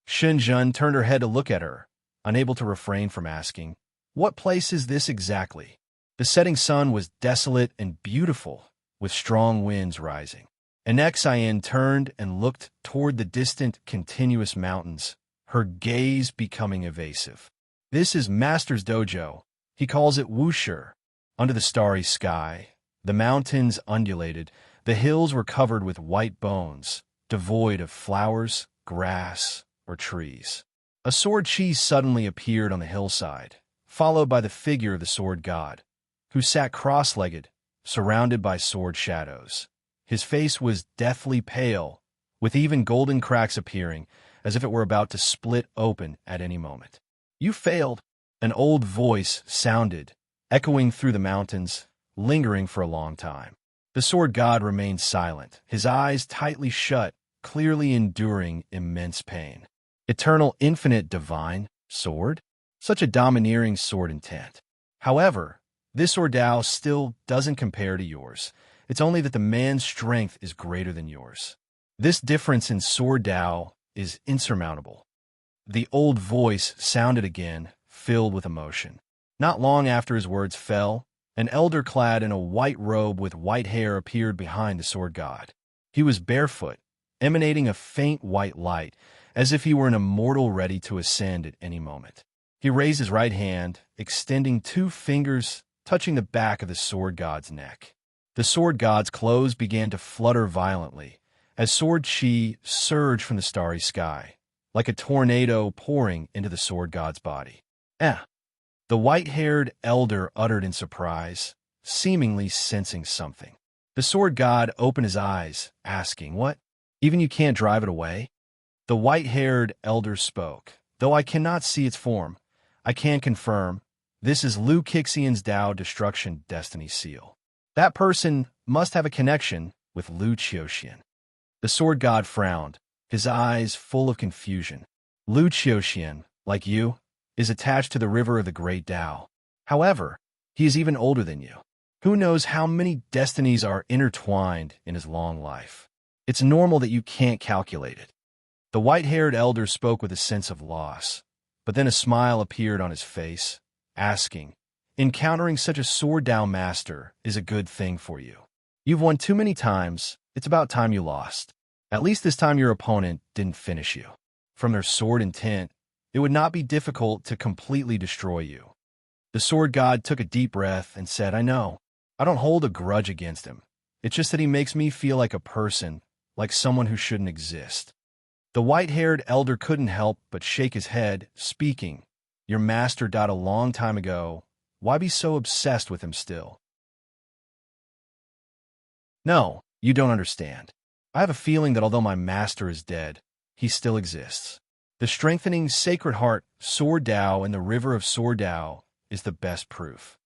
Shenzhen turned her head to look at her, unable to refrain from asking, what place is this exactly? The setting sun was desolate and beautiful, with strong winds rising. And Xian turned and looked toward the distant, continuous mountains, her gaze becoming evasive. This is Master's dojo. He calls it Wuxia. Under the starry sky, the mountains undulated. The hills were covered with white bones, devoid of flowers, grass, or trees. A sword chi suddenly appeared on the hillside, followed by the figure of the sword god, who sat cross-legged, surrounded by sword shadows. His face was deathly pale, with even golden cracks appearing, as if it were about to split open at any moment. You failed. An old voice sounded, echoing through the mountains, lingering for a long time. The sword god remained silent, his eyes tightly shut, clearly enduring immense pain. Eternal, infinite, divine sword? Such a domineering sword intent. However, this Ordao still doesn't compare to yours. It's only that the man's strength is greater than yours. This difference in sword Dao is insurmountable. The old voice sounded again, filled with emotion. Not long after his words fell, an elder clad in a white robe with white hair appeared behind the sword god. He was barefoot, emanating a faint white light, as if he were an immortal ready to ascend at any moment. He raised his right hand, extending 2 fingers, touching the back of the sword god's neck. The sword god's clothes began to flutter violently, as sword chi surged from the starry sky, like a tornado pouring into the sword god's body. The white-haired elder uttered in surprise, seemingly sensing something. The sword god opened his eyes, asking, what? Even you can't drive it away? The white-haired elder spoke. Though I cannot see its form, I can confirm, this is Liu Qixian's Dao Destruction Destiny Seal. That person must have a connection with Liu Qixian. The sword god frowned, his eyes full of confusion. Liu Qixian, like you, is attached to the river of the great Dao. However, he is even older than you. Who knows how many destinies are intertwined in his long life? It's normal that you can't calculate it. The white-haired elder spoke with a sense of loss, but then a smile appeared on his face, asking, encountering such a sword Dao master is a good thing for you. You've won too many times, it's about time you lost. At least this time your opponent didn't finish you. From their sword intent, it would not be difficult to completely destroy you. The sword god took a deep breath and said, I know. I don't hold a grudge against him. It's just that he makes me feel like a person, like someone who shouldn't exist. The white-haired elder couldn't help but shake his head, speaking, your master died a long time ago. Why be so obsessed with him still? No, you don't understand. I have a feeling that although my master is dead, he still exists. The strengthening Sacred Heart, Sword Dao, and the River of Sword Dao is the best proof.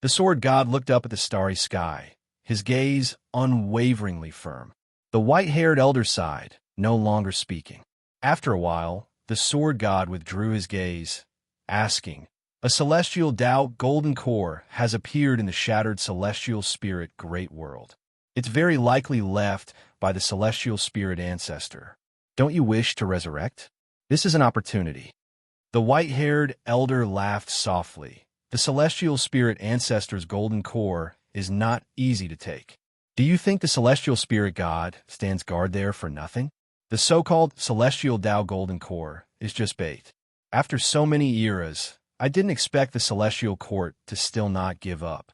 The sword god looked up at the starry sky, his gaze unwaveringly firm. The white-haired elder sighed, no longer speaking. After a while, the sword god withdrew his gaze, asking, a celestial Dao golden core has appeared in the shattered celestial spirit great world. It's very likely left by the celestial spirit ancestor. Don't you wish to resurrect? This is an opportunity. The white-haired elder laughed softly. The celestial spirit ancestor's golden core is not easy to take. Do you think the celestial spirit god stands guard there for nothing? The so-called celestial Dao golden core is just bait. After so many eras, I didn't expect the celestial court to still not give up.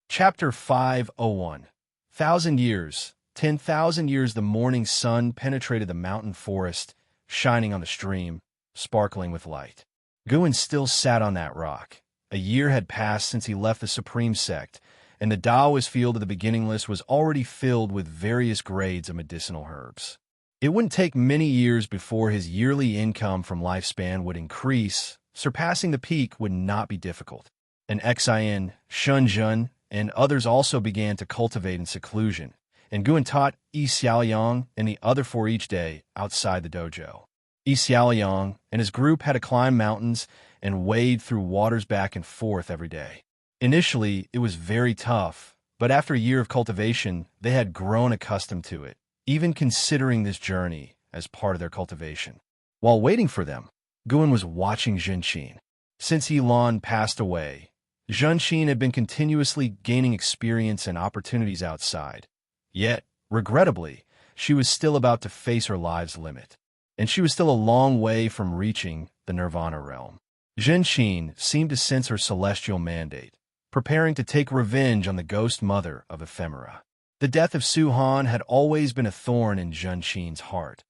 Chapter 501. 1,000 years, 10,000 years the morning sun penetrated the mountain forest, shining on the stream, sparkling with light. Guin still sat on that rock, A year had passed since he left the Supreme Sect, and the Taoist field of the beginning list was already filled with various grades of medicinal herbs. It wouldn't take many years before his yearly income from lifespan would increase. Surpassing the peak would not be difficult. And Xian, Shenzhen, and others also began to cultivate in seclusion, and Guan taught Xiaoliang and the other four each day outside the dojo. Xiaoliang and his group had to climb mountains and wade through waters back and forth every day. Initially, it was very tough, but after a year of cultivation, they had grown accustomed to it, even considering this journey as part of their cultivation. While waiting for them, Guan was watching Zhenqin. Since Yilan passed away, Zhenqin had been continuously gaining experience and opportunities outside. Yet, regrettably, she was still about to face her life's limit, and she was still a long way from reaching the Nirvana realm. Zhenqin seemed to sense her celestial mandate, preparing to take revenge on the ghost mother of ephemera. The death of Su Han had always been a thorn in Zhenqin's heart.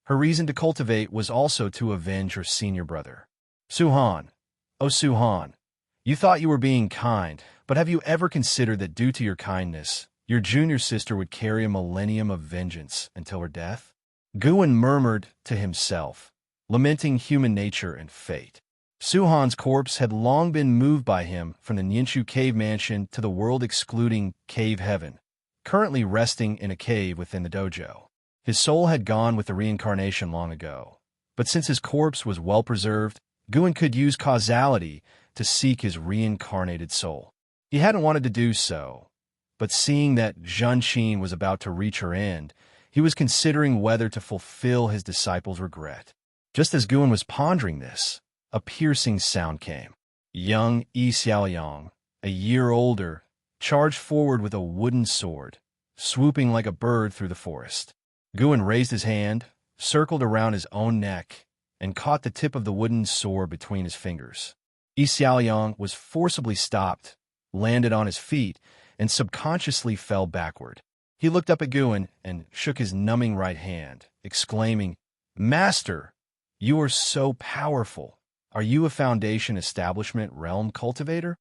Her reason to cultivate was also to avenge her senior brother. Su Han, oh Su Han, you thought you were being kind, but have you ever considered that due to your kindness, your junior sister would carry a millennium of vengeance until her death? Guan murmured to himself, lamenting human nature and fate. Su Han's corpse had long been moved by him from the Ninshu cave mansion to the world-excluding cave heaven, currently resting in a cave within the dojo. His soul had gone with the reincarnation long ago, but since his corpse was well-preserved, Guan could use causality to seek his reincarnated soul. He hadn't wanted to do so, but seeing that Zhenqin was about to reach her end, he was considering whether to fulfill his disciple's regret. Just as Guan was pondering this, a piercing sound came. Young Xiaoliang, a year older, charged forward with a wooden sword, swooping like a bird through the forest. Guan raised his hand, circled around his own neck, and caught the tip of the wooden sword between his fingers. Xiaoliang was forcibly stopped, landed on his feet, and subconsciously fell backward. He looked up at Guan and shook his numbing right hand, exclaiming, "Master, you are so powerful. Are you a Foundation Establishment Realm cultivator?"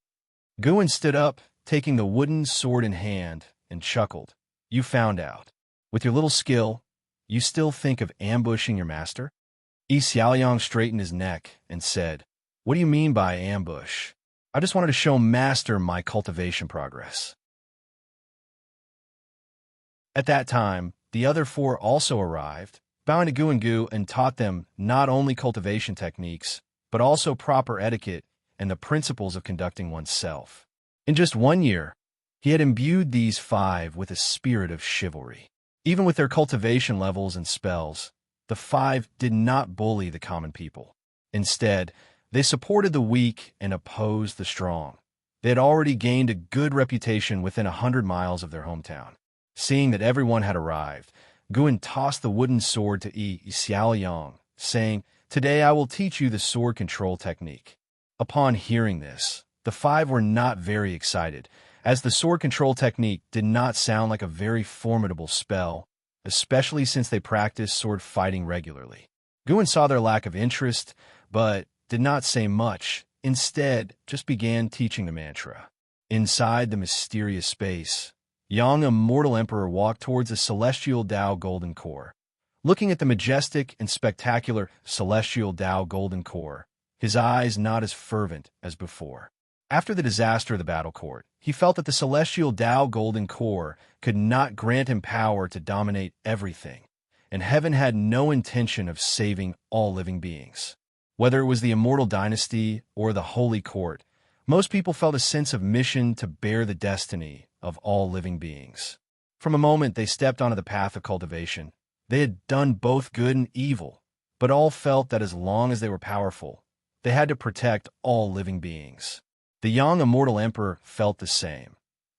Guan stood up, taking the wooden sword in hand, and chuckled. "You found out. With your little skill, you still think of ambushing your master?" Xiaoliang straightened his neck and said, "What do you mean by ambush? I just wanted to show Master my cultivation progress." At that time, the other four also arrived, bowing to Guan and taught them not only cultivation techniques, but also proper etiquette and the principles of conducting oneself. In just 1 year, he had imbued these five with a spirit of chivalry. Even with their cultivation levels and spells, the five did not bully the common people. Instead, they supported the weak and opposed the strong. They had already gained a good reputation within 100 miles of their hometown. Seeing that everyone had arrived, Guan tossed the wooden sword to Xiaoliang, saying, "Today I will teach you the sword control technique." Upon hearing this, the five were not very excited, as the sword control technique did not sound like a very formidable spell, especially since they practiced sword fighting regularly. Guan saw their lack of interest, but did not say much, instead just began teaching the mantra. Inside the mysterious space, young Immortal Emperor walked towards a celestial Tao golden core. Looking at the majestic and spectacular celestial Tao golden core, his eyes not as fervent as before. After the disaster of the battle court, he felt that the celestial Tao golden core could not grant him power to dominate everything, and heaven had no intention of saving all living beings. Whether it was the immortal dynasty or the holy court, most people felt a sense of mission to bear the destiny of all living beings. From a moment they stepped onto the path of cultivation, they had done both good and evil, but all felt that as long as they were powerful, they had to protect all living beings. The young Immortal Emperor felt the same.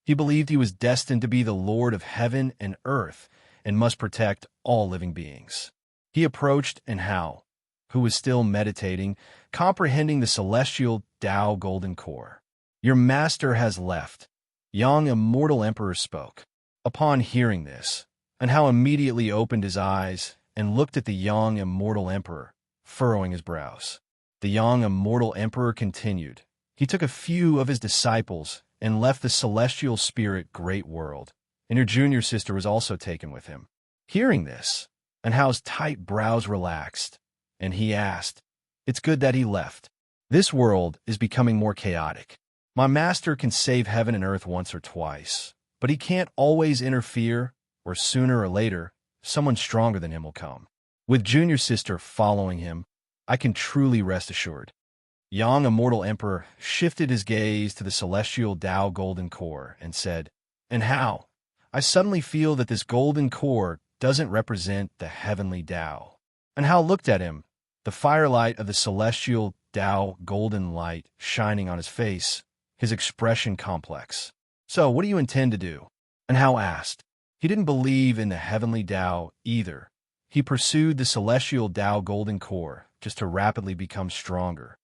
He believed he was destined to be the Lord of heaven and earth and must protect all living beings. He approached Hao, who was still meditating, comprehending the celestial Tao golden core. "Your master has left," young Immortal Emperor spoke. Upon hearing this, Hao immediately opened his eyes and looked at the young Immortal Emperor, furrowing his brows. The young Immortal Emperor continued, He took a few of his disciples and left the celestial spirit great world, and your junior sister was also taken with him. Hearing this, Anhao's tight brows relaxed, and he asked, "It's good that he left. This world is becoming more chaotic. My master can save heaven and earth once or twice, but he can't always interfere, or sooner or later, someone stronger than him will come. With junior sister following him, I can truly rest assured." Yang, Immortal Emperor, shifted his gaze to the celestial Tao golden core and said, "And how? I suddenly feel that this golden core doesn't represent the heavenly Tao." And Hao looked at him, the firelight of the celestial Tao golden light shining on his face, his expression complex. "So, what do you intend to do?" And Hao asked. He didn't believe in the heavenly Tao either. He pursued the celestial Tao golden core just to rapidly become stronger.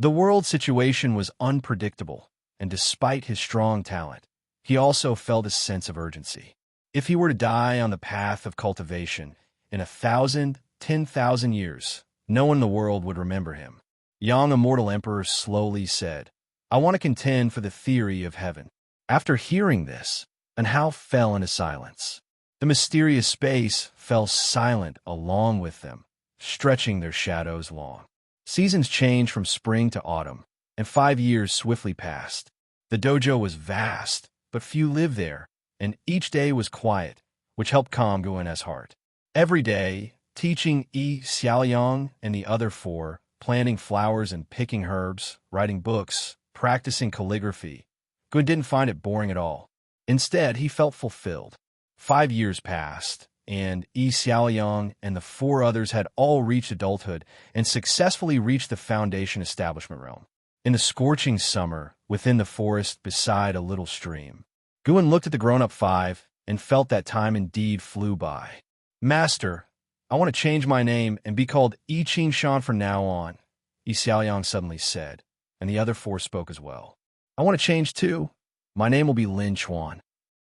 The world situation was unpredictable, and despite his strong talent, he also felt a sense of urgency. If he were to die on the path of cultivation, in 1,000, 10,000 years, no one in the world would remember him. Yang, Immortal Emperor, slowly said, "I want to contend for the theory of heaven." After hearing this, Anhao fell into silence. The mysterious space fell silent along with them, stretching their shadows long. Seasons changed from spring to autumn, and 5 years swiftly passed. The dojo was vast, but few lived there, and each day was quiet, which helped calm Guan's heart. Every day, teaching Xiaoyang and the other four, planting flowers and picking herbs, writing books, practicing calligraphy, Guan didn't find it boring at all. Instead, he felt fulfilled. 5 years passed, and Xiaoyang and the 4 others had all reached adulthood and successfully reached the Foundation establishment realm. In the scorching summer, within the forest beside a little stream, Guan looked at the grown-up 5 and felt that time indeed flew by. "Master, I want to change my name and be called Xianxia from now on," Xiaoyang suddenly said, and the other 4 spoke as well. "I want to change too. My name will be Lin Chuan.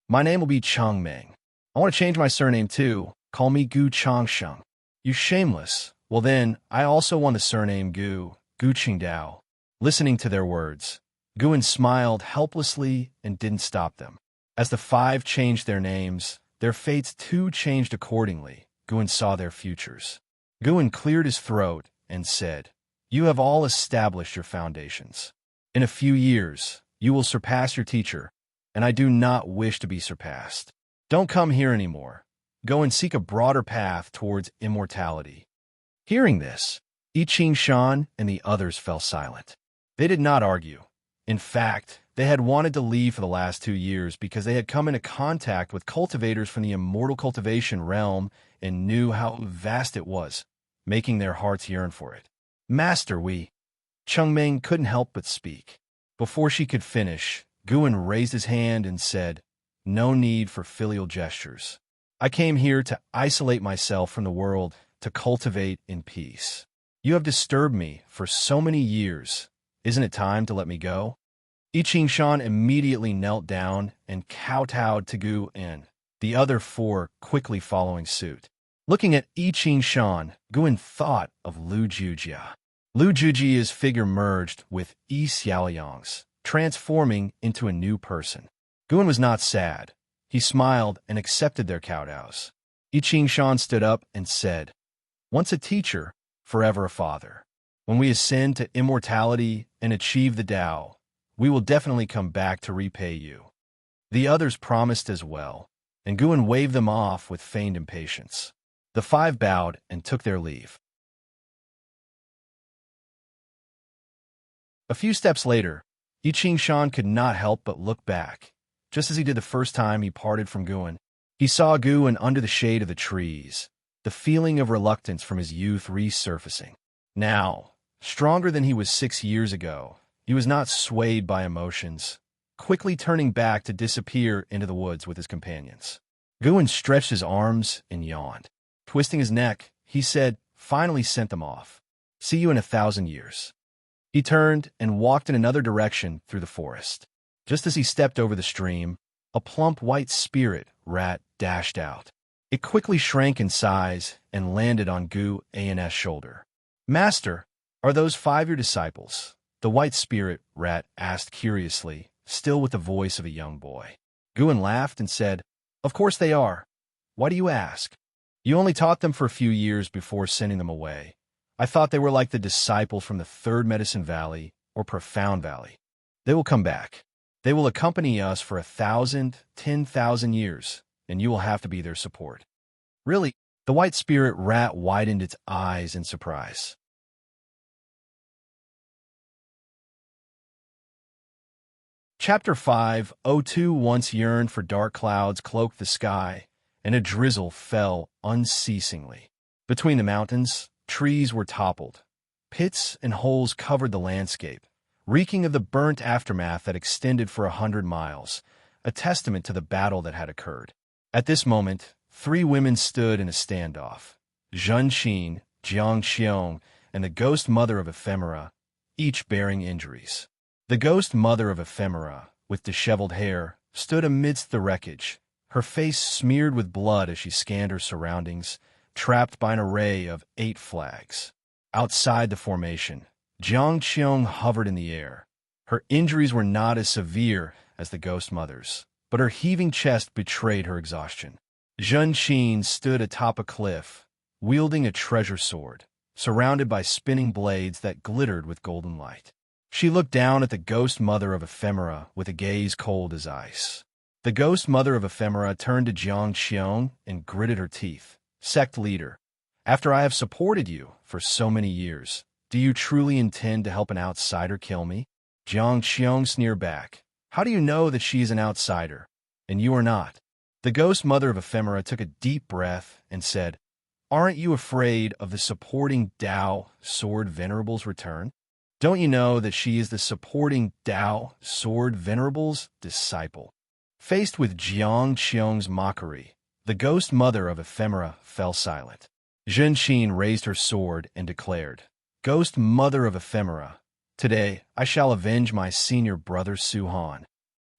My name will be Changmeng. I want to change my surname too. Call me Gu Changsheng." "You shameless. Well then, I also want the surname Gu Qingdao." Listening to their words, Guan smiled helplessly and didn't stop them. As the 5 changed their names, their fates too changed accordingly. Guan saw their futures. Guan cleared his throat and said, "You have all established your foundations. In a few years, you will surpass your teacher, and I do not wish to be surpassed. Don't come here anymore. Go and seek a broader path towards immortality." Hearing this, Xianxia and the others fell silent. They did not argue. In fact, they had wanted to leave for the last 2 years because they had come into contact with cultivators from the immortal cultivation realm and knew how vast it was, making their hearts yearn for it. "Master, Chengmeng couldn't help but speak. Before she could finish, Guan raised his hand and said, "No need for filial gestures. I came here to isolate myself from the world, to cultivate in peace. You have disturbed me for so many years. Isn't it time to let me go?" Xianxia immediately knelt down and kowtowed to Guan, the other 4 quickly following suit. Looking at Xianxia, Guan thought of Lu Jujia. Lu Jujia's figure merged with Xiaoyang's, transforming into a new person. Guan was not sad. He smiled and accepted their kowtows. Xianxia stood up and said, "Once a teacher, forever a father. When we ascend to immortality and achieve the Tao, we will definitely come back to repay you." The others promised as well, and Guan waved them off with feigned impatience. The 5 bowed and took their leave. A few steps later, Xianxia could not help but look back. Just as he did the first time he parted from Guan, he saw Guan under the shade of the trees, the feeling of reluctance from his youth resurfacing. Now, stronger than he was 6 years ago, he was not swayed by emotions, quickly turning back to disappear into the woods with his companions. Guan stretched his arms and yawned. Twisting his neck, he said, "Finally sent them off. See you in 1,000 years." He turned and walked in another direction through the forest. Just as he stepped over the stream, a plump white spirit rat dashed out. It quickly shrank in size and landed on Guan's shoulder. "Master, Are those 5 your disciples? The white spirit rat asked curiously, still with the voice of a young boy. Guan laughed and said, "Of course they are. Why do you ask? You only taught them for a few years before sending them away. I thought they were like the disciples from the Third Medicine Valley or Profound Valley. They will come back. They will accompany us for 1,000, 10,000 years, and you will have to be their support." Really? The white spirit rat widened its eyes in surprise. Chapter 5. O2 once yearned for dark clouds cloaked the sky, and a drizzle fell unceasingly. Between the mountains, trees were toppled. Pits and holes covered the landscape, reeking of the burnt aftermath that extended for 100 miles, a testament to the battle that had occurred. At this moment, 3 women stood in a standoff. Xianxia, Xianxia, and the ghost mother of Ephemera, each bearing injuries. The ghost mother of Ephemera, with disheveled hair, stood amidst the wreckage, her face smeared with blood as she scanned her surroundings, trapped by an array of 8 flags. Outside the formation, Xianxia hovered in the air. Her injuries were not as severe as the ghost mother's, but her heaving chest betrayed her exhaustion. Xianxia stood atop a cliff, wielding a treasure sword, surrounded by spinning blades that glittered with golden light. She looked down at the ghost mother of Ephemera with a gaze cold as ice. The ghost mother of Ephemera turned to Xianxia and gritted her teeth. "Sect leader, after I have supported you for so many years, do you truly intend to help an outsider kill me?" Xianxia sneered back. "How do you know that she is an outsider, and you are not?" The ghost mother of Ephemera took a deep breath and said, "Aren't you afraid of the supporting Tao Sword Venerable's return? Don't you know that she is the supporting Tao Sword Venerable's disciple?" Faced with Xianxia's mockery, the ghost mother of Ephemera fell silent. Xianxia raised her sword and declared, "Ghost mother of Ephemera, today I shall avenge my senior brother Su-Han."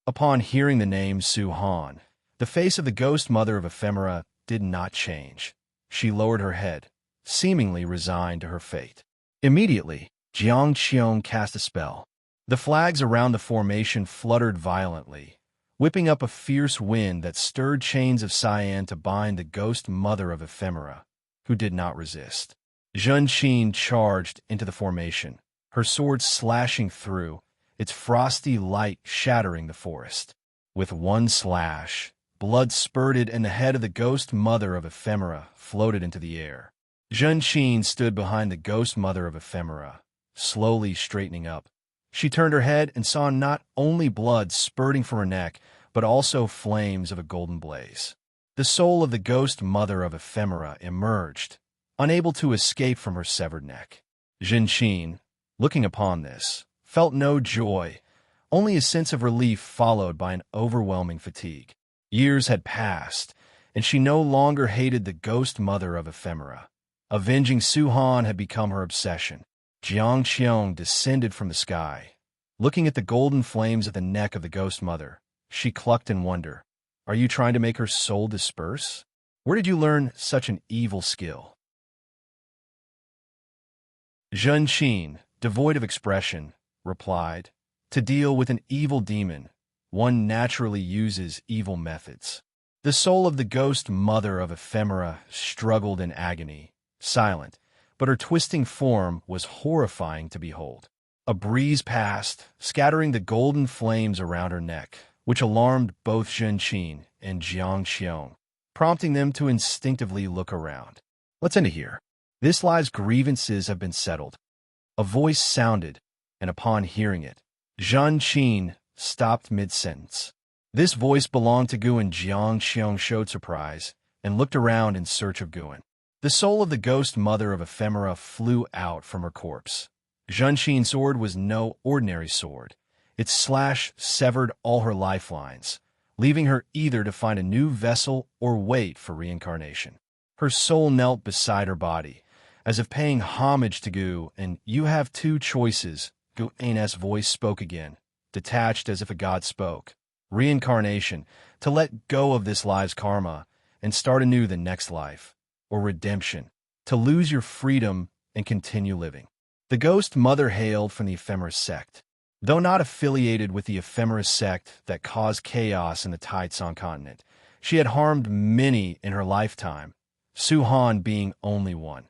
Upon hearing the name Su-Han, the face of the ghost mother of Ephemera did not change. She lowered her head, seemingly resigned to her fate. Immediately, Xianxia cast a spell. The flags around the formation fluttered violently, whipping up a fierce wind that stirred chains of cyan to bind the ghost mother of Ephemera, who did not resist. Xianxia charged into the formation, her sword slashing through, its frosty light shattering the forest. With one slash, blood spurted and the head of the ghost mother of Ephemera floated into the air. Xianxia stood behind the ghost mother of Ephemera, slowly straightening up. She turned her head and saw not only blood spurting from her neck, but also flames of a golden blaze. The soul of the ghost mother of Ephemera emerged, unable to escape from her severed neck. Xianxia, looking upon this, felt no joy, only a sense of relief followed by an overwhelming fatigue. Years had passed, and she no longer hated the ghost mother of Ephemera. Avenging Su-Han had become her obsession. Xianxia descended from the sky. Looking at the golden flames at the neck of the ghost mother, she clucked in wonder. "Are you trying to make her soul disperse? Where did you learn such an evil skill?" Xianxia, devoid of expression, replied, "To deal with an evil demon, one naturally uses evil methods." The soul of the ghost mother of Ephemera struggled in agony, silent, but her twisting form was horrifying to behold. A breeze passed, scattering the golden flames around her neck, which alarmed both Xianxia and Xianxia, prompting them to instinctively look around. "Let's end it here. This lie's grievances have been settled." A voice sounded, and upon hearing it, Xianxia stopped mid-sentence. This voice belonged to Guan. Xianxia showed surprise and looked around in search of Guan. The soul of the ghost mother of Ephemera flew out from her corpse. Xianxia's sword was no ordinary sword. Its slash severed all her lifelines, leaving her either to find a new vessel or wait for reincarnation. Her soul knelt beside her body, as if paying homage to Gu, and "You have 2 choices," Guan's voice spoke again, detached as if a god spoke. "Reincarnation, to let go of this life's karma and start anew the next life, or redemption, to lose your freedom and continue living." The ghost mother hailed from the Ephemeris sect. Though not affiliated with the Ephemeris sect that caused chaos in the Taitsong continent, she had harmed many in her lifetime, Su Han being only one.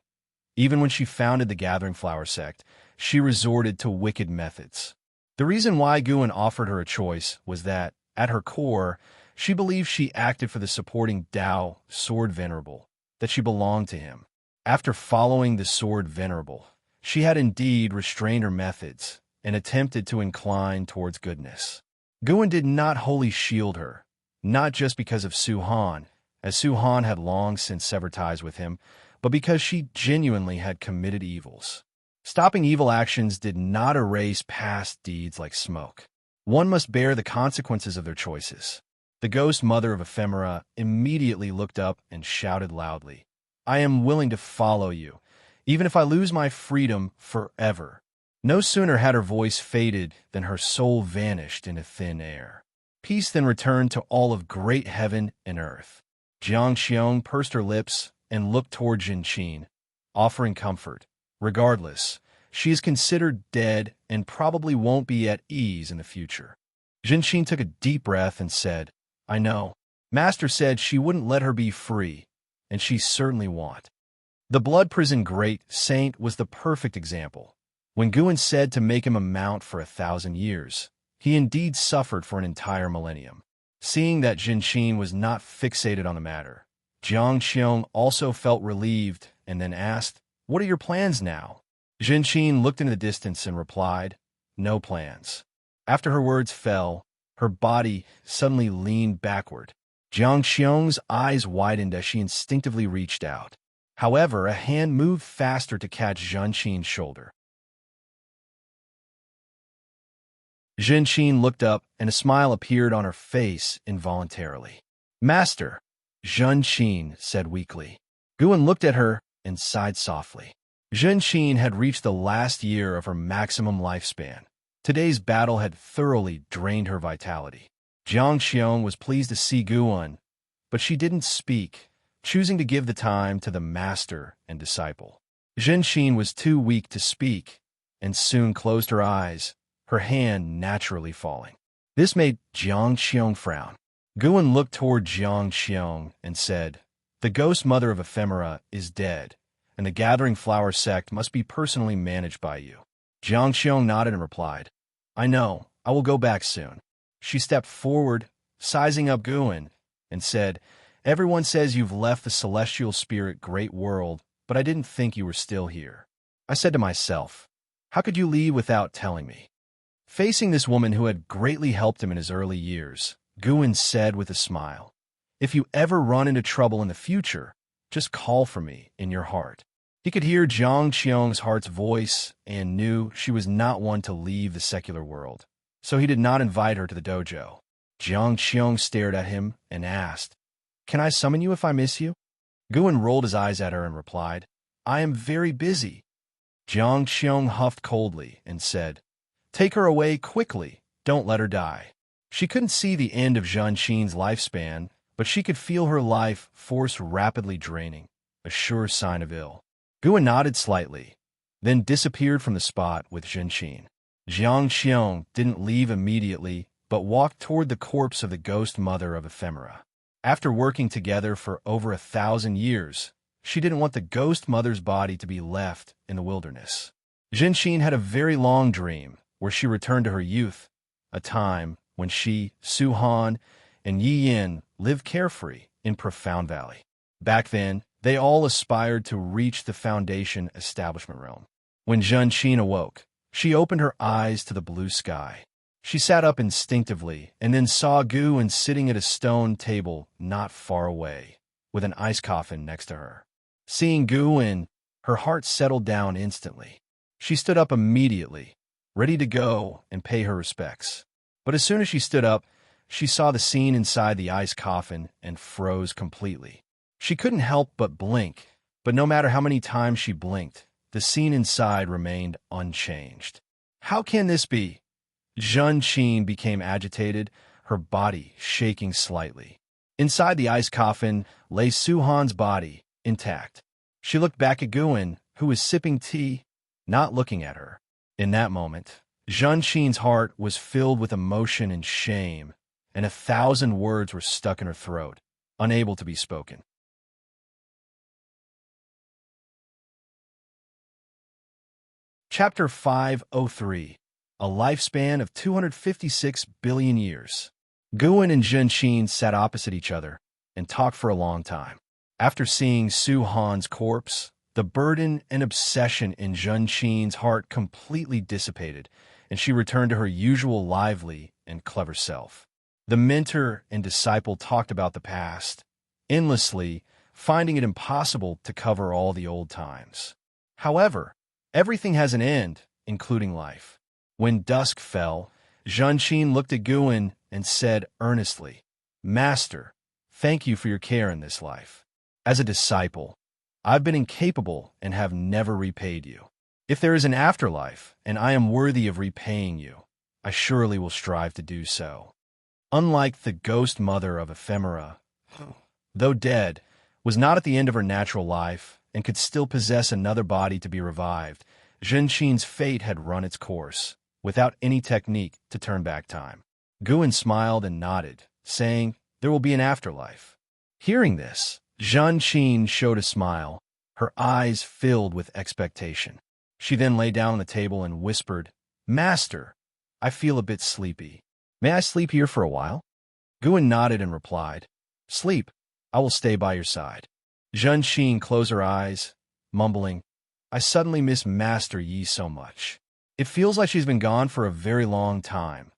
Even when she founded the Gathering Flower sect, she resorted to wicked methods. The reason why Guan offered her a choice was that, at her core, she believed she acted for the supporting Dao, Sword Venerable, that she belonged to him. After following the Sword Venerable, she had indeed restrained her methods and attempted to incline towards goodness. Guan did not wholly shield her, not just because of Su Han, as Su Han had long since severed ties with him, but because she genuinely had committed evils. Stopping evil actions did not erase past deeds like smoke. One must bear the consequences of their choices. The ghost mother of Ephemera immediately looked up and shouted loudly, "I am willing to follow you, even if I lose my freedom forever." No sooner had her voice faded than her soul vanished into thin air. Peace then returned to all of great heaven and earth. Xianxia pursed her lips and looked toward Jinqin, offering comfort. Regardless, she is considered dead and probably won't be at ease in the future. Jinqin took a deep breath and said, "I know. Master said she wouldn't let her be free, and she certainly won't." The blood prison great saint was the perfect example. When Guan said to make him a mount for 1,000 years, he indeed suffered for an entire millennium. Seeing that Jinqin was not fixated on the matter, Jiang also felt relieved and then asked, "What are your plans now?" Jinqin looked into the distance and replied, "No plans." After her words fell, her body suddenly leaned backward. Jiang's eyes widened as she instinctively reached out. However, a hand moved faster to catch Jinqin's shoulder. Jinqin looked up, and a smile appeared on her face involuntarily. "Master," Jinqin said weakly. Guan looked at her and sighed softly. Jinqin had reached the last year of her maximum lifespan. Today's battle had thoroughly drained her vitality. Jiangxiong was pleased to see Guan, but she didn't speak, choosing to give the time to the master and disciple. Jinqin was too weak to speak, and soon closed her eyes, her hand naturally falling. This made Jiangxiong frown. Guan looked toward Jiangxiong and said, "The ghost mother of Ephemera is dead, and the Gathering Flower sect must be personally managed by you." Jiangxiong nodded and replied, "I know, I will go back soon." She stepped forward, sizing up Guan, and said, "Everyone says you've left the celestial spirit great world, but I didn't think you were still here." I said to myself, how could you leave without telling me? Facing this woman who had greatly helped him in his early years, Guan said with a smile, "If you ever run into trouble in the future, just call for me in your heart." He could hear Jiangxiong's heart's voice and knew she was not one to leave the secular world, so he did not invite her to the dojo. Jiangxiong stared at him and asked, "Can I summon you if I miss you?" Guan rolled his eyes at her and replied, "I am very busy." Jiangxiong huffed coldly and said, "Take her away quickly. Don't let her die." She couldn't see the end of Jinqin's lifespan, but she could feel her life force rapidly draining, a sure sign of ill. Guan nodded slightly, then disappeared from the spot with Jinqin. Jiangxiong didn't leave immediately, but walked toward the corpse of the ghost mother of Ephemera. After working together for over 1,000 years, she didn't want the ghost mother's body to be left in the wilderness. Jinqin had a very long dream where she returned to her youth, a time when she, Su Han, and Yi Yin lived carefree in Profound Valley. Back then, they all aspired to reach the Foundation establishment realm. When Jinqin awoke, she opened her eyes to the blue sky. She sat up instinctively and then saw Guan sitting at a stone table not far away, with an ice coffin next to her. Seeing Guan, her heart settled down instantly. She stood up immediately, ready to go and pay her respects. But as soon as she stood up, she saw the scene inside the ice coffin and froze completely. She couldn't help but blink, but no matter how many times she blinked, the scene inside remained unchanged. How can this be? Jinqin became agitated, her body shaking slightly. Inside the ice coffin lay Su Han's body, intact. She looked back at Guan, who was sipping tea, not looking at her. In that moment, Xianxia's heart was filled with emotion and shame, and 1,000 words were stuck in her throat, unable to be spoken. Chapter 503. A lifespan of 256 billion years. Guan and Xianxia sat opposite each other and talked for a long time. After seeing Su Han's corpse, the burden and obsession in Xianxia's heart completely dissipated, and she returned to her usual lively and clever self. The mentor and disciple talked about the past, endlessly, finding it impossible to cover all the old times. However, everything has an end, including life. When dusk fell, Xianxia looked at Guan and said earnestly, "Master, thank you for your care in this life. As a disciple, I've been incapable and have never repaid you. If there is an afterlife, and I am worthy of repaying you, I surely will strive to do so." Unlike the ghost mother of Ephemera, though dead, was not at the end of her natural life and could still possess another body to be revived, Xianxia's fate had run its course, without any technique to turn back time. Guan smiled and nodded, saying, "There will be an afterlife." Hearing this, Xianxia showed a smile, her eyes filled with expectation. She then lay down on the table and whispered, "Master, I feel a bit sleepy. May I sleep here for a while?" Guan nodded and replied, "Sleep. I will stay by your side." Xianxia closed her eyes, mumbling, "I suddenly miss Master Yi so much. It feels like she's been gone for a very long time."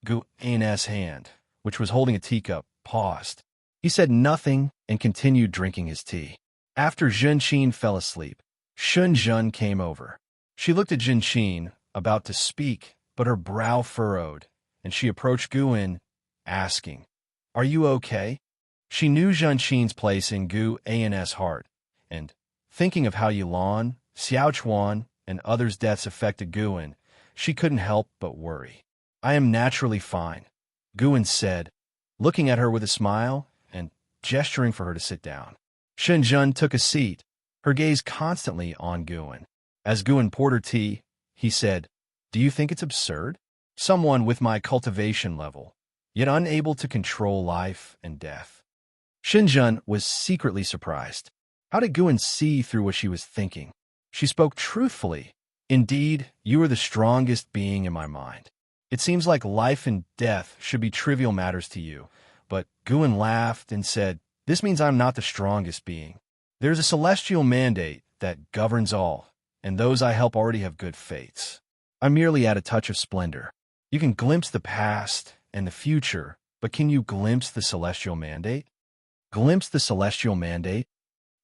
Guan's hand, which was holding a teacup, paused. He said nothing and continued drinking his tea. After Xianxia fell asleep, Shenzhen came over. She looked at Xianxia, about to speak, but her brow furrowed, and she approached Guan, asking, "Are you okay?" She knew Xianxia's place in Guan's heart, and, thinking of how Yulan, Xiaochuan, and others' deaths affected Guan, she couldn't help but worry. "I am naturally fine," Guan said, looking at her with a smile and gesturing for her to sit down. Shenzhen took a seat, her gaze constantly on Guan. As Guan poured her tea, he said, "Do you think it's absurd? Someone with my cultivation level, yet unable to control life and death." Shenzhen was secretly surprised. How did Guan see through what she was thinking? She spoke truthfully. "Indeed, you are the strongest being in my mind. It seems like life and death should be trivial matters to you." But Guan laughed and said, "This means I'm not the strongest being. There's a celestial mandate that governs all, and those I help already have good fates. I merely add a touch of splendor. You can glimpse the past and the future, but can you glimpse the celestial mandate?" Glimpse the celestial mandate?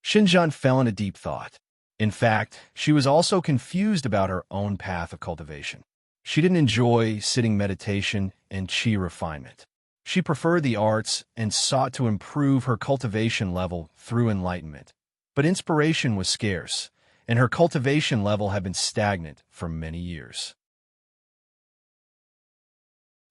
Shenzhen fell into deep thought. In fact, she was also confused about her own path of cultivation. She didn't enjoy sitting meditation and qi refinement. She preferred the arts and sought to improve her cultivation level through enlightenment. But inspiration was scarce, and her cultivation level had been stagnant for many years.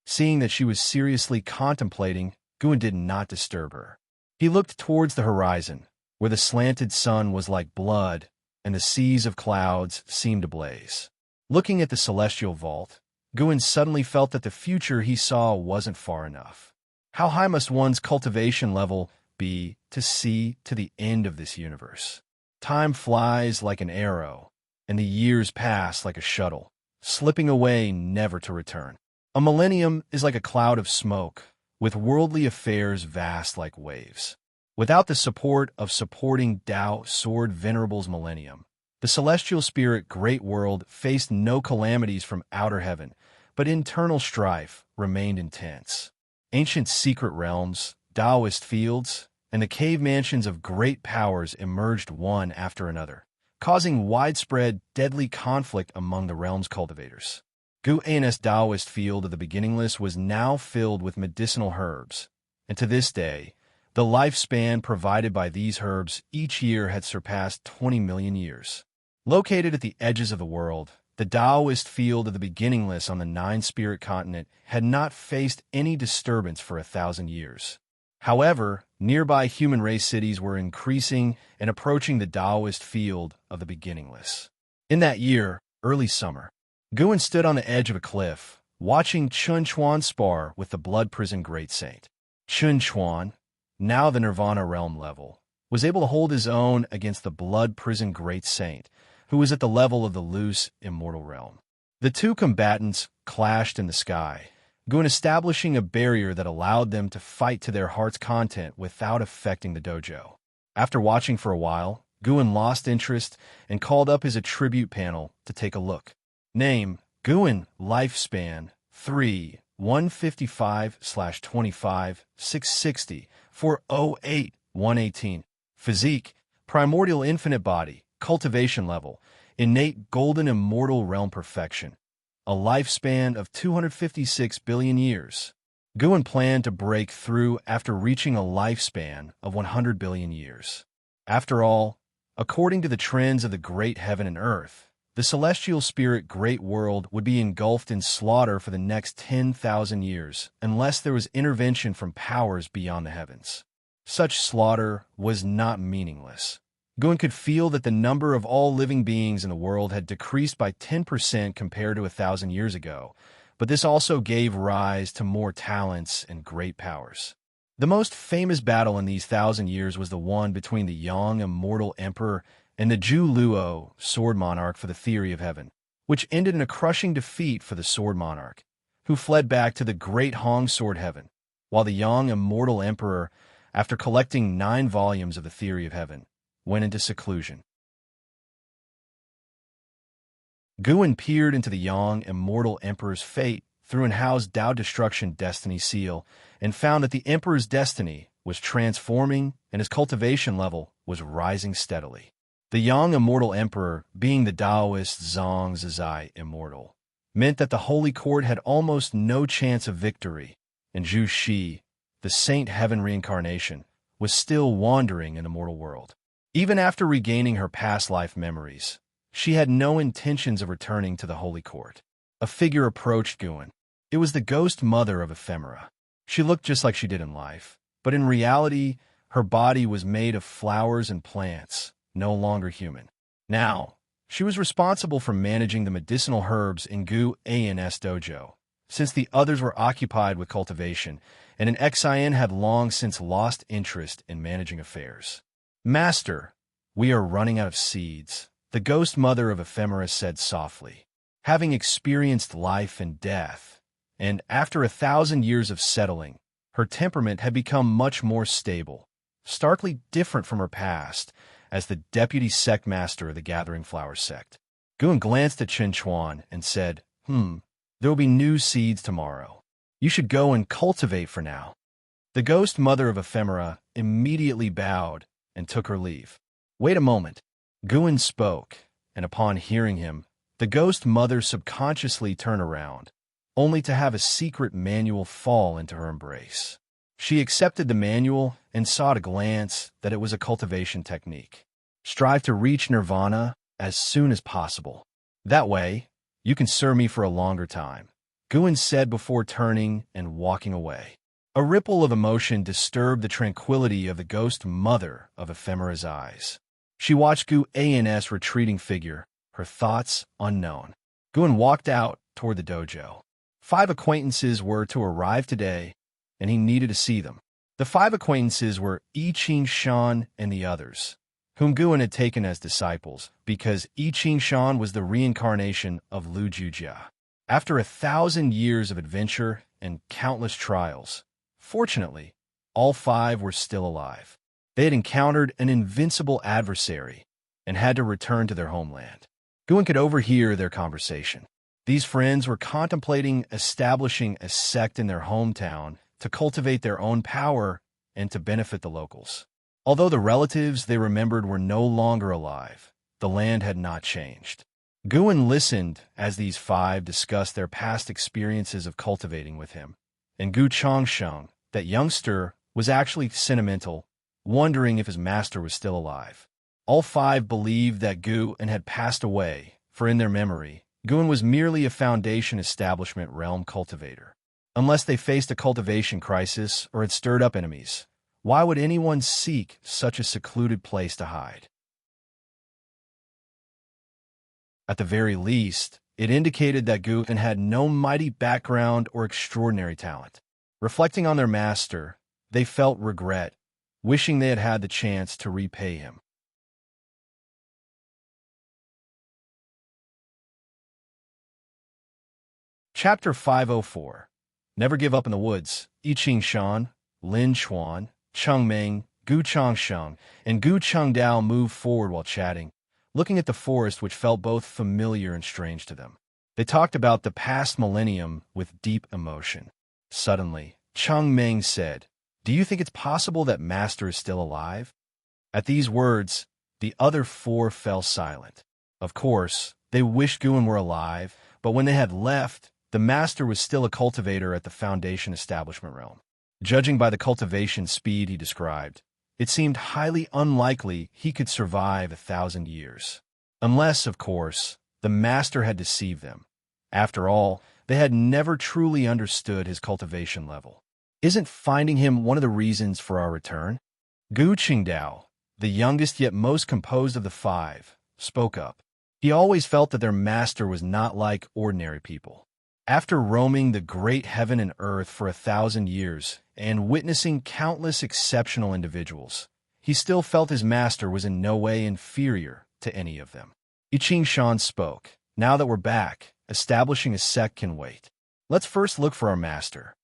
Seeing that she was seriously contemplating, Guan did not disturb her. He looked towards the horizon, where the slanted sun was like blood, and the seas of clouds seemed ablaze. Looking at the celestial vault, Guan suddenly felt that the future he saw wasn't far enough. How high must one's cultivation level be to see to the end of this universe? Time flies like an arrow, and the years pass like a shuttle, slipping away never to return. A millennium is like a cloud of smoke, with worldly affairs vast like waves. Without the support of supporting Tao soared Venerable's millennium, the celestial spirit great world faced no calamities from outer heaven, but internal strife remained intense. Ancient secret realms, Taoist fields, and the cave mansions of great powers emerged one after another, causing widespread, deadly conflict among the realm's cultivators. Guan's Taoist field of the beginningless was now filled with medicinal herbs, and to this day, the lifespan provided by these herbs each year had surpassed 20 million years. Located at the edges of the world, the Taoist field of the beginningless on the nine-spirit continent had not faced any disturbance for 1,000 years. However, nearby human race cities were increasing and approaching the Taoist field of the beginningless. In that year, early summer. Guan stood on the edge of a cliff, watching Chun Chuan spar with the blood prison great saint. Chun Chuan, now the Nirvana realm level, was able to hold his own against the blood prison great saint, who was at the level of the loose immortal realm. The two combatants clashed in the sky, Guan establishing a barrier that allowed them to fight to their heart's content without affecting the dojo. After watching for a while, Guan lost interest and called up his attribute panel to take a look. Name, Guan, lifespan, 3, 155/25, 660, 408, 118. Physique, primordial infinite body, cultivation level, innate golden immortal realm perfection. A lifespan of 256 billion years. Guan planned to break through after reaching a lifespan of 100 billion years. After all, according to the trends of the great heaven and earth, the celestial spirit great world would be engulfed in slaughter for the next 10,000 years unless there was intervention from powers beyond the heavens. Such slaughter was not meaningless. Guan could feel that the number of all living beings in the world had decreased by 10% compared to 1,000 years ago, but this also gave rise to more talents and great powers. The most famous battle in these 1,000 years was the one between the Yang Immortal Emperor and the Zhu Luo Sword Monarch for the Theory of Heaven, which ended in a crushing defeat for the Sword Monarch, who fled back to the Great Hong Sword Heaven, while the Yang Immortal Emperor, after collecting 9 volumes of the Theory of Heaven, went into seclusion. Guan peered into the Yang Immortal Emperor's fate through Enhao's Tao Destruction Destiny seal and found that the Emperor's destiny was transforming and his cultivation level was rising steadily. The Yang Immortal Emperor, being the Taoist Zhang Zizai Immortal, meant that the Holy Court had almost no chance of victory, and Zhu Shi, the Saint Heaven reincarnation, was still wandering in the mortal world. Even after regaining her past life memories, she had no intentions of returning to the Holy Court. A figure approached Guan. It was the ghost mother of Ephemera. She looked just like she did in life, but in reality, her body was made of flowers and plants, no longer human. Now, she was responsible for managing the medicinal herbs in Gu An's dojo, since the others were occupied with cultivation, and an Xian had long since lost interest in managing affairs. Master, we are running out of seeds, the ghost mother of Ephemera said softly. Having experienced life and death, and after 1,000 years of settling, her temperament had become much more stable, starkly different from her past as the deputy sect master of the Gathering Flower sect. Guan glanced at Chun Chuan and said, there will be new seeds tomorrow. You should go and cultivate for now. The ghost mother of Ephemera immediately bowed and took her leave. Wait a moment. Guan spoke, and upon hearing him, the ghost mother subconsciously turned around, only to have a secret manual fall into her embrace. She accepted the manual and saw at a glance that it was a cultivation technique. Strive to reach nirvana as soon as possible. That way, you can serve me for a longer time, Guan said before turning and walking away. A ripple of emotion disturbed the tranquility of the ghost mother of Ephemera's eyes. She watched Gu An's retreating figure, her thoughts unknown. Guan walked out toward the dojo. 5 acquaintances were to arrive today, and he needed to see them. The 5 acquaintances were Xianxia and the others, whom Guan had taken as disciples, because Xianxia was the reincarnation of Lu Jujia. After 1,000 years of adventure and countless trials, fortunately, all 5 were still alive. They had encountered an invincible adversary and had to return to their homeland. Guan could overhear their conversation. These friends were contemplating establishing a sect in their hometown to cultivate their own power and to benefit the locals. Although the relatives they remembered were no longer alive, the land had not changed. Guan listened as these 5 discussed their past experiences of cultivating with him, and Gu Changsheng, that youngster, was actually sentimental, wondering if his master was still alive. All 5 believed that Gu had passed away, for in their memory, Guan was merely a Foundation Establishment realm cultivator. Unless they faced a cultivation crisis or had stirred up enemies, why would anyone seek such a secluded place to hide? At the very least, it indicated that Gu had no mighty background or extraordinary talent. Reflecting on their master, they felt regret, wishing they had had the chance to repay him. Chapter 504. Never Give Up in the Woods. Xianxia, Lin Chuan, Cheng Meng, Gu Changsheng, and Gu Chengdao moved forward while chatting, looking at the forest which felt both familiar and strange to them. They talked about the past millennium with deep emotion. Suddenly, Cheng Meng said, "Do you think it's possible that Master is still alive?" At these words, the other four fell silent. Of course, they wished Guan were alive, but when they had left, the Master was still a cultivator at the Foundation establishment realm. Judging by the cultivation speed he described, it seemed highly unlikely he could survive 1,000 years. Unless, of course, the Master had deceived them. After all, they had never truly understood his cultivation level. Isn't finding him one of the reasons for our return? Gu Qingdao, the youngest yet most composed of the five, spoke up. He always felt that their master was not like ordinary people. After roaming the great heaven and earth for 1,000 years and witnessing countless exceptional individuals, he still felt his master was in no way inferior to any of them. Xianxia spoke. "Now that we're back, establishing a sect can wait. Let's first look for our master."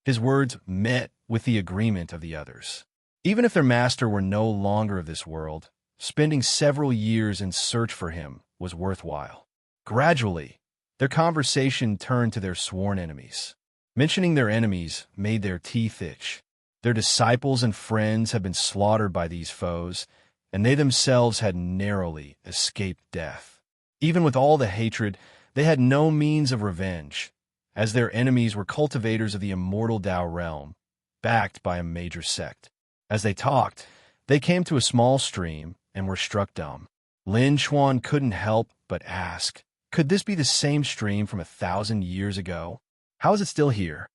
His words met with the agreement of the others. Even if their master were no longer of this world, spending several years in search for him was worthwhile. Gradually, their conversation turned to their sworn enemies. Mentioning their enemies made their teeth itch. Their disciples and friends had been slaughtered by these foes, and they themselves had narrowly escaped death. Even with all the hatred, they had no means of revenge, as their enemies were cultivators of the Immortal Dao realm, backed by a major sect. As they talked, they came to a small stream and were struck dumb. Lin Chuan couldn't help but ask, could this be the same stream from 1,000 years ago? How is it still here?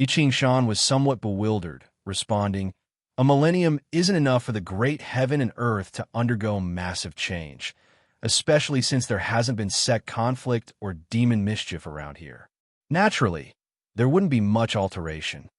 Xianxia was somewhat bewildered, responding, "A millennium isn't enough for the great heaven and earth to undergo massive change, especially since there hasn't been sect conflict or demon mischief around here. Naturally, there wouldn't be much alteration."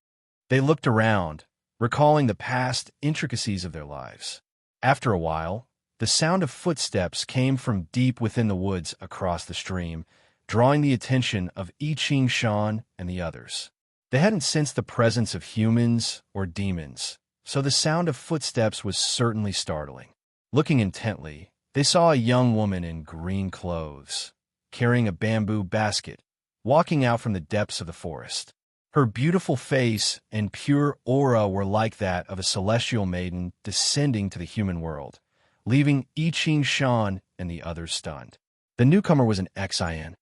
They looked around, recalling the past intricacies of their lives. After a while, the sound of footsteps came from deep within the woods across the stream, drawing the attention of Xianxia and the others. They hadn't sensed the presence of humans or demons, so the sound of footsteps was certainly startling. Looking intently, they saw a young woman in green clothes, carrying a bamboo basket, walking out from the depths of the forest. Her beautiful face and pure aura were like that of a celestial maiden descending to the human world, leaving Xianxia and the others stunned. The newcomer was an Xian.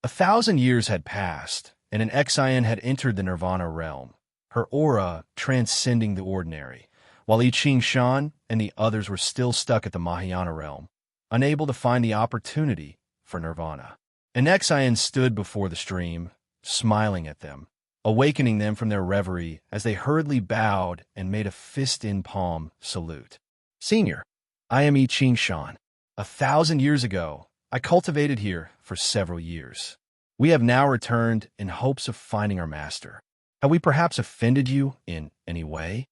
1,000 years had passed, and an Xian had entered the Nirvana realm, her aura transcending the ordinary, while Xianxia and the others were still stuck at the Mahayana realm, unable to find the opportunity for Nirvana. An Xian stood before the stream, smiling at them, awakening them from their reverie as they hurriedly bowed and made a fist-in-palm salute. "Senior, I am Xianxia. 1,000 years ago, I cultivated here for several years. We have now returned in hopes of finding our master. Have we perhaps offended you in any way?"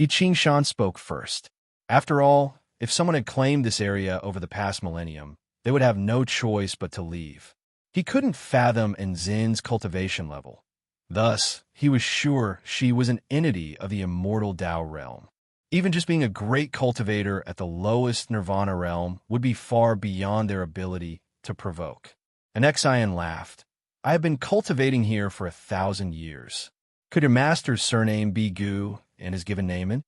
Xianxia spoke first. After all, if someone had claimed this area over the past millennium, they would have no choice but to leave. He couldn't fathom Zen's cultivation level. Thus, he was sure she was an entity of the Immortal Dao realm. Even just being a great cultivator at the lowest Nirvana realm would be far beyond their ability to provoke. An Xian laughed. "I have been cultivating here for 1,000 years. Could your master's surname be Gu and his given name?"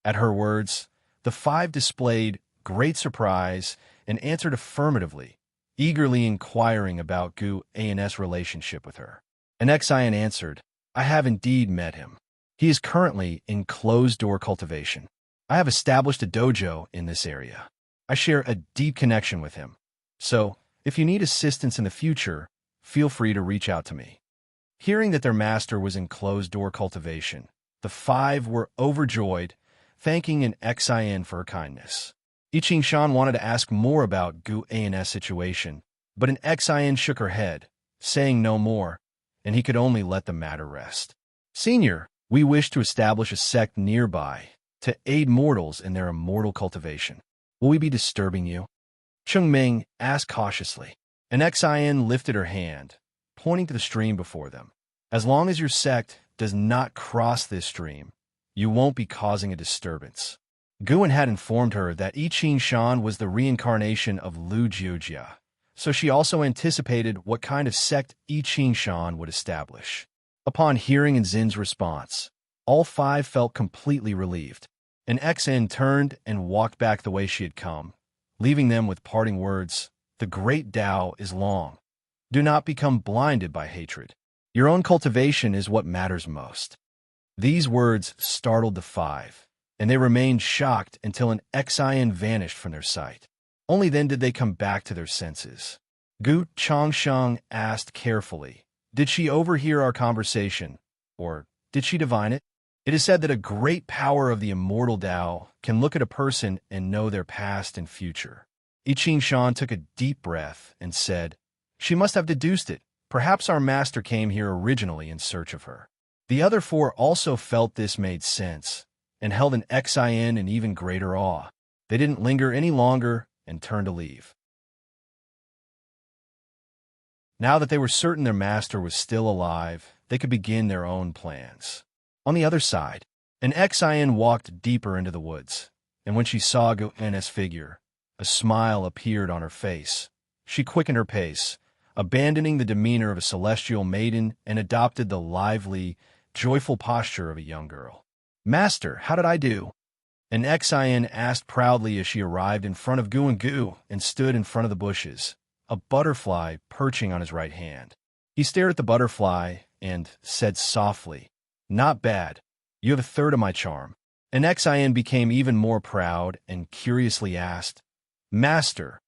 At her words, the five displayed great surprise and answered affirmatively, eagerly inquiring about Gu An's relationship with her. An Xian answered, "I have indeed met him. He is currently in closed-door cultivation. I have established a dojo in this area. I share a deep connection with him. So, if you need assistance in the future, feel free to reach out to me." Hearing that their master was in closed-door cultivation, the five were overjoyed, thanking an Xian for her kindness. Xianxia wanted to ask more about Gu An's situation, but an Xian shook her head, saying no more, and he could only let the matter rest. Senior, we wish to establish a sect nearby to aid mortals in their immortal cultivation. Will we be disturbing you? Chengming asked cautiously. An Xian lifted her hand, pointing to the stream before them. As long as your sect does not cross this stream, you won't be causing a disturbance. Guan had informed her that Xianxia was the reincarnation of Lu Jiujia, so she also anticipated what kind of sect Xianxia would establish. Upon hearing Nzin's response, all five felt completely relieved. An Xn turned and walked back the way she had come, leaving them with parting words. The great Tao is long. Do not become blinded by hatred. Your own cultivation is what matters most. These words startled the five, and they remained shocked until an Xian vanished from their sight. Only then did they come back to their senses. Gu Changsheng asked carefully, did she overhear our conversation, or did she divine it? It is said that a great power of the immortal Tao can look at a person and know their past and future. Xianxia took a deep breath and said, she must have deduced it. Perhaps our master came here originally in search of her. The other four also felt this made sense, and held an Xian in even greater awe. They didn't linger any longer and turned to leave. Now that they were certain their master was still alive, they could begin their own plans. On the other side, an Xian walked deeper into the woods, and when she saw Gu An's figure, a smile appeared on her face. She quickened her pace, abandoning the demeanor of a celestial maiden, and adopted the lively, joyful posture of a young girl. Master, how did I do? An Xian asked proudly as she arrived in front of Gu and stood in front of the bushes, a butterfly perching on his right hand. He stared at the butterfly and said softly, not bad. You have a third of my charm. An Xian became even more proud and curiously asked, Master,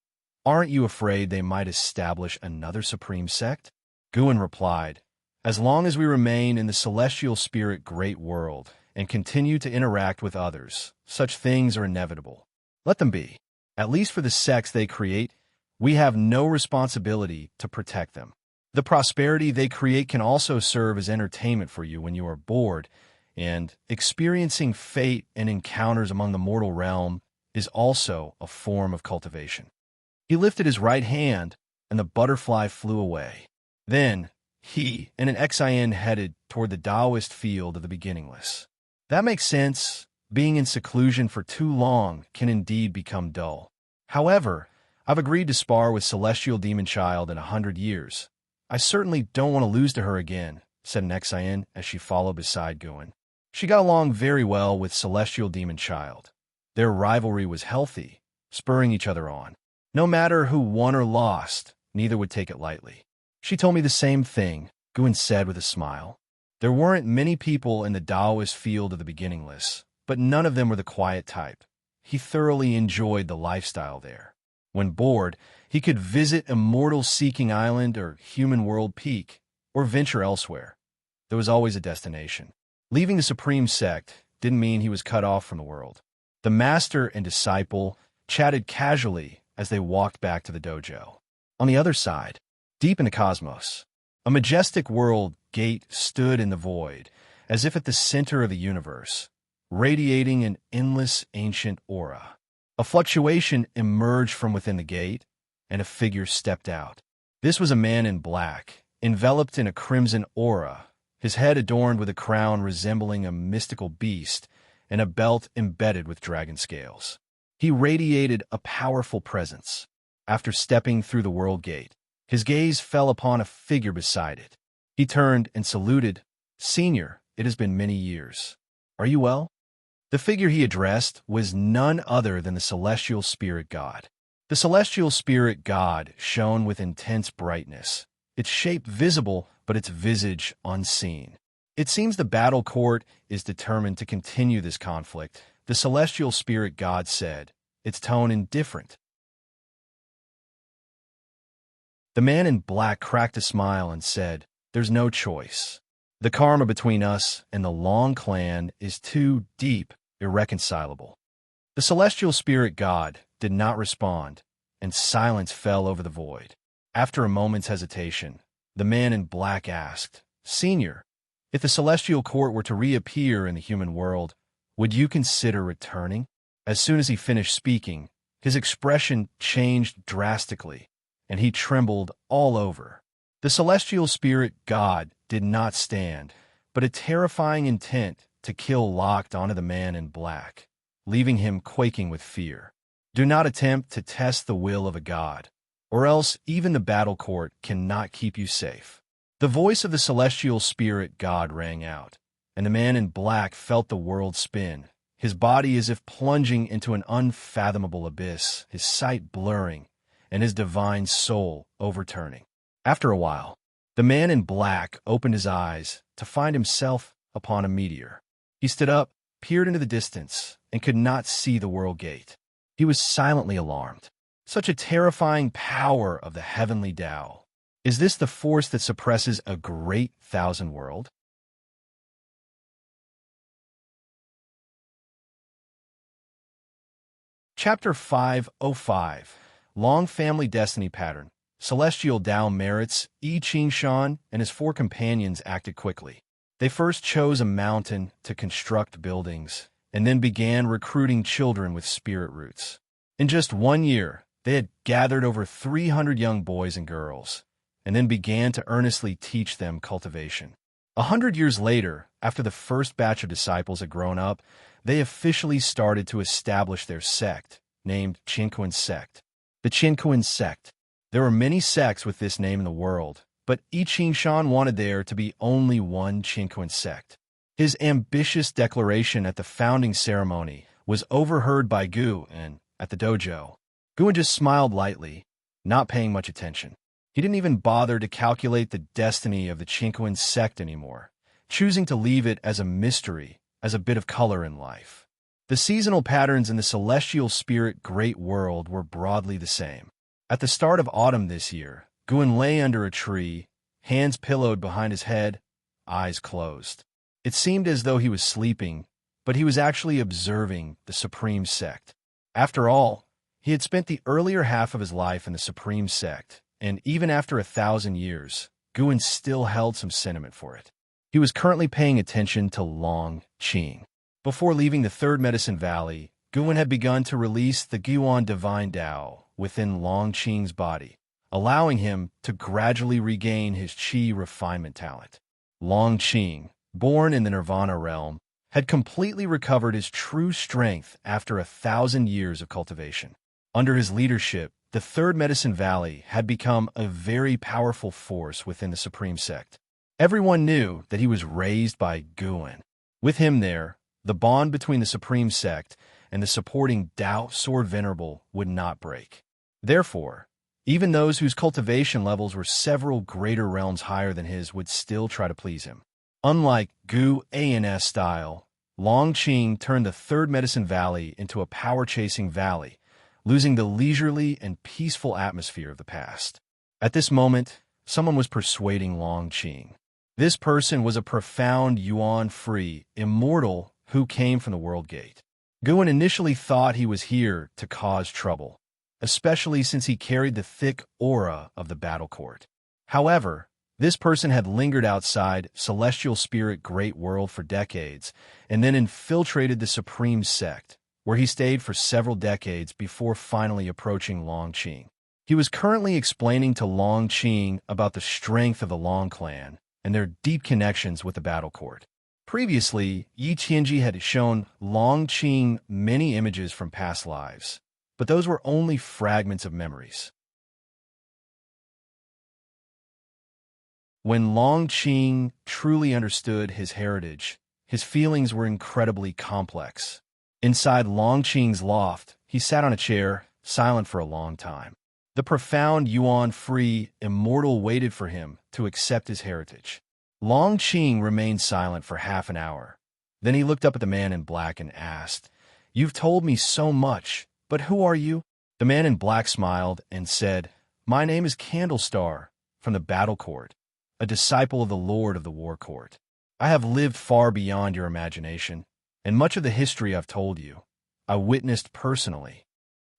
aren't you afraid they might establish another supreme sect? Guan replied, as long as we remain in the celestial spirit great world and continue to interact with others, such things are inevitable. Let them be. At least for the sects they create, we have no responsibility to protect them. The prosperity they create can also serve as entertainment for you when you are bored, and experiencing fate and encounters among the mortal realm is also a form of cultivation. He lifted his right hand, and the butterfly flew away. Then, he and an Xian headed toward the Taoist field of the beginningless. That makes sense. Being in seclusion for too long can indeed become dull. However, I've agreed to spar with Celestial Demon Child in 100 years. I certainly don't want to lose to her again, said an Xian as she followed beside Guan. She got along very well with Celestial Demon Child. Their rivalry was healthy, spurring each other on. No matter who won or lost, neither would take it lightly. She told me the same thing, Guan said with a smile. There weren't many people in the Taoist field of the beginningless, but none of them were the quiet type. He thoroughly enjoyed the lifestyle there. When bored, he could visit Immortal Seeking Island or Human World Peak, or venture elsewhere. There was always a destination. Leaving the Supreme Sect didn't mean he was cut off from the world. The master and disciple chatted casually as they walked back to the dojo. On the other side, deep in the cosmos, a majestic world gate stood in the void, as if at the center of the universe, radiating an endless ancient aura. A fluctuation emerged from within the gate, and a figure stepped out. This was a man in black, enveloped in a crimson aura, his head adorned with a crown resembling a mystical beast and a belt embedded with dragon scales. He radiated a powerful presence. After stepping through the world gate, his gaze fell upon a figure beside it. He turned and saluted, Senior, it has been many years. Are you well? The figure he addressed was none other than the Celestial Spirit God. The Celestial Spirit God shone with intense brightness, its shape visible but its visage unseen. It seems the battle court is determined to continue this conflict, the Celestial Spirit God said, its tone indifferent. The man in black cracked a smile and said, There's no choice. The karma between us and the Long Clan is too deep, irreconcilable. The Celestial Spirit God did not respond, and silence fell over the void. After a moment's hesitation, the man in black asked, "Senior, if the celestial court were to reappear in the human world, would you consider returning?" As soon as he finished speaking, his expression changed drastically, and he trembled all over. The celestial spirit god did not stand, but a terrifying intent to kill locked onto the man in black, leaving him quaking with fear. Do not attempt to test the will of a god, or else even the battle court cannot keep you safe. The voice of the celestial spirit god rang out, and the man in black felt the world spin, his body as if plunging into an unfathomable abyss, his sight blurring, and his divine soul overturning. After a while, the man in black opened his eyes to find himself upon a meteor. He stood up, peered into the distance, and could not see the world gate. He was silently alarmed. Such a terrifying power of the heavenly Tao. Is this the force that suppresses a great thousand world? Chapter 505, Long Family Destiny Pattern. Celestial Tao merits, Xianxia and his 4 companions acted quickly. They first chose a mountain to construct buildings, and then began recruiting children with spirit roots. In just 1 year, they had gathered over 300 young boys and girls, and then began to earnestly teach them cultivation. 100 years later, after the first batch of disciples had grown up, they officially started to establish their sect, named Qinquan Sect. The Qinquan Sect. There were many sects with this name in the world, but Xianxia wanted there to be only one Qinquan Sect. His ambitious declaration at the founding ceremony was overheard by Gu and at the dojo. Guan just smiled lightly, not paying much attention. He didn't even bother to calculate the destiny of the Qinquan Sect anymore, choosing to leave it as a mystery, as a bit of color in life. The seasonal patterns in the celestial spirit great world were broadly the same. At the start of autumn this year, Guan lay under a tree, hands pillowed behind his head, eyes closed. It seemed as though he was sleeping, but he was actually observing the Supreme Sect. After all, he had spent the earlier half of his life in the Supreme Sect, and even after 1,000 years, Guan still held some sentiment for it. He was currently paying attention to Long Qing. Before leaving the Third Medicine Valley, Guan had begun to release the Guan Divine Tao within Long Qing's body, allowing him to gradually regain his qi refinement talent. Long Qing, born in the Nirvana realm, had completely recovered his true strength after 1,000 years of cultivation. Under his leadership, the Third Medicine Valley had become a very powerful force within the Supreme Sect. Everyone knew that he was raised by Guan. With him there, the bond between the Supreme Sect and the supporting Tao Sword Venerable would not break. Therefore, even those whose cultivation levels were several greater realms higher than his would still try to please him. Unlike Gu An's style, Long Qing turned the Third Medicine Valley into a power-chasing valley, losing the leisurely and peaceful atmosphere of the past. At this moment, someone was persuading Long Qing. This person was a profound yuan-free, immortal who came from the World Gate. Guan initially thought he was here to cause trouble, especially since he carried the thick aura of the battle court. However, this person had lingered outside Celestial Spirit Great World for decades and then infiltrated the Supreme Sect, where he stayed for several decades before finally approaching Long Qing. He was currently explaining to Long Qing about the strength of the Long clan and their deep connections with the battle court. Previously, Yi Qianji had shown Long Qing many images from past lives, but those were only fragments of memories. When Long Qing truly understood his heritage, his feelings were incredibly complex. Inside Long Qing's loft, he sat on a chair, silent for a long time. The profound yuan-free immortal waited for him to accept his heritage. Long Qing remained silent for half an hour. Then he looked up at the man in black and asked, "You've told me so much, but who are you?" The man in black smiled and said, "My name is Candlestar, from the battle court, a disciple of the Lord of the War Court. I have lived far beyond your imagination, and much of the history I've told you, I witnessed personally.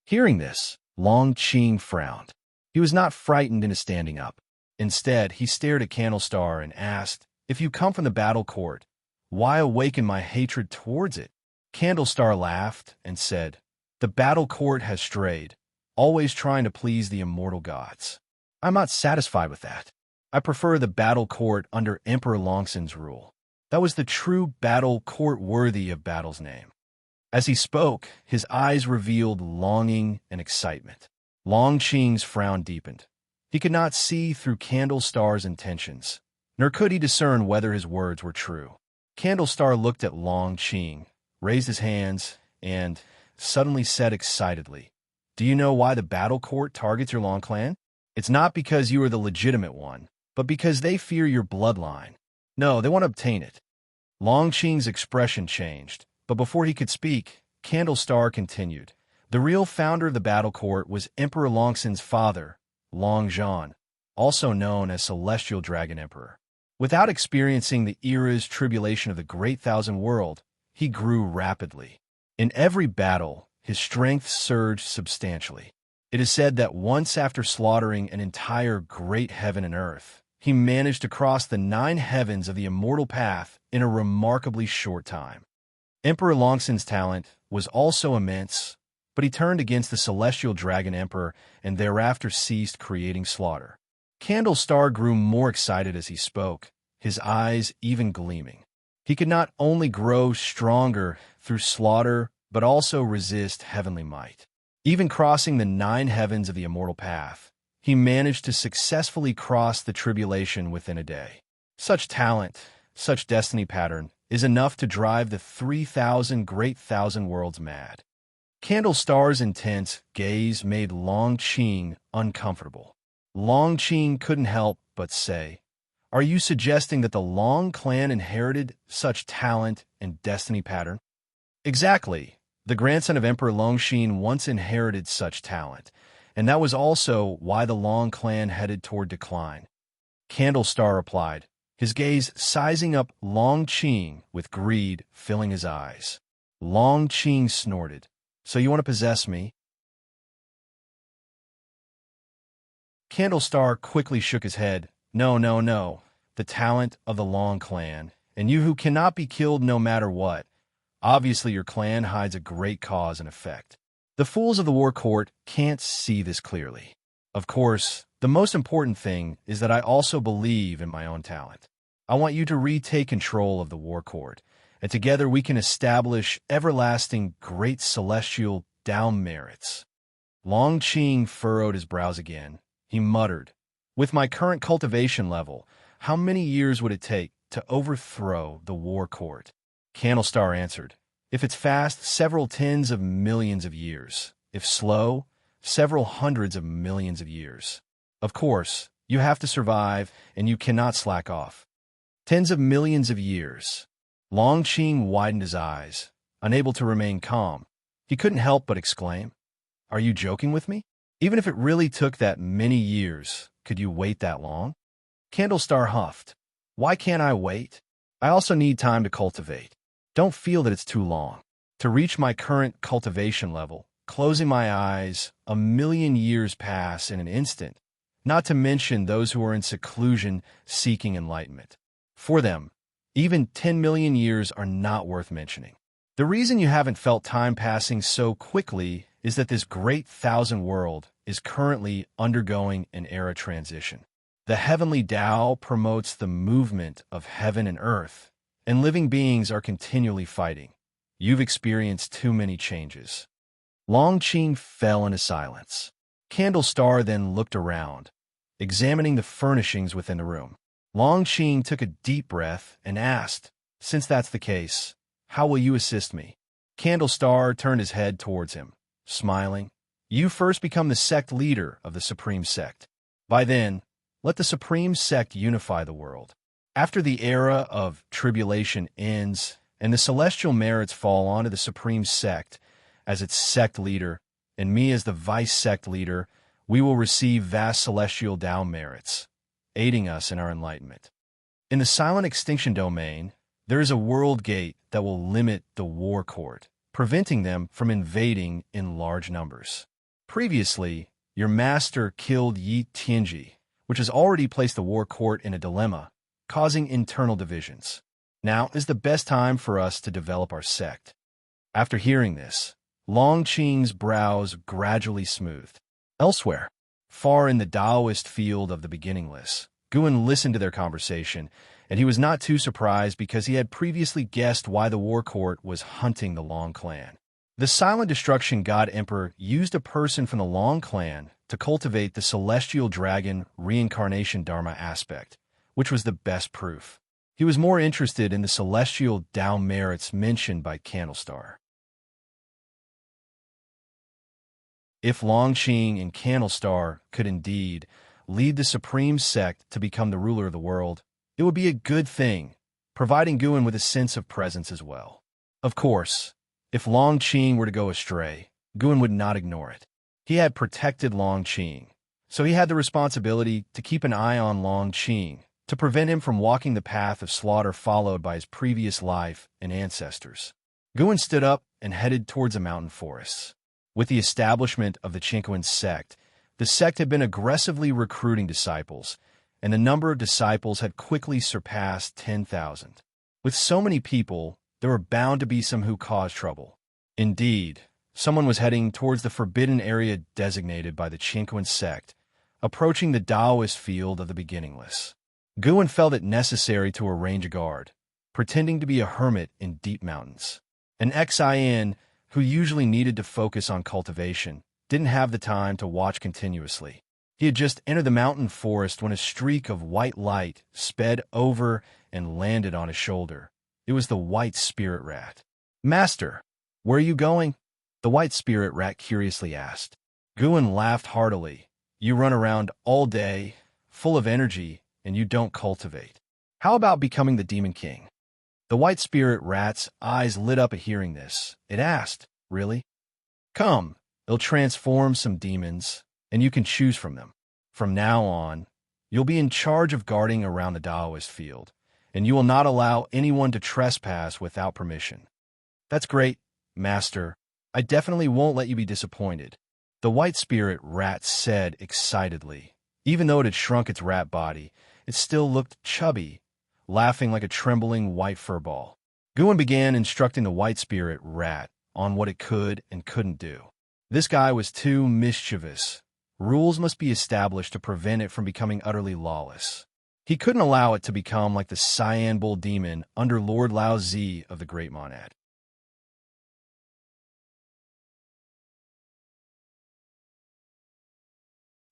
Hearing this, Long Qing frowned. He was not frightened into standing up. Instead, he stared at Candlestar and asked, "If you come from the battle court, why awaken my hatred towards it?" Candlestar laughed and said, "The battle court has strayed, always trying to please the immortal gods. I'm not satisfied with that. I prefer the battle court under Emperor Longxin's rule. That was the true battle court worthy of battle's name." As he spoke, his eyes revealed longing and excitement. Long Qing's frown deepened. He could not see through Candlestar's intentions, nor could he discern whether his words were true. Candlestar looked at Long Qing, raised his hands, and suddenly said excitedly, "Do you know why the battle court targets your Long clan? It's not because you are the legitimate one, but because they fear your bloodline. No, they want to obtain it." Long Qing's expression changed, but before he could speak, Candlestar continued. "The real founder of the battle court was Emperor Longxin's father, Long Zhan, also known as Celestial Dragon Emperor. Without experiencing the era's tribulation of the Great Thousand World, he grew rapidly. In every battle, his strength surged substantially. It is said that once after slaughtering an entire great heaven and earth, he managed to cross the 9 heavens of the immortal path in a remarkably short time. Emperor Longxin's talent was also immense, but he turned against the Celestial Dragon Emperor and thereafter ceased creating slaughter." Candlestar grew more excited as he spoke, his eyes even gleaming. He could not only grow stronger through slaughter, but also resist heavenly might. Even crossing the 9 heavens of the immortal path, he managed to successfully cross the tribulation within a day. Such talent, such destiny pattern, is enough to drive the 3,000 great thousand worlds mad. Candlestar's intense gaze made Long Qing uncomfortable. Long Qing couldn't help but say, "Are you suggesting that the Long clan inherited such talent and destiny pattern?" "Exactly. The grandson of Emperor Longxin once inherited such talent, and that was also why the Long clan headed toward decline," Candlestar replied, his gaze sizing up Long Qing with greed filling his eyes. Long Qing snorted, "So you want to possess me?" Candlestar quickly shook his head. "No, no, no. The talent of the Long clan, and you who cannot be killed no matter what. Obviously your clan hides a great cause and effect. The fools of the war court can't see this clearly. Of course, the most important thing is that I also believe in my own talent. I want you to retake control of the war court, and together we can establish everlasting great celestial down merits." Long Qing furrowed his brows again. He muttered, "With my current cultivation level, how many years would it take to overthrow the war court?" Candlestar answered, "If it's fast, several tens of millions of years. If slow, several hundreds of millions of years. Of course, you have to survive, and you cannot slack off. Tens of millions of years." Long Qing widened his eyes, unable to remain calm. He couldn't help but exclaim, "Are you joking with me? Even if it really took that many years, could you wait that long?" Candlestar huffed, "Why can't I wait? I also need time to cultivate. Don't feel that it's too long. To reach my current cultivation level, closing my eyes, 1,000,000 years pass in an instant, not to mention those who are in seclusion seeking enlightenment. For them, even 10 million years are not worth mentioning. The reason you haven't felt time passing so quickly is that this great thousand world is currently undergoing an era transition. The heavenly Tao promotes the movement of heaven and earth, and living beings are continually fighting. You've experienced too many changes." Long Qing fell into silence. Candlestar then looked around, examining the furnishings within the room. Long Qing took a deep breath and asked, "Since that's the case, how will you assist me?" Candlestar turned his head towards him, smiling. "You first become the sect leader of the Supreme Sect. By then, let the Supreme Sect unify the world. After the era of tribulation ends and the celestial merits fall onto the Supreme Sect as its sect leader, and me as the vice sect leader, we will receive vast celestial Tao merits, aiding us in our enlightenment. In the silent extinction domain, there is a world gate that will limit the war court, preventing them from invading in large numbers. Previously, your master killed Yi Tianji, which has already placed the war court in a dilemma, causing internal divisions. Now is the best time for us to develop our sect. After hearing this, Long Qing's brows gradually smoothed. Elsewhere, far in the Taoist field of the beginningless, Guan listened to their conversation, and he was not too surprised because he had previously guessed why the war court was hunting the Long clan. The Silent Destruction God Emperor used a person from the Long clan to cultivate the celestial dragon reincarnation dharma aspect, which was the best proof. He was more interested in the celestial Tao merits mentioned by Candlestar. If Longqing and Candlestar could indeed lead the supreme sect to become the ruler of the world, it would be a good thing, providing Guan with a sense of presence as well. Of course, if Longqing were to go astray, Guan would not ignore it. He had protected Longqing, so he had the responsibility to keep an eye on Longqing to prevent him from walking the path of slaughter followed by his previous life and ancestors. Guan stood up and headed towards the mountain forests. With the establishment of the Qingquan sect, the sect had been aggressively recruiting disciples, and the number of disciples had quickly surpassed 10,000. With so many people, there were bound to be some who caused trouble. Indeed, someone was heading towards the forbidden area designated by the Qingquan sect, approaching the Taoist field of the beginningless. Guan felt it necessary to arrange a guard, pretending to be a hermit in deep mountains. An Xian, who usually needed to focus on cultivation, didn't have the time to watch continuously. He had just entered the mountain forest when a streak of white light sped over and landed on his shoulder. It was the white spirit rat. "Master, where are you going?" the white spirit rat curiously asked. Guan laughed heartily. "You run around all day, full of energy, and you don't cultivate. How about becoming the Demon King?" The white spirit rat's eyes lit up at hearing this. It asked, "Really? Come, it'll transform some demons, and you can choose from them. From now on, you'll be in charge of guarding around the Taoist field, and you will not allow anyone to trespass without permission." "That's great, Master. I definitely won't let you be disappointed," the white spirit rat said excitedly. Even though it had shrunk its rat body, it still looked chubby, laughing like a trembling white fur ball. Guan began instructing the white spirit rat on what it could and couldn't do. This guy was too mischievous. Rules must be established to prevent it from becoming utterly lawless. He couldn't allow it to become like the Cyan Bull demon under Lord Lao Zi of the Great Monad.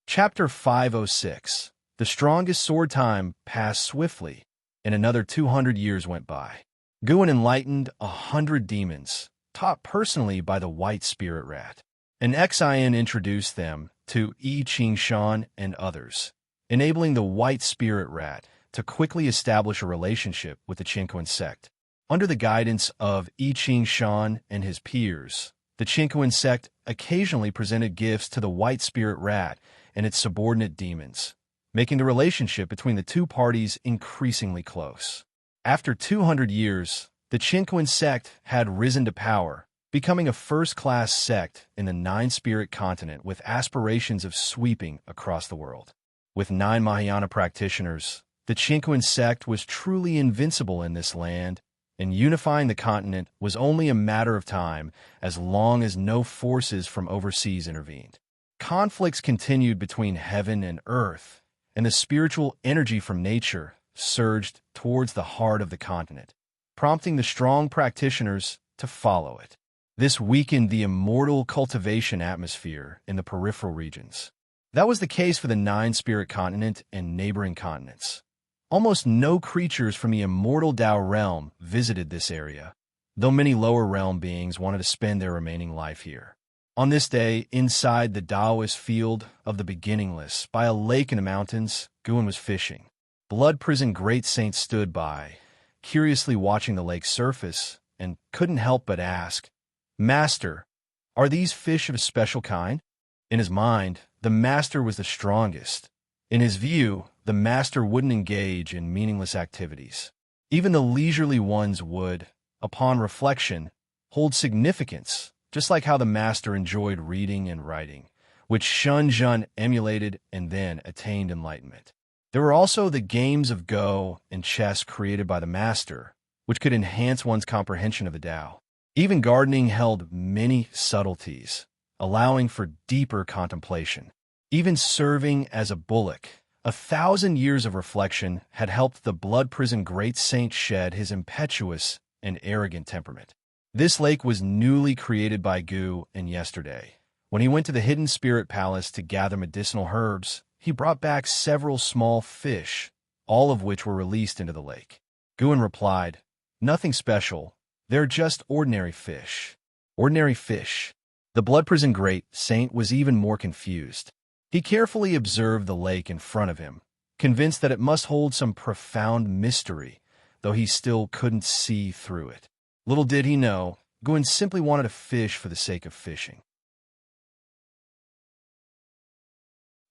Chapter 506. The strongest sword time passed swiftly, and another 200 years went by. Guan enlightened 100 demons, taught personally by the white spirit rat. An Xian introduced them to Yi Qingshan and others, enabling the white spirit rat to quickly establish a relationship with the Qingquan sect. Under the guidance of Yi Qingshan and his peers, the Qingquan sect occasionally presented gifts to the white spirit rat and its subordinate demons, making the relationship between the two parties increasingly close. After 200 years, the Qingquan sect had risen to power, becoming a first-class sect in the nine-spirit continent with aspirations of sweeping across the world. With 9 Mahayana practitioners, the Qingquan sect was truly invincible in this land, and unifying the continent was only a matter of time as long as no forces from overseas intervened. Conflicts continued between heaven and earth, and the spiritual energy from nature surged towards the heart of the continent, prompting the strong practitioners to follow it. This weakened the immortal cultivation atmosphere in the peripheral regions. That was the case for the 9-spirit continent and neighboring continents. Almost no creatures from the immortal Tao realm visited this area, though many lower realm beings wanted to spend their remaining life here. On this day, inside the Taoist field of the beginningless, by a lake in the mountains, Guan was fishing. Blood-prisoned great saints stood by, curiously watching the lake's surface, and couldn't help but ask, "Master, are these fish of a special kind?" In his mind, the master was the strongest. In his view, the master wouldn't engage in meaningless activities. Even the leisurely ones would, upon reflection, hold significance, just like how the master enjoyed reading and writing, which Xianxia emulated and then attained enlightenment. There were also the games of Go and chess created by the master, which could enhance one's comprehension of the Tao. Even gardening held many subtleties, allowing for deeper contemplation. Even serving as a bullock, 1,000 years of reflection had helped the blood-prisoned great saint shed his impetuous and arrogant temperament. This lake was newly created by Gu and yesterday. When he went to the hidden spirit palace to gather medicinal herbs, he brought back several small fish, all of which were released into the lake. Guin replied, "Nothing special. They're just ordinary fish." Ordinary fish. The blood-prisoned great saint was even more confused. He carefully observed the lake in front of him, convinced that it must hold some profound mystery, though he still couldn't see through it. Little did he know, Guin simply wanted to fish for the sake of fishing.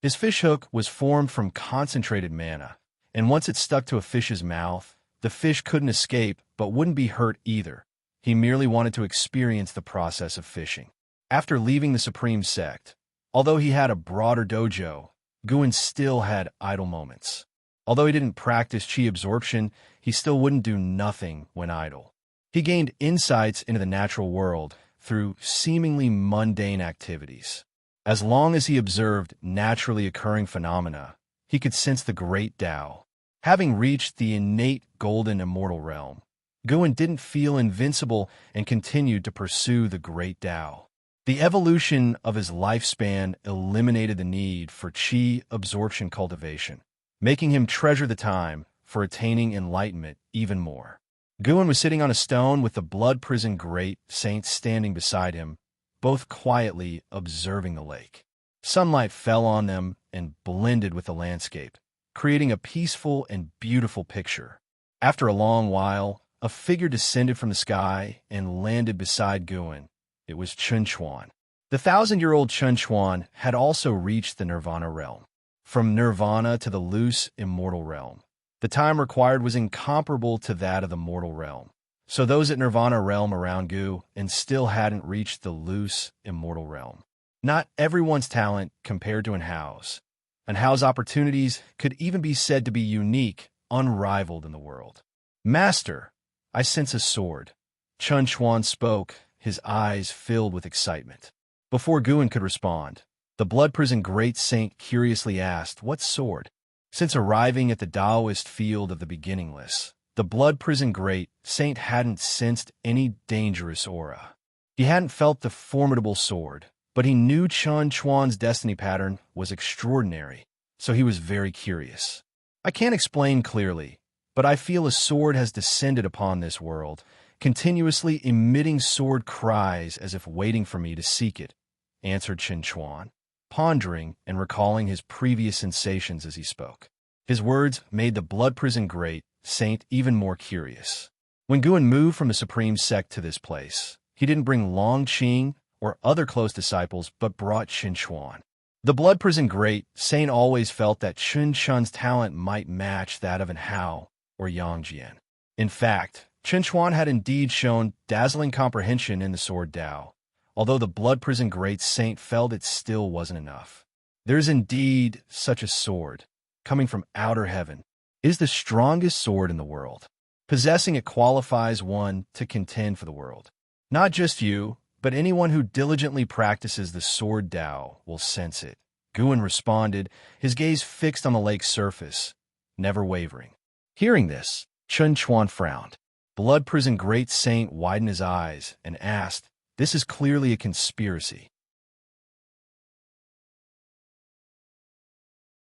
His fish hook was formed from concentrated mana, and once it stuck to a fish's mouth, the fish couldn't escape but wouldn't be hurt either. He merely wanted to experience the process of fishing. After leaving the Supreme Sect, although he had a broader dojo, Guin still had idle moments. Although he didn't practice chi absorption, he still wouldn't do nothing when idle. He gained insights into the natural world through seemingly mundane activities. As long as he observed naturally occurring phenomena, he could sense the great Tao. Having reached the innate golden immortal realm, Guin didn't feel invincible and continued to pursue the great Tao. The evolution of his lifespan eliminated the need for chi absorption cultivation, making him treasure the time for attaining enlightenment even more. Guin was sitting on a stone with the blood-prisoned great saint standing beside him, both quietly observing the lake. Sunlight fell on them and blended with the landscape, creating a peaceful and beautiful picture. After a long while, a figure descended from the sky and landed beside Guin. It was Xianxia. The 1,000-year-old Xianxia had also reached the nirvana realm. From nirvana to the loose immortal realm, the time required was incomparable to that of the mortal realm. So those at nirvana realm around Gu and still hadn't reached the loose immortal realm. Not everyone's talent compared to Anhao's. Anhao's opportunities could even be said to be unique, unrivaled in the world. "Master, I sense a sword." Xianxia spoke, his eyes filled with excitement. Before Guin could respond, the blood-prisoned great saint curiously asked, "What sword?" Since arriving at the Taoist field of the beginningless, the blood-prisoned great saint hadn't sensed any dangerous aura. He hadn't felt the formidable sword, but he knew Xianxia's destiny pattern was extraordinary, so he was very curious. "I can't explain clearly, but I feel a sword has descended upon this world, continuously emitting sword cries as if waiting for me to seek it," answered Xianxia, pondering and recalling his previous sensations as he spoke. His words made the blood-prisoned great saint even more curious. When Guin moved from the Supreme Sect to this place, he didn't bring Long Qing or other close disciples, but brought Xianxia. The blood-prisoned great saint always felt that Xianxia's talent might match that of Anhao or Yangjian. In fact, Xianxia had indeed shown dazzling comprehension in the sword Tao, although the blood-prisoned great saint felt it still wasn't enough. There's indeed such a sword, coming from outer heaven. It is the strongest sword in the world. Possessing it qualifies one to contend for the world. Not just you, but anyone who diligently practices the sword Tao will sense it. Guin responded, his gaze fixed on the lake's surface, never wavering. Hearing this, Xianxia frowned. Blood-prisoned great saint widened his eyes and asked, "This is clearly a conspiracy.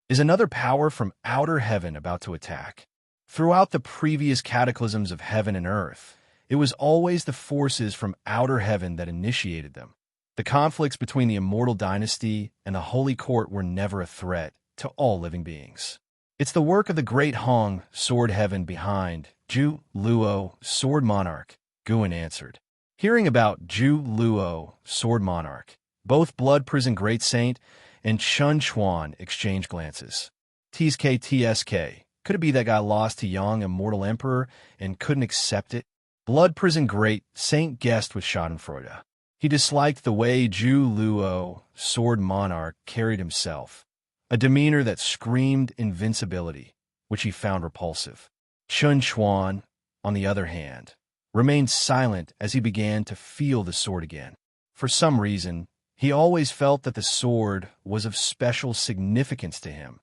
Is another power from outer heaven about to attack?" Throughout the previous cataclysms of heaven and earth, it was always the forces from outer heaven that initiated them. The conflicts between the immortal dynasty and the holy court were never a threat to all living beings. It's the work of the great Hong, sword heaven behind, Zhu Luo, sword monarch, Guin answered. Hearing about Zhu Luo, sword monarch, both blood-prisoned great saint and Xianxia exchanged glances. TSK. Could it be that guy lost to Yang, immortal emperor, and couldn't accept it? Blood-prisoned great saint guessed with Schadenfreude. He disliked the way Zhu Luo, sword monarch, carried himself, a demeanor that screamed invincibility, which he found repulsive. Chun Chuan, on the other hand, remained silent as he began to feel the sword again. For some reason, he always felt that the sword was of special significance to him,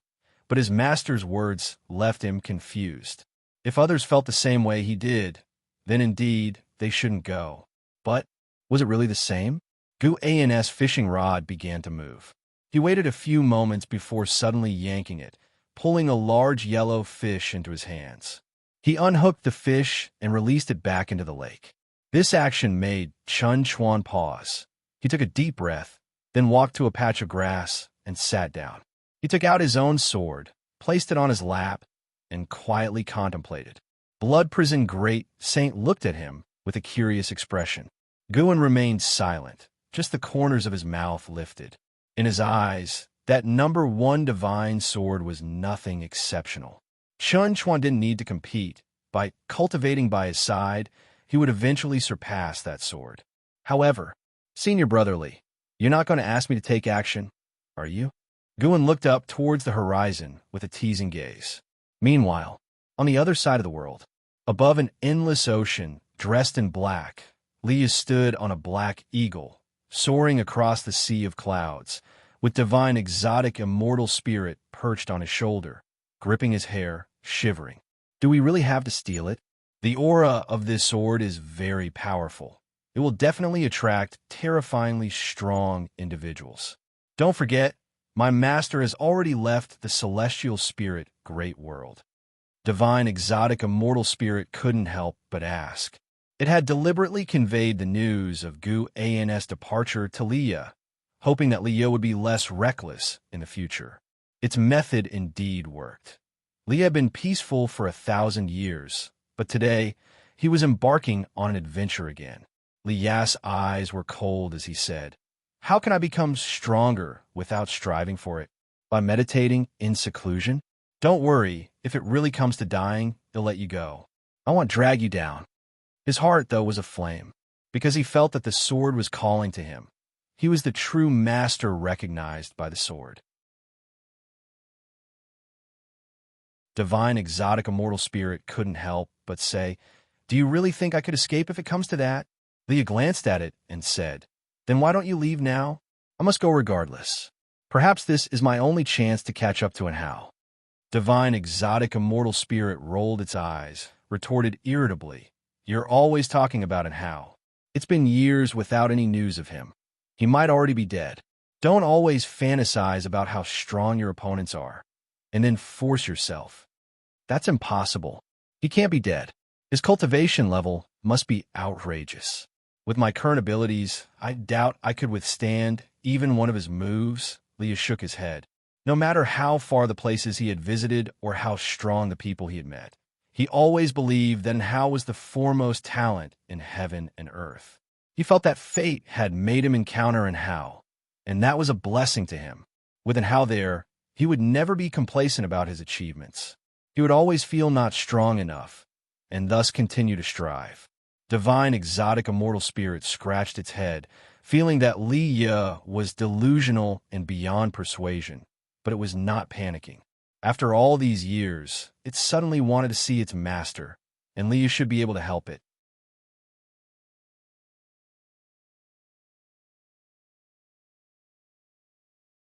but his master's words left him confused. If others felt the same way he did, then indeed they shouldn't go. But was it really the same? Gu An's fishing rod began to move. He waited a few moments before suddenly yanking it, pulling a large yellow fish into his hands. He unhooked the fish and released it back into the lake. This action made Chun Chuan pause. He took a deep breath, then walked to a patch of grass and sat down. He took out his own sword, placed it on his lap, and quietly contemplated. Blood Prison Great Saint looked at him with a curious expression. Guan remained silent, just the corners of his mouth lifted. In his eyes, that number 1 divine sword was nothing exceptional. Chun Chuan didn't need to compete. By cultivating by his side, he would eventually surpass that sword. However, Senior Brother Li, you're not going to ask me to take action, are you? Guan looked up towards the horizon with a teasing gaze. Meanwhile, on the other side of the world, above an endless ocean, dressed in black, Li stood on a black eagle, soaring across the sea of clouds, with divine exotic immortal spirit perched on his shoulder, gripping his hair, shivering. Do we really have to steal it? The aura of this sword is very powerful. It will definitely attract terrifyingly strong individuals. Don't forget, my master has already left the celestial spirit great world. Divine exotic immortal spirit couldn't help but ask. It had deliberately conveyed the news of Gu An's departure to Liya, hoping that Liya would be less reckless in the future. Its method indeed worked. Liya had been peaceful for 1,000 years, but today he was embarking on an adventure again. Liya's eyes were cold as he said, "How can I become stronger without striving for it? By meditating in seclusion? Don't worry, if it really comes to dying, they'll let you go. I won't drag you down." His heart, though, was aflame, because he felt that the sword was calling to him. He was the true master recognized by the sword. Divine exotic immortal spirit couldn't help but say, "Do you really think I could escape if it comes to that?" Liya glanced at it and said, "Then why don't you leave now? I must go regardless. Perhaps this is my only chance to catch up to an Hao." Divine exotic immortal spirit rolled its eyes, retorted irritably, "You're always talking about an Hao. It's been years without any news of him. He might already be dead. Don't always fantasize about how strong your opponents are, and then force yourself. That's impossible. He can't be dead. His cultivation level must be outrageous. With my current abilities, I doubt I could withstand even one of his moves." Liya shook his head. No matter how far the places he had visited or how strong the people he had met, he always believed that Hao was the foremost talent in heaven and earth. He felt that fate had made him encounter Hao, and that was a blessing to him. With Hao there, he would never be complacent about his achievements. He would always feel not strong enough, and thus continue to strive. Divine exotic immortal spirit scratched its head, feeling that Liya was delusional and beyond persuasion, but it was not panicking. After all these years, it suddenly wanted to see its master, and Liya should be able to help it.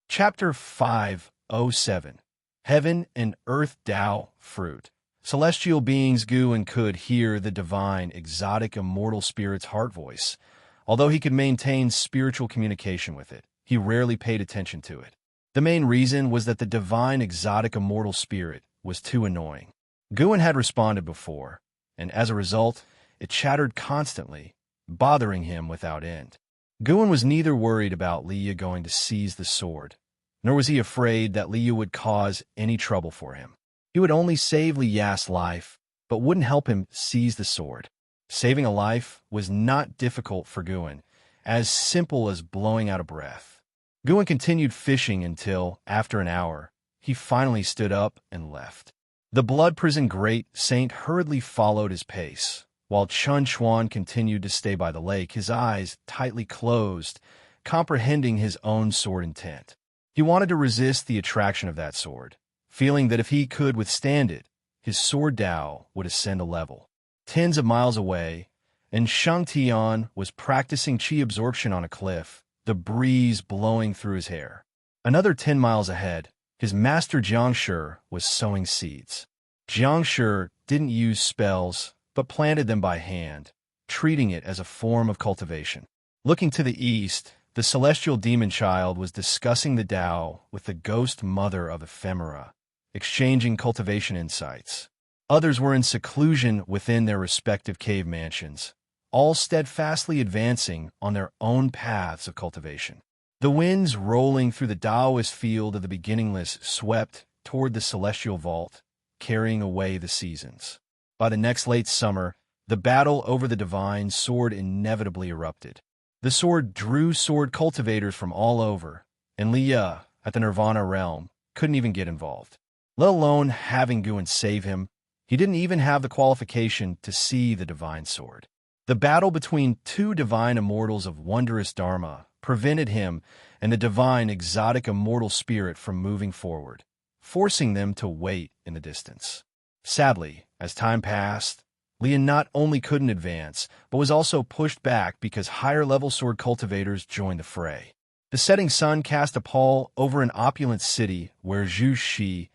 Chapter 507 Heaven and Earth Tao Fruit. Celestial beings Gu and could hear the divine, exotic, immortal spirit's heart voice. Although he could maintain spiritual communication with it, he rarely paid attention to it. The main reason was that the divine, exotic, immortal spirit was too annoying. Guan had responded before, and as a result, it chattered constantly, bothering him without end. Guan was neither worried about Liya going to seize the sword, nor was he afraid that Liya would cause any trouble for him. He would only save Liya's life, but wouldn't help him seize the sword. Saving a life was not difficult for Guan, as simple as blowing out a breath. Guan continued fishing until, after an hour, he finally stood up and left. The Blood Prison Great Saint hurriedly followed his pace, while Chun Chuan continued to stay by the lake, his eyes tightly closed, comprehending his own sword intent. He wanted to resist the attraction of that sword, feeling that if he could withstand it, his sword Dao would ascend a level. Tens of miles away, and Xianxia was practicing qi absorption on a cliff, the breeze blowing through his hair. Another 10 miles ahead, his master Xianxia was sowing seeds. Xianxia didn't use spells, but planted them by hand, treating it as a form of cultivation. Looking to the east, the celestial demon child was discussing the Tao with the ghost mother of ephemera, exchanging cultivation insights. Others were in seclusion within their respective cave mansions, all steadfastly advancing on their own paths of cultivation. The winds rolling through the Taoist field of the beginningless swept toward the celestial vault, carrying away the seasons. By the next late summer, the battle over the divine sword inevitably erupted. The sword drew sword cultivators from all over, and Liya, at the Nirvana realm, couldn't even get involved. Let alone having Guan save him, he didn't even have the qualification to see the divine sword. The battle between two divine immortals of wondrous dharma prevented him and the divine exotic immortal spirit from moving forward, forcing them to wait in the distance. Sadly, as time passed, Lian not only couldn't advance, but was also pushed back because higher-level sword cultivators joined the fray. The setting sun cast a pall over an opulent city where Zhu Shi,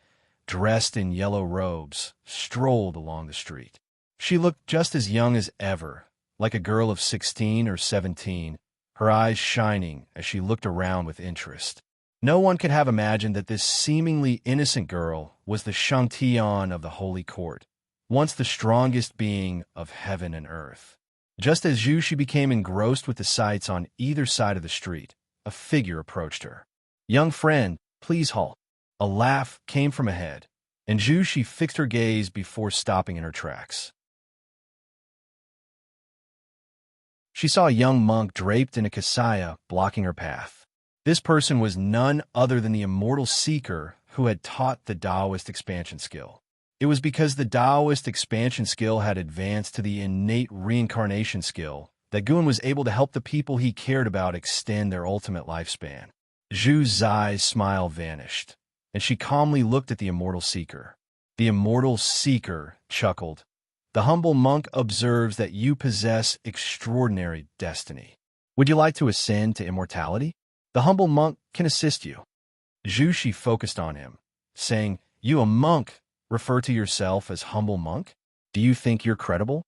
dressed in yellow robes, strolled along the street. She looked just as young as ever, like a girl of 16 or 17, her eyes shining as she looked around with interest. No one could have imagined that this seemingly innocent girl was the Xianxia of the Holy Court, once the strongest being of heaven and earth. Just as Zhu Shi became engrossed with the sights on either side of the street, a figure approached her. "Young friend, please halt." A laugh came from ahead, and Zhu Shi fixed her gaze before stopping in her tracks. She saw a young monk draped in a kasaya blocking her path. This person was none other than the immortal seeker who had taught the Taoist expansion skill. It was because the Taoist expansion skill had advanced to the innate reincarnation skill that Guan was able to help the people he cared about extend their ultimate lifespan. Zhu Zai's smile vanished, and she calmly looked at the immortal seeker. The immortal seeker chuckled. "The humble monk observes that you possess extraordinary destiny. Would you like to ascend to immortality? The humble monk can assist you." Zhu Shi focused on him, saying, "You, a monk, refer to yourself as humble monk? Do you think you're credible?"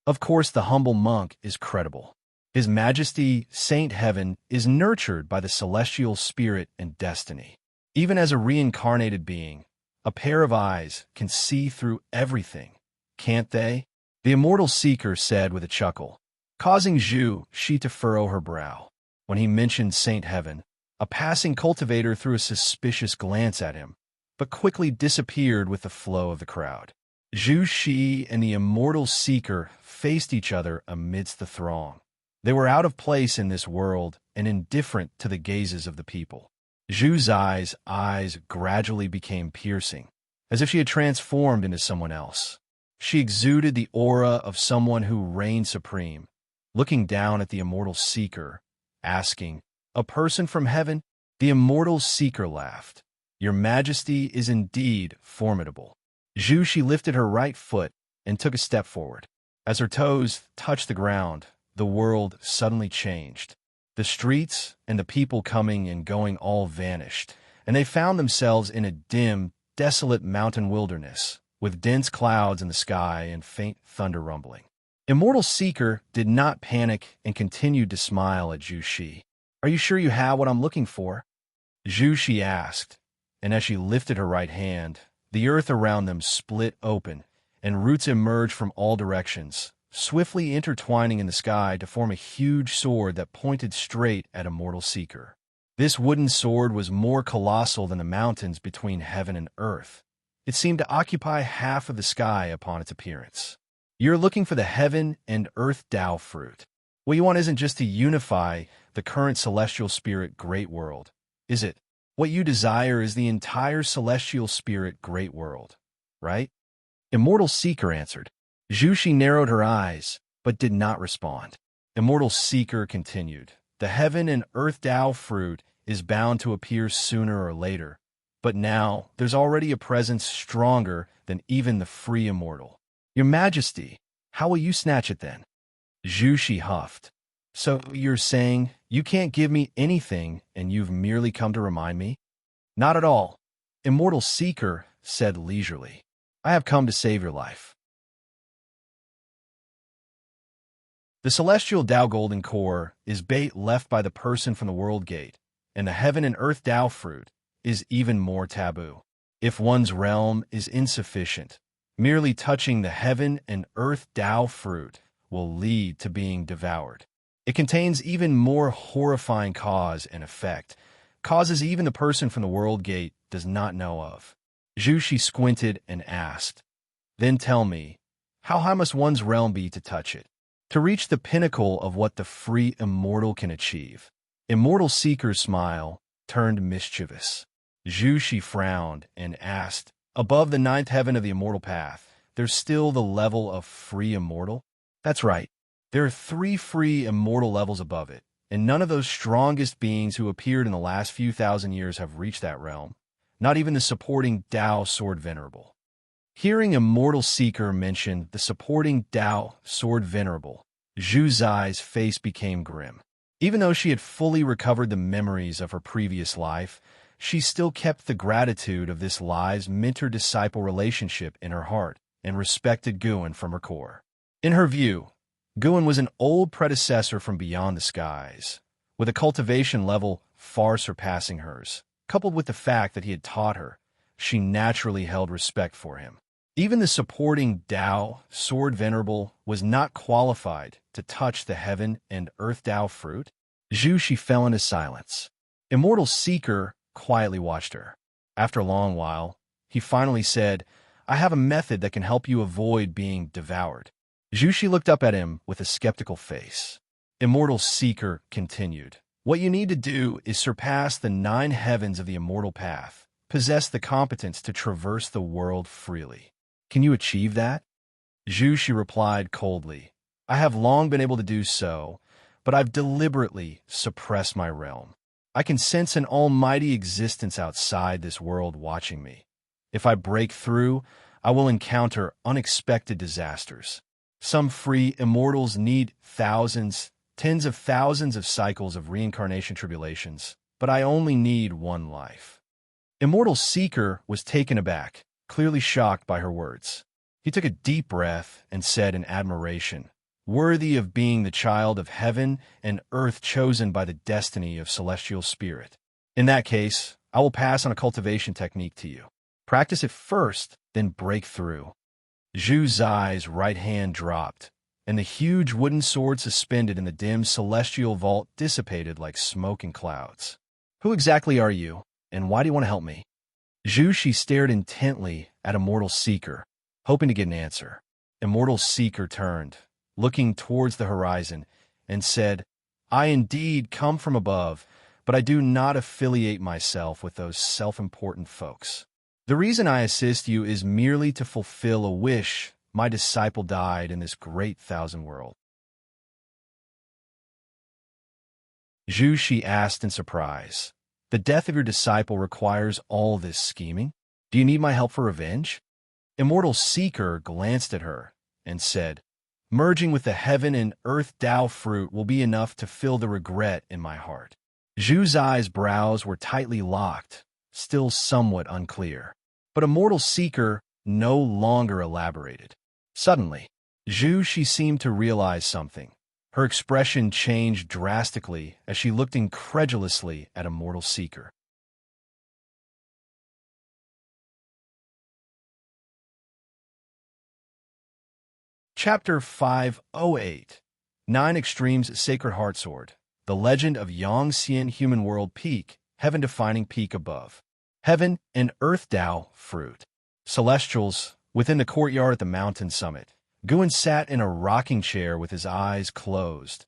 Of course the humble monk is credible. His Majesty, Saint Heaven, is nurtured by the celestial spirit and destiny. Even as a reincarnated being, a pair of eyes can see through everything, can't they? The immortal seeker said with a chuckle, causing Zhu Shi to furrow her brow. When he mentioned Saint Heaven, a passing cultivator threw a suspicious glance at him, but quickly disappeared with the flow of the crowd. Zhu Shi and the immortal seeker faced each other amidst the throng. They were out of place in this world and indifferent to the gazes of the people. Zhu Zai's eyes gradually became piercing, as if she had transformed into someone else. She exuded the aura of someone who reigned supreme, looking down at the immortal seeker, asking, "A person from heaven?" The immortal seeker laughed. "Your Majesty is indeed formidable." Zhu Shi lifted her right foot and took a step forward. As her toes touched the ground, the world suddenly changed. The streets and the people coming and going all vanished, and they found themselves in a dim, desolate mountain wilderness, with dense clouds in the sky and faint thunder rumbling. Immortal Seeker did not panic and continued to smile at Zhu Shi. "Are you sure you have what I'm looking for?" Zhu Shi asked, and as she lifted her right hand, the earth around them split open, and roots emerged from all directions, swiftly intertwining in the sky to form a huge sword that pointed straight at Immortal Seeker. This wooden sword was more colossal than the mountains between heaven and earth. It seemed to occupy half of the sky upon its appearance. "You're looking for the heaven and earth Tao fruit. What you want isn't just to unify the current celestial spirit great world, is it? What you desire is the entire celestial spirit great world, right?" Immortal Seeker answered. Zhuxi narrowed her eyes, but did not respond. Immortal Seeker continued. The heaven and earth Tao fruit is bound to appear sooner or later, but now there's already a presence stronger than even the free immortal. Your Majesty, how will you snatch it then? Zhuxi huffed. So you're saying you can't give me anything and you've merely come to remind me? Not at all. Immortal Seeker said leisurely. I have come to save your life. The celestial Tao golden core is bait left by the person from the world gate, and the heaven and earth Tao fruit is even more taboo. If one's realm is insufficient, merely touching the heaven and earth Tao fruit will lead to being devoured. It contains even more horrifying cause and effect, causes even the person from the world gate does not know of. Zhuxi squinted and asked, Then tell me, how high must one's realm be to touch it? To reach the pinnacle of what the free immortal can achieve. Immortal Seeker's smile turned mischievous. Zhuxi frowned and asked, Above the ninth heaven of the immortal path, there's still the level of free immortal? That's right. There are 3 free immortal levels above it, and none of those strongest beings who appeared in the last few thousand years have reached that realm, not even the supporting Tao Sword Venerable. Hearing Immortal Seeker mention the supporting Tao Sword Venerable, Zhu Zai's face became grim. Even though she had fully recovered the memories of her previous life, she still kept the gratitude of this live's mentor-disciple relationship in her heart and respected Guan from her core. In her view, Guan was an old predecessor from beyond the skies, with a cultivation level far surpassing hers. Coupled with the fact that he had taught her, she naturally held respect for him. Even the supporting Tao Sword Venerable was not qualified to touch the heaven and earth Tao fruit. Zhuxi fell into silence. Immortal Seeker quietly watched her. After a long while, he finally said, I have a method that can help you avoid being devoured. Zhuxi looked up at him with a skeptical face. Immortal Seeker continued, What you need to do is surpass the 9 heavens of the immortal path, possess the competence to traverse the world freely. Can you achieve that? Zhuxi replied coldly, I have long been able to do so, but I've deliberately suppressed my realm. I can sense an almighty existence outside this world watching me. If I break through, I will encounter unexpected disasters. Some free immortals need thousands, tens of thousands of cycles of reincarnation tribulations, but I only need 1 life. Immortal Seeker was taken aback, clearly shocked by her words. He took a deep breath and said in admiration, Worthy of being the child of heaven and earth chosen by the destiny of celestial spirit. In that case, I will pass on a cultivation technique to you. Practice it first, then break through. Zhu Zai's right hand dropped, and the huge wooden sword suspended in the dim celestial vault dissipated like smoke and clouds. Who exactly are you, and why do you want to help me? Zhuxi stared intently at Immortal Seeker, hoping to get an answer. Immortal Seeker turned, looking towards the horizon, and said, I indeed come from above, but I do not affiliate myself with those self-important folks. The reason I assist you is merely to fulfill a wish my disciple died in this great thousand world. Zhuxi asked in surprise, The death of your disciple requires all this scheming? Do you need my help for revenge? Immortal Seeker glanced at her and said, Merging with the heaven and earth Tao fruit will be enough to fill the regret in my heart. Zhu Zai's brows were tightly locked, still somewhat unclear. But Immortal Seeker no longer elaborated. Suddenly, Zhuxi seemed to realize something. Her expression changed drastically as she looked incredulously at Immortal Seeker. Chapter 508 9 Extremes Sacred Heartsword. The Legend of Xianxia Human World Peak, Heaven-Defining Peak Above. Heaven and Earth Tao Fruit. Celestials, within the courtyard at the mountain summit, Guan sat in a rocking chair with his eyes closed,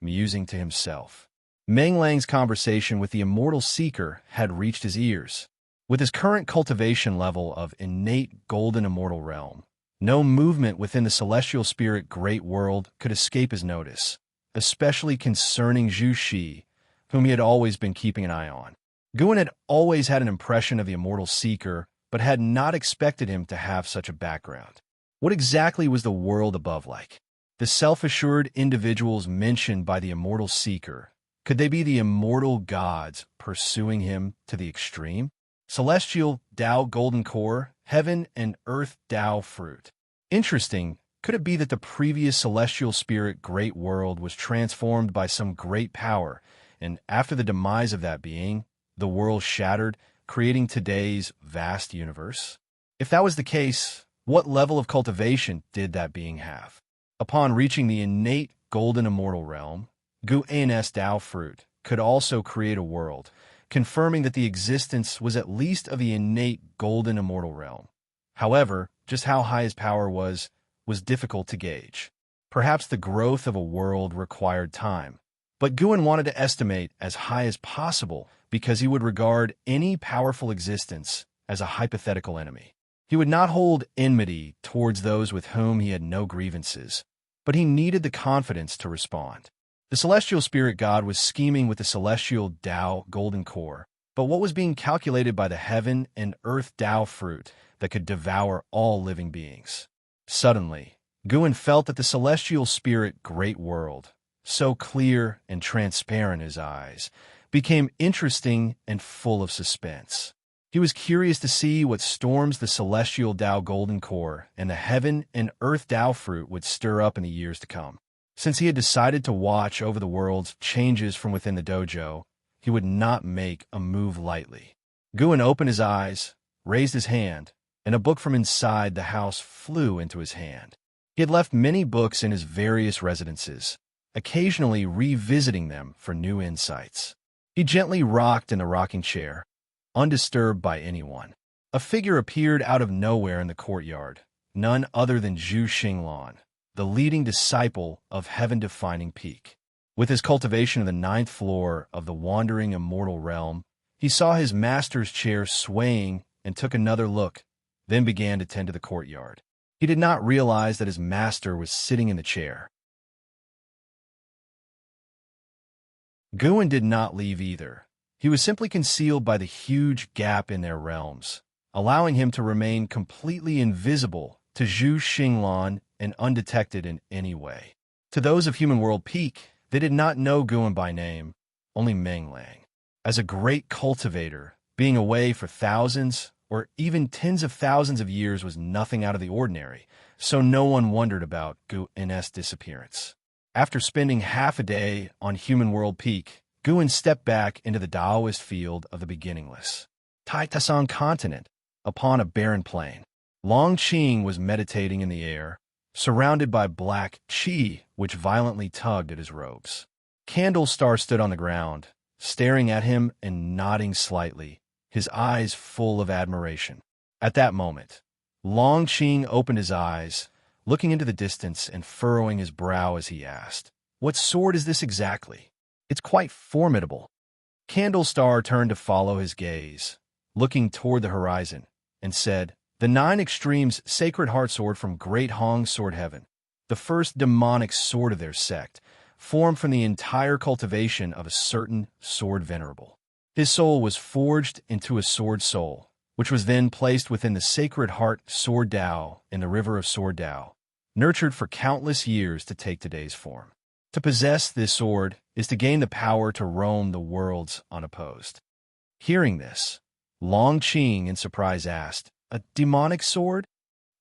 musing to himself. Meng Lang's conversation with the Immortal Seeker had reached his ears. With his current cultivation level of innate golden immortal realm, No movement within the celestial spirit great world could escape his notice, especially concerning Zhu Shi, whom he had always been keeping an eye on. Guan had always had an impression of the immortal seeker, but had not expected him to have such a background. What exactly was the world above like? The self-assured individuals mentioned by the immortal seeker, could they be the immortal gods pursuing him to the extreme? Celestial Tao golden core, heaven and earth Tao fruit. Interesting, could it be that the previous celestial spirit great world was transformed by some great power, and after the demise of that being, the world shattered, creating today's vast universe? If that was the case, what level of cultivation did that being have? Upon reaching the innate golden immortal realm, Gu An's Tao fruit could also create a world, confirming that the existence was at least of the innate golden immortal realm. However, just how high his power was difficult to gauge. Perhaps the growth of a world required time, but Guan wanted to estimate as high as possible because he would regard any powerful existence as a hypothetical enemy. He would not hold enmity towards those with whom he had no grievances, but he needed the confidence to respond. The celestial spirit god was scheming with the celestial Tao golden core, but what was being calculated by the heaven and earth Tao fruit that could devour all living beings? Suddenly, Guan felt that the celestial spirit great world, so clear and transparent in his eyes, became interesting and full of suspense. He was curious to see what storms the celestial Tao golden core and the heaven and earth Tao fruit would stir up in the years to come. Since he had decided to watch over the world's changes from within the dojo, he would not make a move lightly. Guan opened his eyes, raised his hand, and a book from inside the house flew into his hand. He had left many books in his various residences, occasionally revisiting them for new insights. He gently rocked in the rocking chair, undisturbed by anyone. A figure appeared out of nowhere in the courtyard, none other than Zhu Xinglan, the leading disciple of heaven-defining peak. With his cultivation of the 9th floor of the wandering immortal realm, he saw his master's chair swaying and took another look, then began to tend to the courtyard. He did not realize that his master was sitting in the chair. Guan did not leave either. He was simply concealed by the huge gap in their realms, allowing him to remain completely invisible to Zhu Xinglan and undetected in any way. To those of Human World Peak, they did not know Guan by name, only Meng Lang. As a great cultivator, being away for thousands or even tens of thousands of years was nothing out of the ordinary, so no one wondered about Guan's disappearance. After spending half a day on Human World Peak, Guan stepped back into the Taoist field of the beginningless. Tai Tasong continent, upon a barren plain. Long Qing was meditating in the air, surrounded by black qi which violently tugged at his robes. Candle Star stood on the ground, staring at him and nodding slightly, his eyes full of admiration. At that moment, Long Qing opened his eyes, looking into the distance and furrowing his brow as he asked, "What sword is this exactly? It's quite formidable." Candle Star turned to follow his gaze, looking toward the horizon, and said, "The 9 Extremes Sacred Heart Sword from Great Hong Sword Heaven, the first demonic sword of their sect, formed from the entire cultivation of a certain sword venerable. His soul was forged into a sword soul, which was then placed within the Sacred Heart Sword Tao in the river of Sword Tao, nurtured for countless years to take today's form. To possess this sword is to gain the power to roam the worlds unopposed." Hearing this, Long Qing in surprise asked, "A demonic sword?"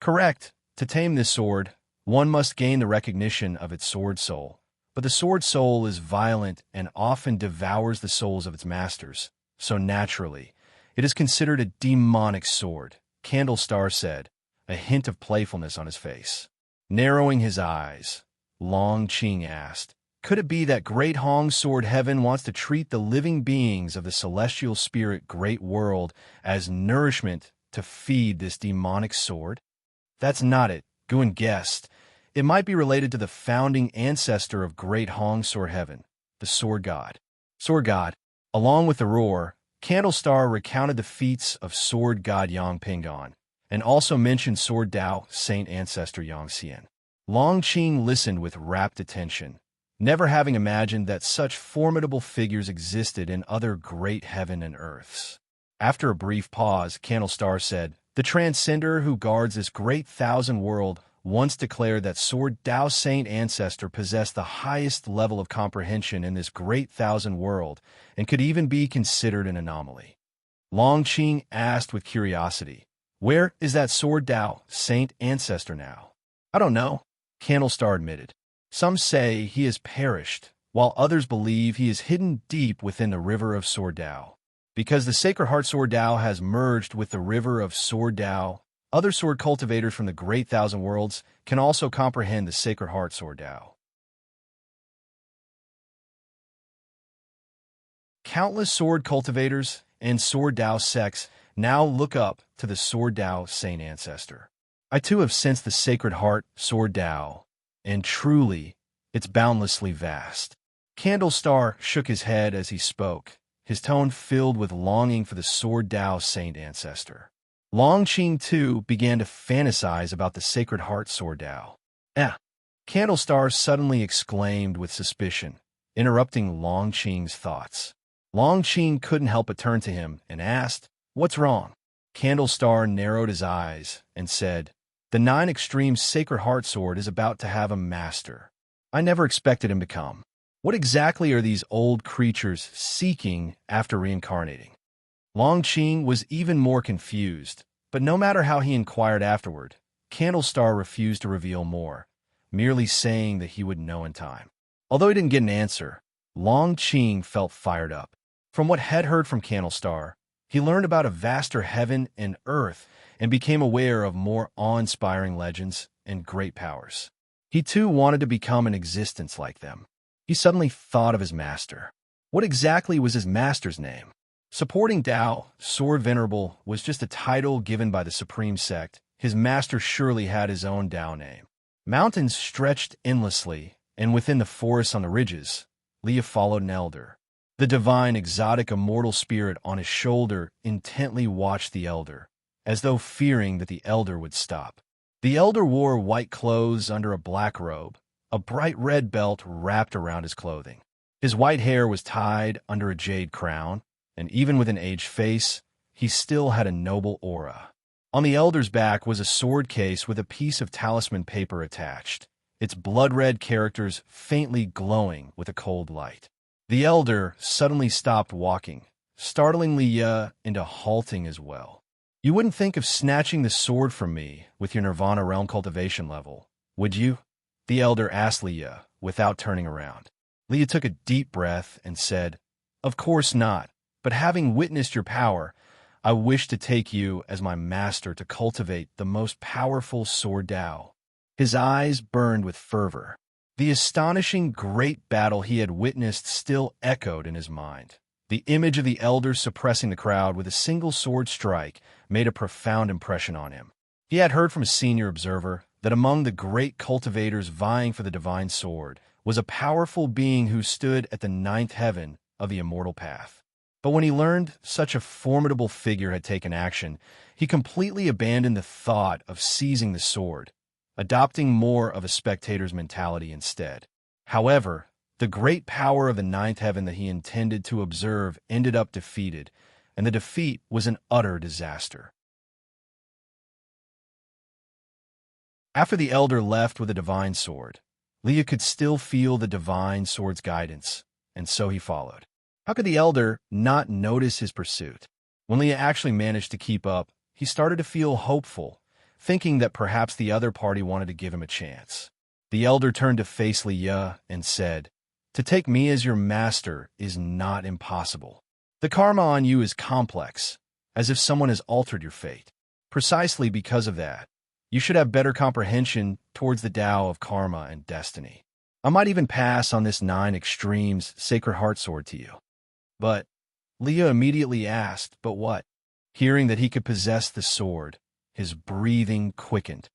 "Correct. To tame this sword, one must gain the recognition of its sword soul. But the sword soul is violent and often devours the souls of its masters, so naturally, it is considered a demonic sword," Candle Star said, a hint of playfulness on his face. Narrowing his eyes, Long Qing asked, "Could it be that Great Hong Sword Heaven wants to treat the living beings of the celestial spirit great world as nourishment to feed this demonic sword?" "That's not it," Guan guessed. "It might be related to the founding ancestor of Great Hong Sword Heaven, the Sword God." Sword God. Along with the roar, Candle Star recounted the feats of Sword God Yang Pingon, and also mentioned Sword Dao Saint Ancestor Xianxia. Longqing listened with rapt attention, never having imagined that such formidable figures existed in other great heaven and earths. After a brief pause, Candlestar said, "The Transcender who guards this great thousand world once declared that Sword Dao Saint Ancestor possessed the highest level of comprehension in this great thousand world and could even be considered an anomaly." Longqing asked with curiosity, "Where is that Sword Dao Saint Ancestor now?" "I don't know," Candlestar admitted. "Some say he has perished, while others believe he is hidden deep within the river of Sword Dao. Because the Sacred Heart Sword Dao has merged with the river of Sword Dao, other sword cultivators from the Great Thousand Worlds can also comprehend the Sacred Heart Sword Dao." Countless sword cultivators and Sword Dao sects now look up to the Sword Dao Saint Ancestor. I too have sensed the Sacred Heart Sword Dao, and truly, it's boundlessly vast. Candlestar shook his head as he spoke, his tone filled with longing for the Sword Dao Saint Ancestor. Longqing too began to fantasize about the Sacred Heart Sword Dao. Candlestar suddenly exclaimed with suspicion, interrupting Longqing's thoughts. Longqing couldn't help but turn to him and asked, "What's wrong?" Candlestar narrowed his eyes and said, "The 9 Extreme Sacred Heart Sword is about to have a master. I never expected him to come. What exactly are these old creatures seeking after reincarnating?" Longqing was even more confused, but no matter how he inquired afterward, Candlestar refused to reveal more, merely saying that he would know in time. Although he didn't get an answer, Longqing felt fired up. From what Head heard from Candlestar, he learned about a vaster heaven and earth and became aware of more awe-inspiring legends and great powers. He too wanted to become an existence like them. He suddenly thought of his master. What exactly was his master's name? Supporting Dao, Sword Venerable, was just a title given by the Supreme Sect. His master surely had his own Dao name. Mountains stretched endlessly, and within the forests on the ridges, Leah followed an elder. The divine, exotic, immortal spirit on his shoulder intently watched the elder, as though fearing that the elder would stop. The elder wore white clothes under a black robe, a bright red belt wrapped around his clothing. His white hair was tied under a jade crown, and even with an aged face, he still had a noble aura. On the elder's back was a sword case with a piece of talisman paper attached, its blood-red characters faintly glowing with a cold light. The elder suddenly stopped walking, startling Leah into halting as well. "You wouldn't think of snatching the sword from me with your Nirvana realm cultivation level, would you?" the elder asked Leah without turning around. Leah took a deep breath and said, "Of course not, but having witnessed your power, I wish to take you as my master to cultivate the most powerful Sword Dao." His eyes burned with fervor. The astonishing great battle he had witnessed still echoed in his mind. The image of the elder suppressing the crowd with a single sword strike made a profound impression on him. He had heard from a senior observer that among the great cultivators vying for the divine sword was a powerful being who stood at the 9th heaven of the immortal path. But when he learned such a formidable figure had taken action, he completely abandoned the thought of seizing the sword, adopting more of a spectator's mentality instead. However, the great power of the 9th heaven that he intended to observe ended up defeated, and the defeat was an utter disaster. After the elder left with a divine sword, Leah could still feel the divine sword's guidance, and so he followed. How could the elder not notice his pursuit? When Leah actually managed to keep up, he started to feel hopeful, thinking that perhaps the other party wanted to give him a chance. The elder turned to face Leah and said, "To take me as your master is not impossible. The karma on you is complex, as if someone has altered your fate. Precisely because of that, you should have better comprehension towards the Tao of karma and destiny. I might even pass on this 9 Extremes Sacred Heart Sword to you." But Leah immediately asked, "But what?" Hearing that he could possess the sword, his breathing quickened.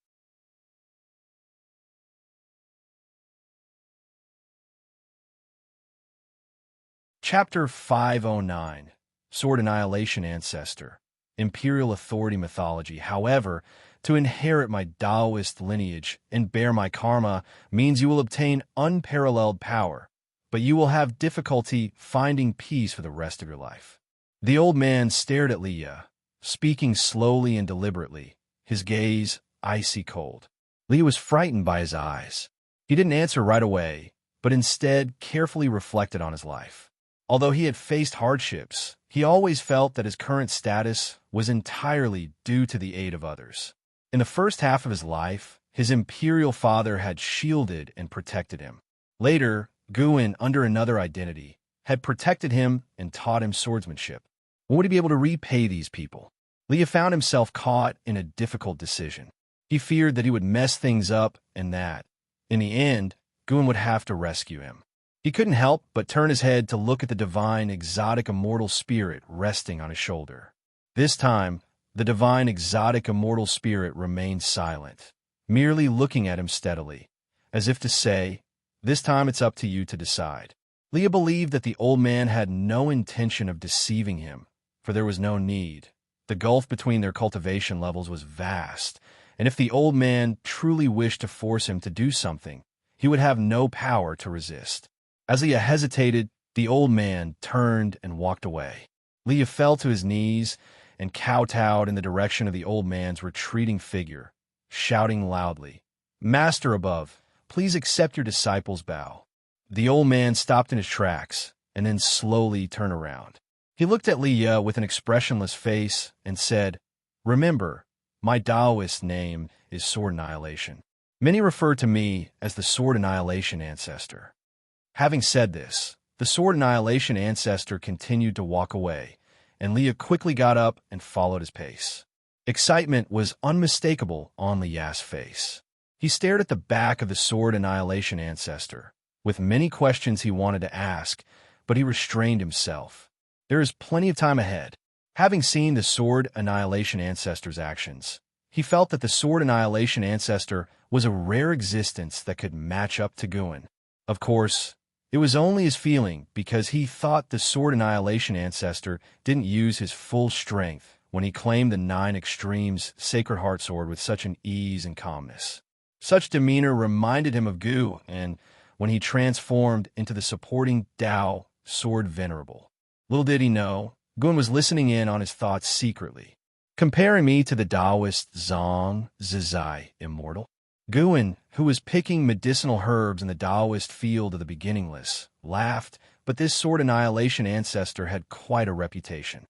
Chapter 509, Sword Annihilation Ancestor, imperial authority mythology. However, to inherit my Taoist lineage and bear my karma means you will obtain unparalleled power, but you will have difficulty finding peace for the rest of your life." The old man stared at Leah, speaking slowly and deliberately, his gaze icy cold. Leah was frightened by his eyes. He didn't answer right away, but instead carefully reflected on his life. Although he had faced hardships, he always felt that his current status was entirely due to the aid of others. In the first half of his life, his imperial father had shielded and protected him. Later, Guin, under another identity, had protected him and taught him swordsmanship. Would he be able to repay these people? Leah found himself caught in a difficult decision. He feared that he would mess things up and that, in the end, Guin would have to rescue him. He couldn't help but turn his head to look at the divine, exotic, immortal spirit resting on his shoulder. This time, the divine, exotic, immortal spirit remained silent, merely looking at him steadily, as if to say, "This time it's up to you to decide." Leah believed that the old man had no intention of deceiving him, for there was no need. The gulf between their cultivation levels was vast, and if the old man truly wished to force him to do something, he would have no power to resist. As Leah hesitated, the old man turned and walked away. Leah fell to his knees and kowtowed in the direction of the old man's retreating figure, shouting loudly, "Master above, please accept your disciple's bow." The old man stopped in his tracks and then slowly turned around. He looked at Leah with an expressionless face and said, "Remember, my Taoist name is Sword Annihilation. Many refer to me as the Sword Annihilation Ancestor." Having said this, the Sword Annihilation Ancestor continued to walk away, and Leah quickly got up and followed his pace. Excitement was unmistakable on Leah's face. He stared at the back of the Sword Annihilation Ancestor, with many questions he wanted to ask, but he restrained himself. There is plenty of time ahead. Having seen the Sword Annihilation Ancestor's actions, he felt that the Sword Annihilation Ancestor was a rare existence that could match up to Guin. Of course, it was only his feeling because he thought the Sword Annihilation Ancestor didn't use his full strength when he claimed the 9 Extremes Sacred Heart Sword with such an ease and calmness. Such demeanor reminded him of Gu, and when he transformed into the supporting Tao Sword Venerable. Little did he know, Guin was listening in on his thoughts secretly. "Comparing me to the Taoist Zhang Zizai Immortal?" Guin, who was picking medicinal herbs in the Taoist field of the beginningless, laughed, but this Sword Annihilation Ancestor had quite a reputation.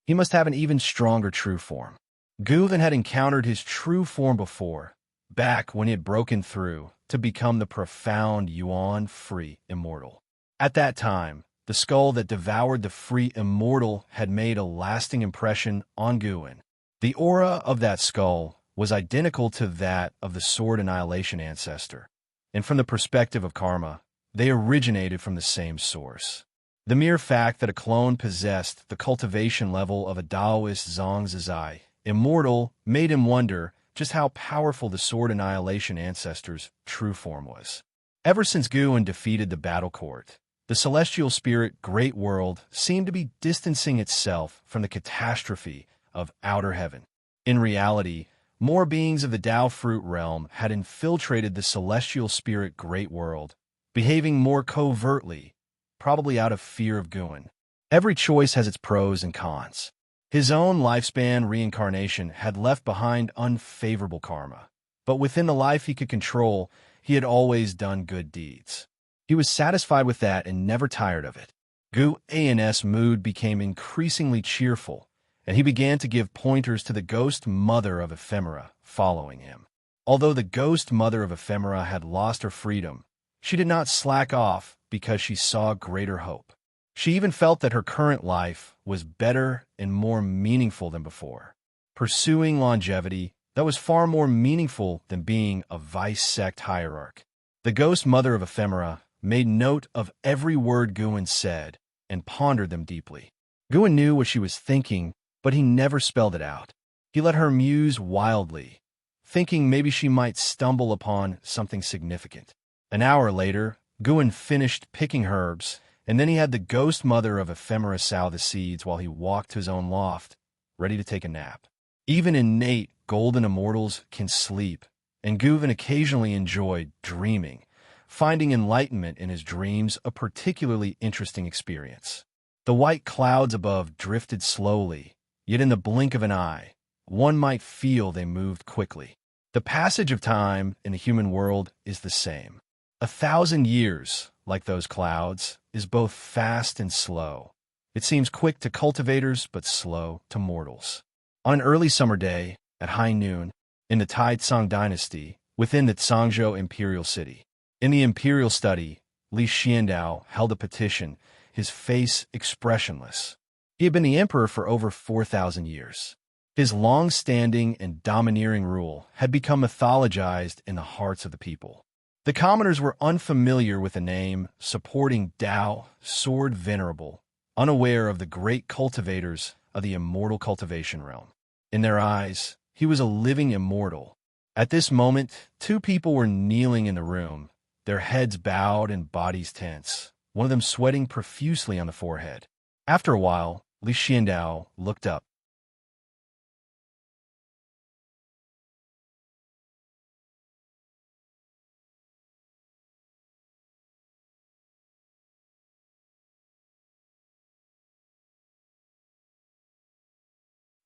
He must have an even stronger true form. Guin had encountered his true form before, back when he had broken through to become the profound Yuan-free Immortal. At that time, the skull that devoured the free Immortal had made a lasting impression on Guin. The aura of that skull was identical to that of the Sword Annihilation Ancestor, and from the perspective of karma, they originated from the same source. The mere fact that a clone possessed the cultivation level of a Taoist Zhang Zizai Immortal made him wonder just how powerful the Sword Annihilation Ancestor's true form was. Ever since Guin defeated the battle court, the celestial spirit Great World seemed to be distancing itself from the catastrophe of outer heaven. In reality, more beings of the Tao Fruit realm had infiltrated the celestial spirit Great World, behaving more covertly, probably out of fear of Guin. Every choice has its pros and cons. His own lifespan reincarnation had left behind unfavorable karma, but within the life he could control, he had always done good deeds. He was satisfied with that and never tired of it. Guin's mood became increasingly cheerful, and he began to give pointers to the ghost mother of Ephemera following him. Although the ghost mother of Ephemera had lost her freedom, she did not slack off because she saw greater hope. She even felt that her current life was better and more meaningful than before. Pursuing longevity, that was far more meaningful than being a vice sect hierarch. The ghost mother of Ephemera made note of every word Guin said and pondered them deeply. Guin knew what she was thinking, but he never spelled it out. He let her muse wildly, thinking maybe she might stumble upon something significant. An hour later, Guin finished picking herbs And then he had the ghost mother of ephemera sow the seeds while he walked to his own loft, ready to take a nap. Even innate golden immortals can sleep, and Guven occasionally enjoyed dreaming, finding enlightenment in his dreams a particularly interesting experience. The white clouds above drifted slowly, yet in the blink of an eye, one might feel they moved quickly. The passage of time in the human world is the same. 1,000 years, like those clouds, is both fast and slow. It seems quick to cultivators, but slow to mortals. On an early summer day, at high noon, in the Taizong dynasty, within the Zhangzhou imperial city, in the imperial study, Li Xiandao held a petition, his face expressionless. He had been the emperor for over 4,000 years. His long-standing and domineering rule had become mythologized in the hearts of the people. The commoners were unfamiliar with the name, supporting Dao, sword venerable, unaware of the great cultivators of the immortal cultivation realm. In their eyes, he was a living immortal. At this moment, two people were kneeling in the room, their heads bowed and bodies tense, one of them sweating profusely on the forehead. After a while, Li Xiandao looked up.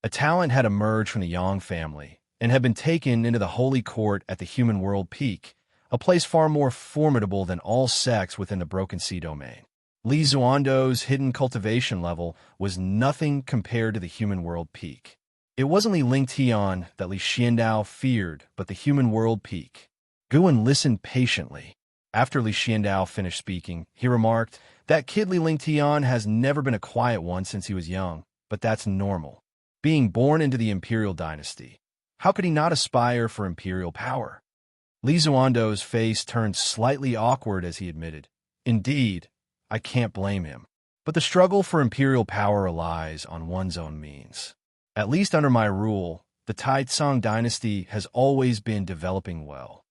A talent had emerged from the Yang family and had been taken into the holy court at the human world peak, a place far more formidable than all sects within the Broken Sea domain. Li Zuando's hidden cultivation level was nothing compared to the human world peak. It wasn't Li Lingtian that Li Xiandao feared, but the human world peak. Guan listened patiently. After Li Xiandao finished speaking, he remarked, "That kid Li Lingtian has never been a quiet one since he was young, but that's normal. Being born into the imperial dynasty, how could he not aspire for imperial power?" Li Zuando's face turned slightly awkward as he admitted, "Indeed, I can't blame him. But the struggle for imperial power relies on one's own means. At least under my rule, the Taizong dynasty has always been developing well."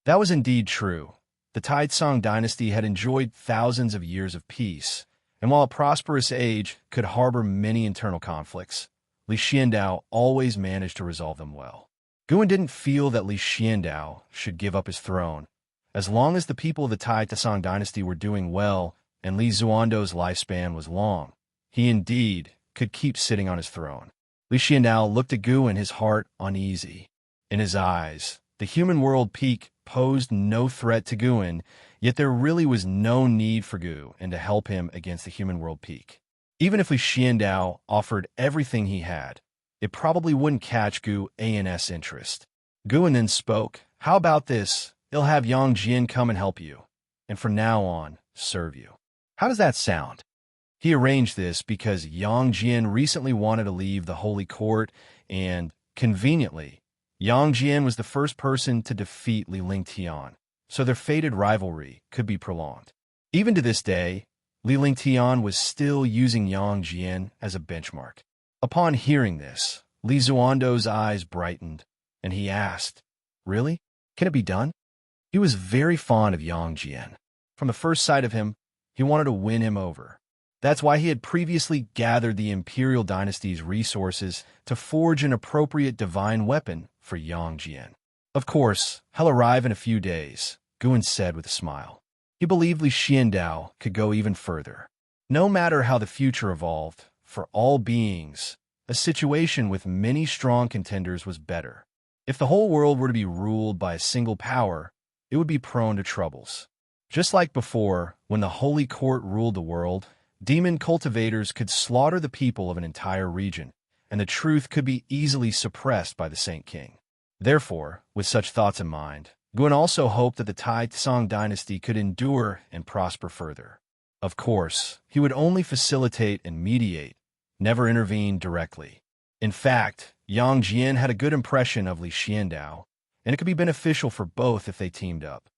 That was indeed true. The Taizong dynasty had enjoyed thousands of years of peace, and while a prosperous age could harbor many internal conflicts, Li Xiandao always managed to resolve them well. Guan didn't feel that Li Xiandao should give up his throne. As long as the people of the Taizong dynasty were doing well and Li Zuando's lifespan was long, he indeed could keep sitting on his throne. Li Xiandao looked at Guan, his heart uneasy. In his eyes, the human world peak posed no threat to Guan, yet there really was no need for Guan to help him against the human world peak. Even if Li Xiandao offered everything he had, it probably wouldn't catch Gu An's interest. Guan then spoke, "How about this? He'll have Yang Jian come and help you, and from now on, serve you. How does that sound?" He arranged this because Yang Jian recently wanted to leave the holy court, and, conveniently, Yang Jian was the first person to defeat Li Lingtian, so their fated rivalry could be prolonged. Even to this day, Li Lingtian was still using Yang Jian as a benchmark. Upon hearing this, Li Zuando's eyes brightened, and he asked, "Really? Can it be done?" He was very fond of Yang Jian. From the first sight of him, he wanted to win him over. That's why he had previously gathered the imperial dynasty's resources to forge an appropriate divine weapon for Yang Jian. "Of course, he'll arrive in a few days," Guan said with a smile. He believed Li Xiandao could go even further. No matter how the future evolved, for all beings, a situation with many strong contenders was better. If the whole world were to be ruled by a single power, it would be prone to troubles. Just like before, when the Holy Court ruled the world, demon cultivators could slaughter the people of an entire region, and the truth could be easily suppressed by the Saint King. Therefore, with such thoughts in mind, Guan also hoped that the Taizong dynasty could endure and prosper further. Of course, he would only facilitate and mediate, never intervene directly. In fact, Yang Jian had a good impression of Li Xiandao, and it could be beneficial for both if they teamed up.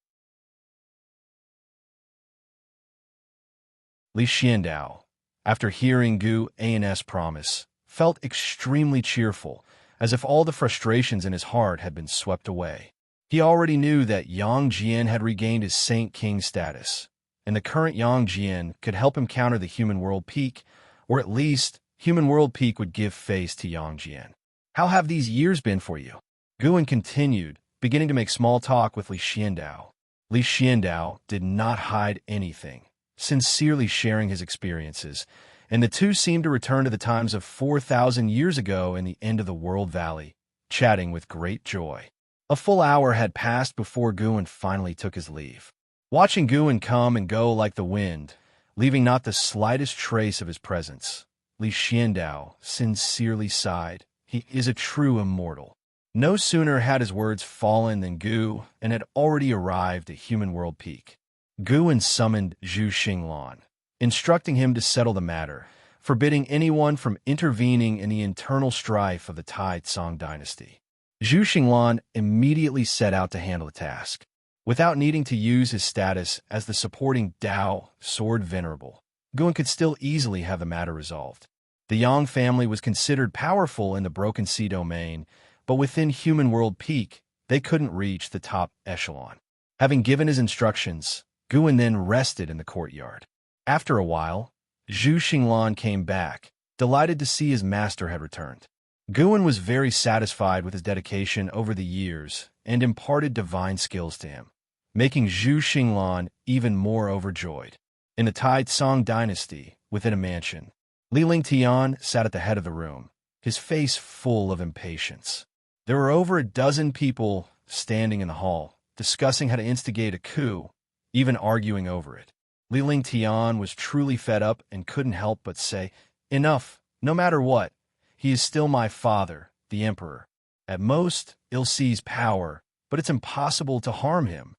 Li Xiandao, after hearing Gu An's promise, felt extremely cheerful, as if all the frustrations in his heart had been swept away. He already knew that Yang Jian had regained his Saint King status, and the current Xianxia could help him counter the human world peak, or at least human world peak would give face to Xianxia. How have these years been for you? Guan continued, beginning to make small talk with Li Xiandao. Li Xiandao did not hide anything, sincerely sharing his experiences, and the two seemed to return to the times of 4,000 years ago in the end of the world valley, chatting with great joy. A full hour had passed before Guan finally took his leave. Watching Guan come and go like the wind, leaving not the slightest trace of his presence, Li Xiandao sincerely sighed. He is a true immortal. No sooner had his words fallen than Gu and had already arrived at human world peak. Guan summoned Zhu Xinglan, instructing him to settle the matter, forbidding anyone from intervening in the internal strife of the Tai Tsong dynasty. Zhu Xinglan immediately set out to handle the task. Without needing to use his status as the supporting Dao Sword Venerable, Guan could still easily have the matter resolved. The Yang family was considered powerful in the Broken Sea domain, but within human world peak, they couldn't reach the top echelon. Having given his instructions, Guan then rested in the courtyard. After a while, Zhu Xinglan came back, delighted to see his master had returned. Guan was very satisfied with his dedication over the years and imparted divine skills to him, making Zhu Xinglan even more overjoyed. In the Tai Tsong dynasty, within a mansion, Li Lingtian sat at the head of the room, his face full of impatience. There were over a dozen people standing in the hall, discussing how to instigate a coup, even arguing over it. Li Lingtian was truly fed up and couldn't help but say, "Enough, no matter what. He is still my father, the emperor. At most, he'll seize power, but it's impossible to harm him."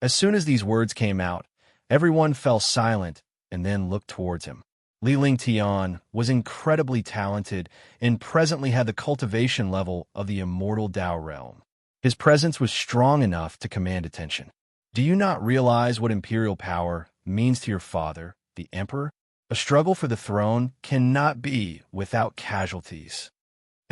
As soon as these words came out, everyone fell silent and then looked towards him. Li Lingtian was incredibly talented and presently had the cultivation level of the immortal Dao realm. His presence was strong enough to command attention. Do you not realize what imperial power means to your father, the emperor? A struggle for the throne cannot be without casualties.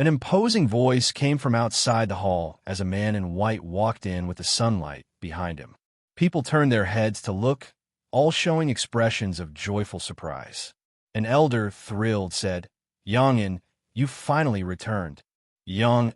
An imposing voice came from outside the hall as a man in white walked in with the sunlight behind him. People turned their heads to look, all showing expressions of joyful surprise. An elder, thrilled, said, "Yang, you finally returned." Yang,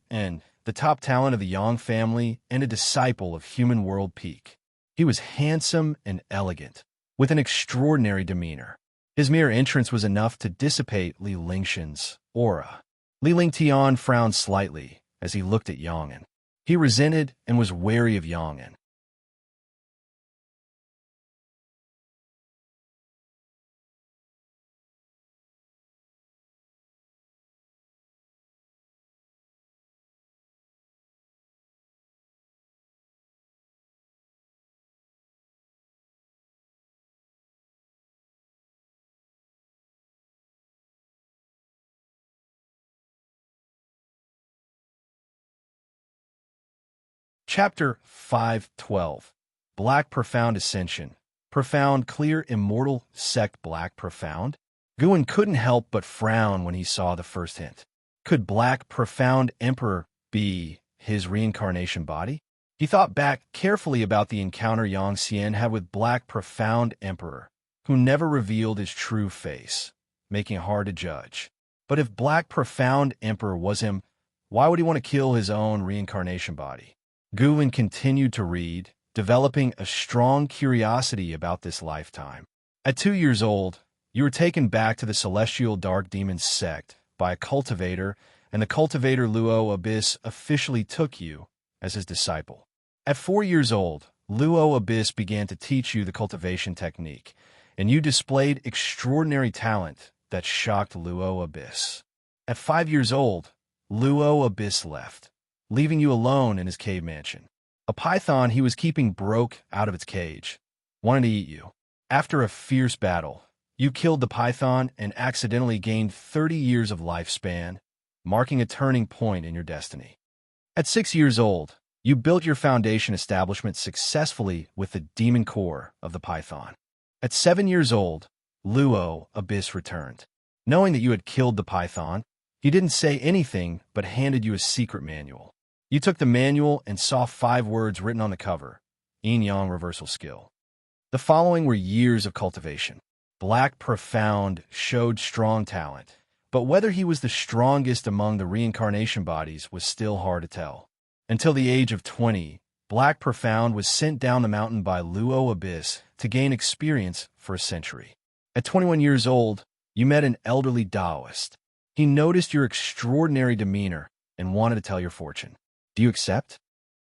the top talent of the Yang family and a disciple of human world peak. He was handsome and elegant, with an extraordinary demeanor. His mere entrance was enough to dissipate Li Lingtian's aura. Li Lingtian frowned slightly as he looked at Yang. He resented and was wary of Yang. Chapter 5:12 Black Profound Ascension. Profound, clear, immortal, sect Black Profound? Guan couldn't help but frown when he saw the first hint. Could Black Profound Emperor be his reincarnation body? He thought back carefully about the encounter Xianxia had with Black Profound Emperor, who never revealed his true face, making it hard to judge. But if Black Profound Emperor was him, why would he want to kill his own reincarnation body? Guan continued to read, developing a strong curiosity about this lifetime. At 2 years old, you were taken back to the Celestial Dark Demon sect by a cultivator, and the cultivator Luo Abyss officially took you as his disciple. At 4 years old, Luo Abyss began to teach you the cultivation technique, and you displayed extraordinary talent that shocked Luo Abyss. At 5 years old, Luo Abyss left, leaving you alone in his cave mansion. A python he was keeping broke out of its cage, wanted to eat you. After a fierce battle, you killed the python and accidentally gained 30 years of lifespan, marking a turning point in your destiny. At 6 years old, you built your foundation establishment successfully with the demon core of the python. At 7 years old, Luo Abyss returned. Knowing that you had killed the python, he didn't say anything but handed you a secret manual. You took the manual and saw 5 words written on the cover: Yin Yang Reversal Skill. The following were years of cultivation. Black Profound showed strong talent, but whether he was the strongest among the reincarnation bodies was still hard to tell. Until the age of 20, Black Profound was sent down the mountain by Luo Abyss to gain experience for a century. At 21 years old, you met an elderly Taoist. He noticed your extraordinary demeanor and wanted to tell your fortune. Do you accept?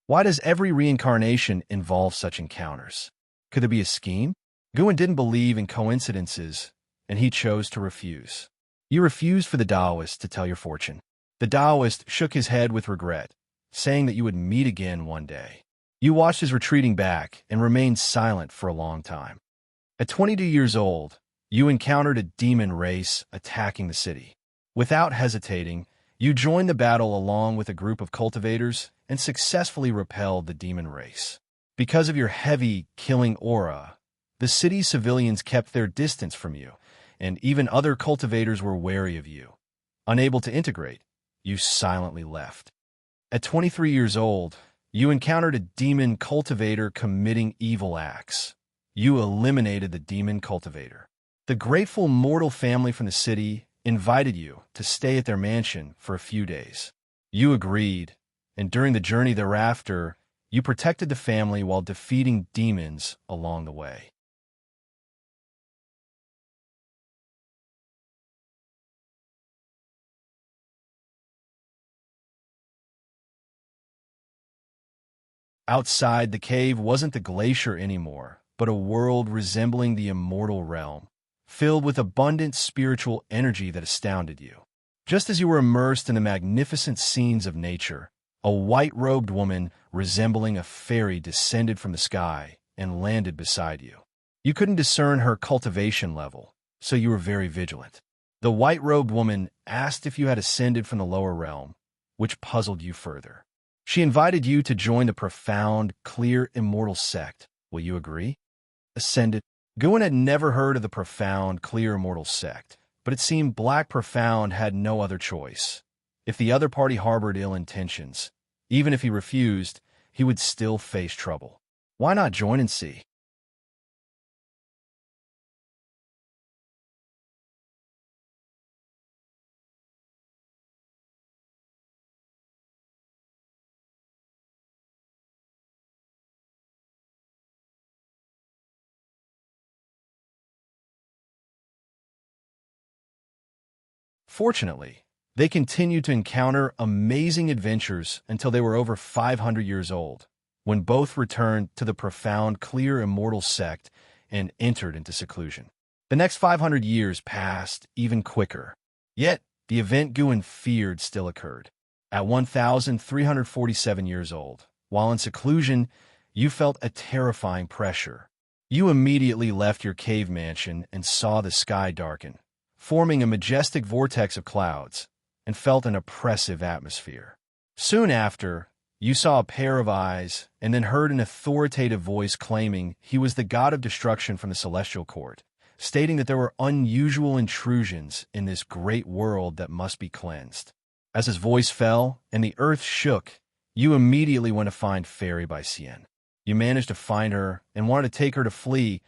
Why does every reincarnation involve such encounters? Could there be a scheme? Guan didn't believe in coincidences, and he chose to refuse. You refused for the Taoist to tell your fortune. The Taoist shook his head with regret, saying that you would meet again one day. You watched his retreating back and remained silent for a long time. At 22 years old, you encountered a demon race attacking the city. Without hesitating, you joined the battle along with a group of cultivators and successfully repelled the demon race. Because of your heavy, killing aura, the city's civilians kept their distance from you, and even other cultivators were wary of you. Unable to integrate, you silently left. At 23 years old, you encountered a demon cultivator committing evil acts. You eliminated the demon cultivator. The grateful mortal family from the city invited you to stay at their mansion for a few days. You agreed, and during the journey thereafter, you protected the family while defeating demons along the way. Outside, the cave wasn't the glacier anymore, but a world resembling the immortal realm, filled with abundant spiritual energy that astounded you. Just as you were immersed in the magnificent scenes of nature, a white-robed woman resembling a fairy descended from the sky and landed beside you. You couldn't discern her cultivation level, so you were very vigilant. The white-robed woman asked if you had ascended from the lower realm, which puzzled you further. She invited you to join the profound, clear, immortal sect. Will you agree? Ascended. Guan had never heard of the profound, clear, immortal sect, but it seemed Black Profound had no other choice. If the other party harbored ill intentions, even if he refused, he would still face trouble. Why not join and see? Fortunately, they continued to encounter amazing adventures until they were over 500 years old, when both returned to the profound, clear, immortal sect and entered into seclusion. The next 500 years passed even quicker. Yet, the event Guan feared still occurred. At 1,347 years old, while in seclusion, you felt a terrifying pressure. You immediately left your cave mansion and saw the sky darken, forming a majestic vortex of clouds, and felt an oppressive atmosphere. Soon after, you saw a pair of eyes and then heard an authoritative voice claiming he was the god of destruction from the celestial court, stating that there were unusual intrusions in this great world that must be cleansed. As his voice fell and the earth shook, you immediately went to find Fairy by Xian. You managed to find her and wanted to take her to flee,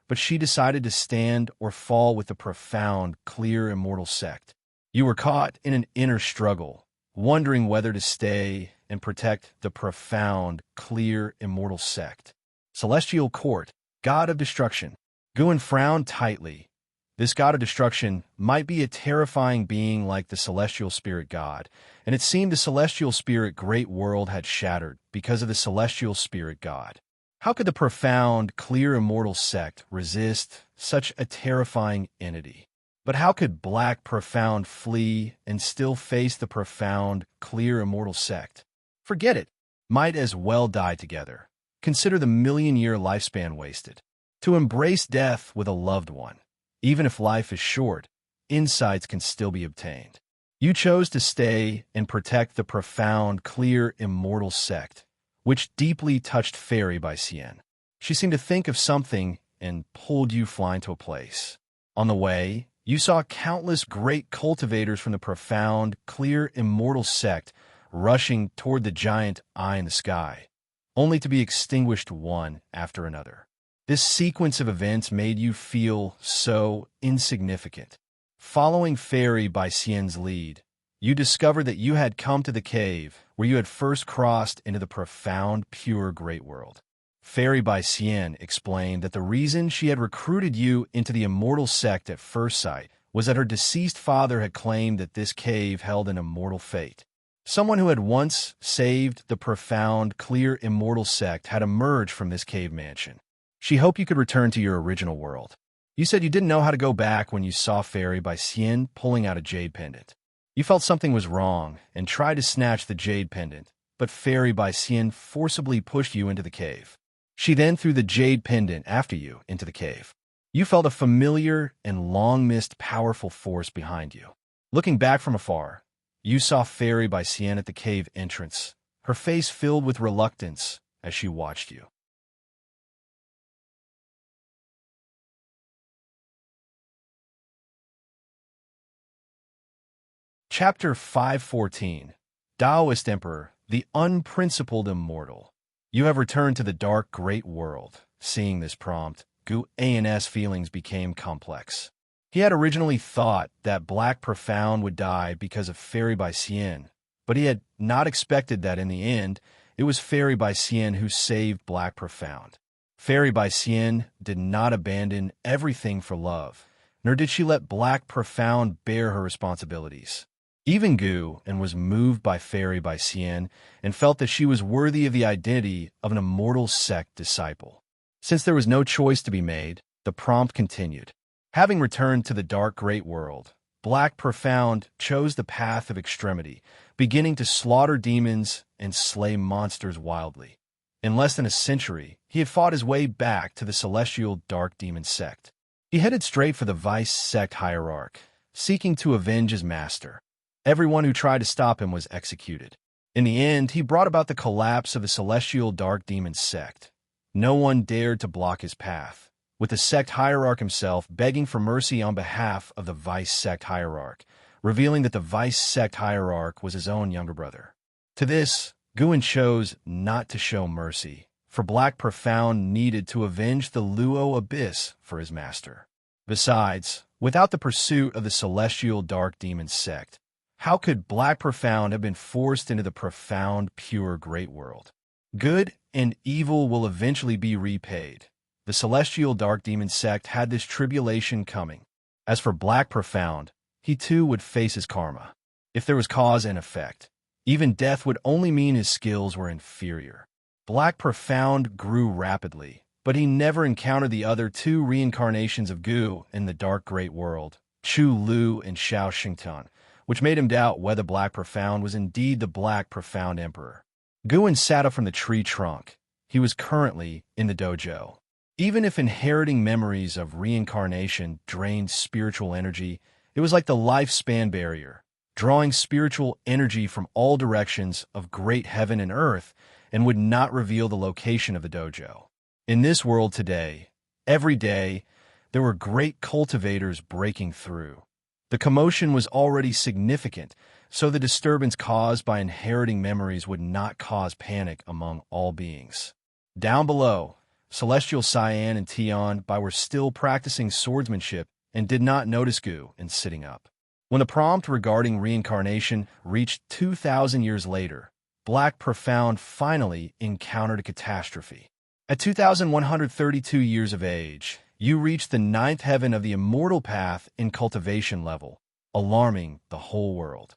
but she decided to stand or fall with the profound, clear, immortal sect. You were caught in an inner struggle, wondering whether to stay and protect the profound, clear, immortal sect. Celestial Court, God of Destruction. Guan frowned tightly. This god of destruction might be a terrifying being like the celestial spirit god, and it seemed the celestial spirit great world had shattered because of the celestial spirit god. How could the profound, clear, immortal sect resist such a terrifying entity? But how could Black Profound flee and still face the profound, clear, immortal sect? Forget it. Might as well die together. Consider the million-year lifespan wasted. To embrace death with a loved one. Even if life is short, insights can still be obtained. You chose to stay and protect the profound, clear, immortal sect, which deeply touched Fairy by Xian. She seemed to think of something and pulled you flying to a place. On the way, you saw countless great cultivators from the profound, clear, immortal sect rushing toward the giant eye in the sky, only to be extinguished one after another. This sequence of events made you feel so insignificant. Following Fairy by Xian's lead, you discovered that you had come to the cave where you had first crossed into the profound, pure great world. Fairy by Xian explained that the reason she had recruited you into the immortal sect at first sight was that her deceased father had claimed that this cave held an immortal fate. Someone who had once saved the profound, clear, immortal sect had emerged from this cave mansion. She hoped you could return to your original world. You said you didn't know how to go back when you saw Fairy by Xian pulling out a jade pendant. You felt something was wrong and tried to snatch the jade pendant, but Fairy by Xian forcibly pushed you into the cave. She then threw the jade pendant after you into the cave. You felt a familiar and long-missed powerful force behind you. Looking back from afar, you saw Fairy by Xian at the cave entrance, her face filled with reluctance as she watched you. Chapter 514, Taoist Emperor, the Unprincipled Immortal. You have returned to the dark great world. Seeing this prompt, Gu An's feelings became complex. He had originally thought that Black Profound would die because of Fairy by Xian, but he had not expected that in the end, it was Fairy by Xian who saved Black Profound. Fairy by Xian did not abandon everything for love, nor did she let Black Profound bear her responsibilities. Even Gu and was moved by Fairy by Xian and felt that she was worthy of the identity of an immortal sect disciple. Since there was no choice to be made, the prompt continued. Having returned to the dark great world, Black Profound chose the path of extremity, beginning to slaughter demons and slay monsters wildly. In less than a century, he had fought his way back to the celestial dark demon sect. He headed straight for the vice sect hierarch, seeking to avenge his master. Everyone who tried to stop him was executed. In the end, he brought about the collapse of the celestial dark demon sect. No one dared to block his path, with the sect hierarch himself begging for mercy on behalf of the vice sect hierarch, revealing that the vice sect hierarch was his own younger brother. To this, Guan chose not to show mercy, for Black Profound needed to avenge the Luo Abyss for his master. Besides, without the pursuit of the celestial dark demon sect, how could Black Profound have been forced into the profound, pure great world? Good and evil will eventually be repaid. The celestial dark demon sect had this tribulation coming. As for Black Profound, he too would face his karma. If there was cause and effect, even death would only mean his skills were inferior. Black Profound grew rapidly, but he never encountered the other two reincarnations of Gu in the dark great world, Chu Lu and Xianxia, which made him doubt whether Black Profound was indeed the Black Profound Emperor. Guan sat up from the tree trunk. He was currently in the dojo. Even if inheriting memories of reincarnation drained spiritual energy, it was like the lifespan barrier, drawing spiritual energy from all directions of great heaven and earth, and would not reveal the location of the dojo. In this world today, every day, there were great cultivators breaking through. The commotion was already significant, so the disturbance caused by inheriting memories would not cause panic among all beings. Down below, Celestial Cyan and Tian Bai were still practicing swordsmanship and did not notice Gu in sitting up. When the prompt regarding reincarnation reached 2,000 years later, Black Profound finally encountered a catastrophe. At 2,132 years of age, you reached the 9th heaven of the immortal path in cultivation level, alarming the whole world.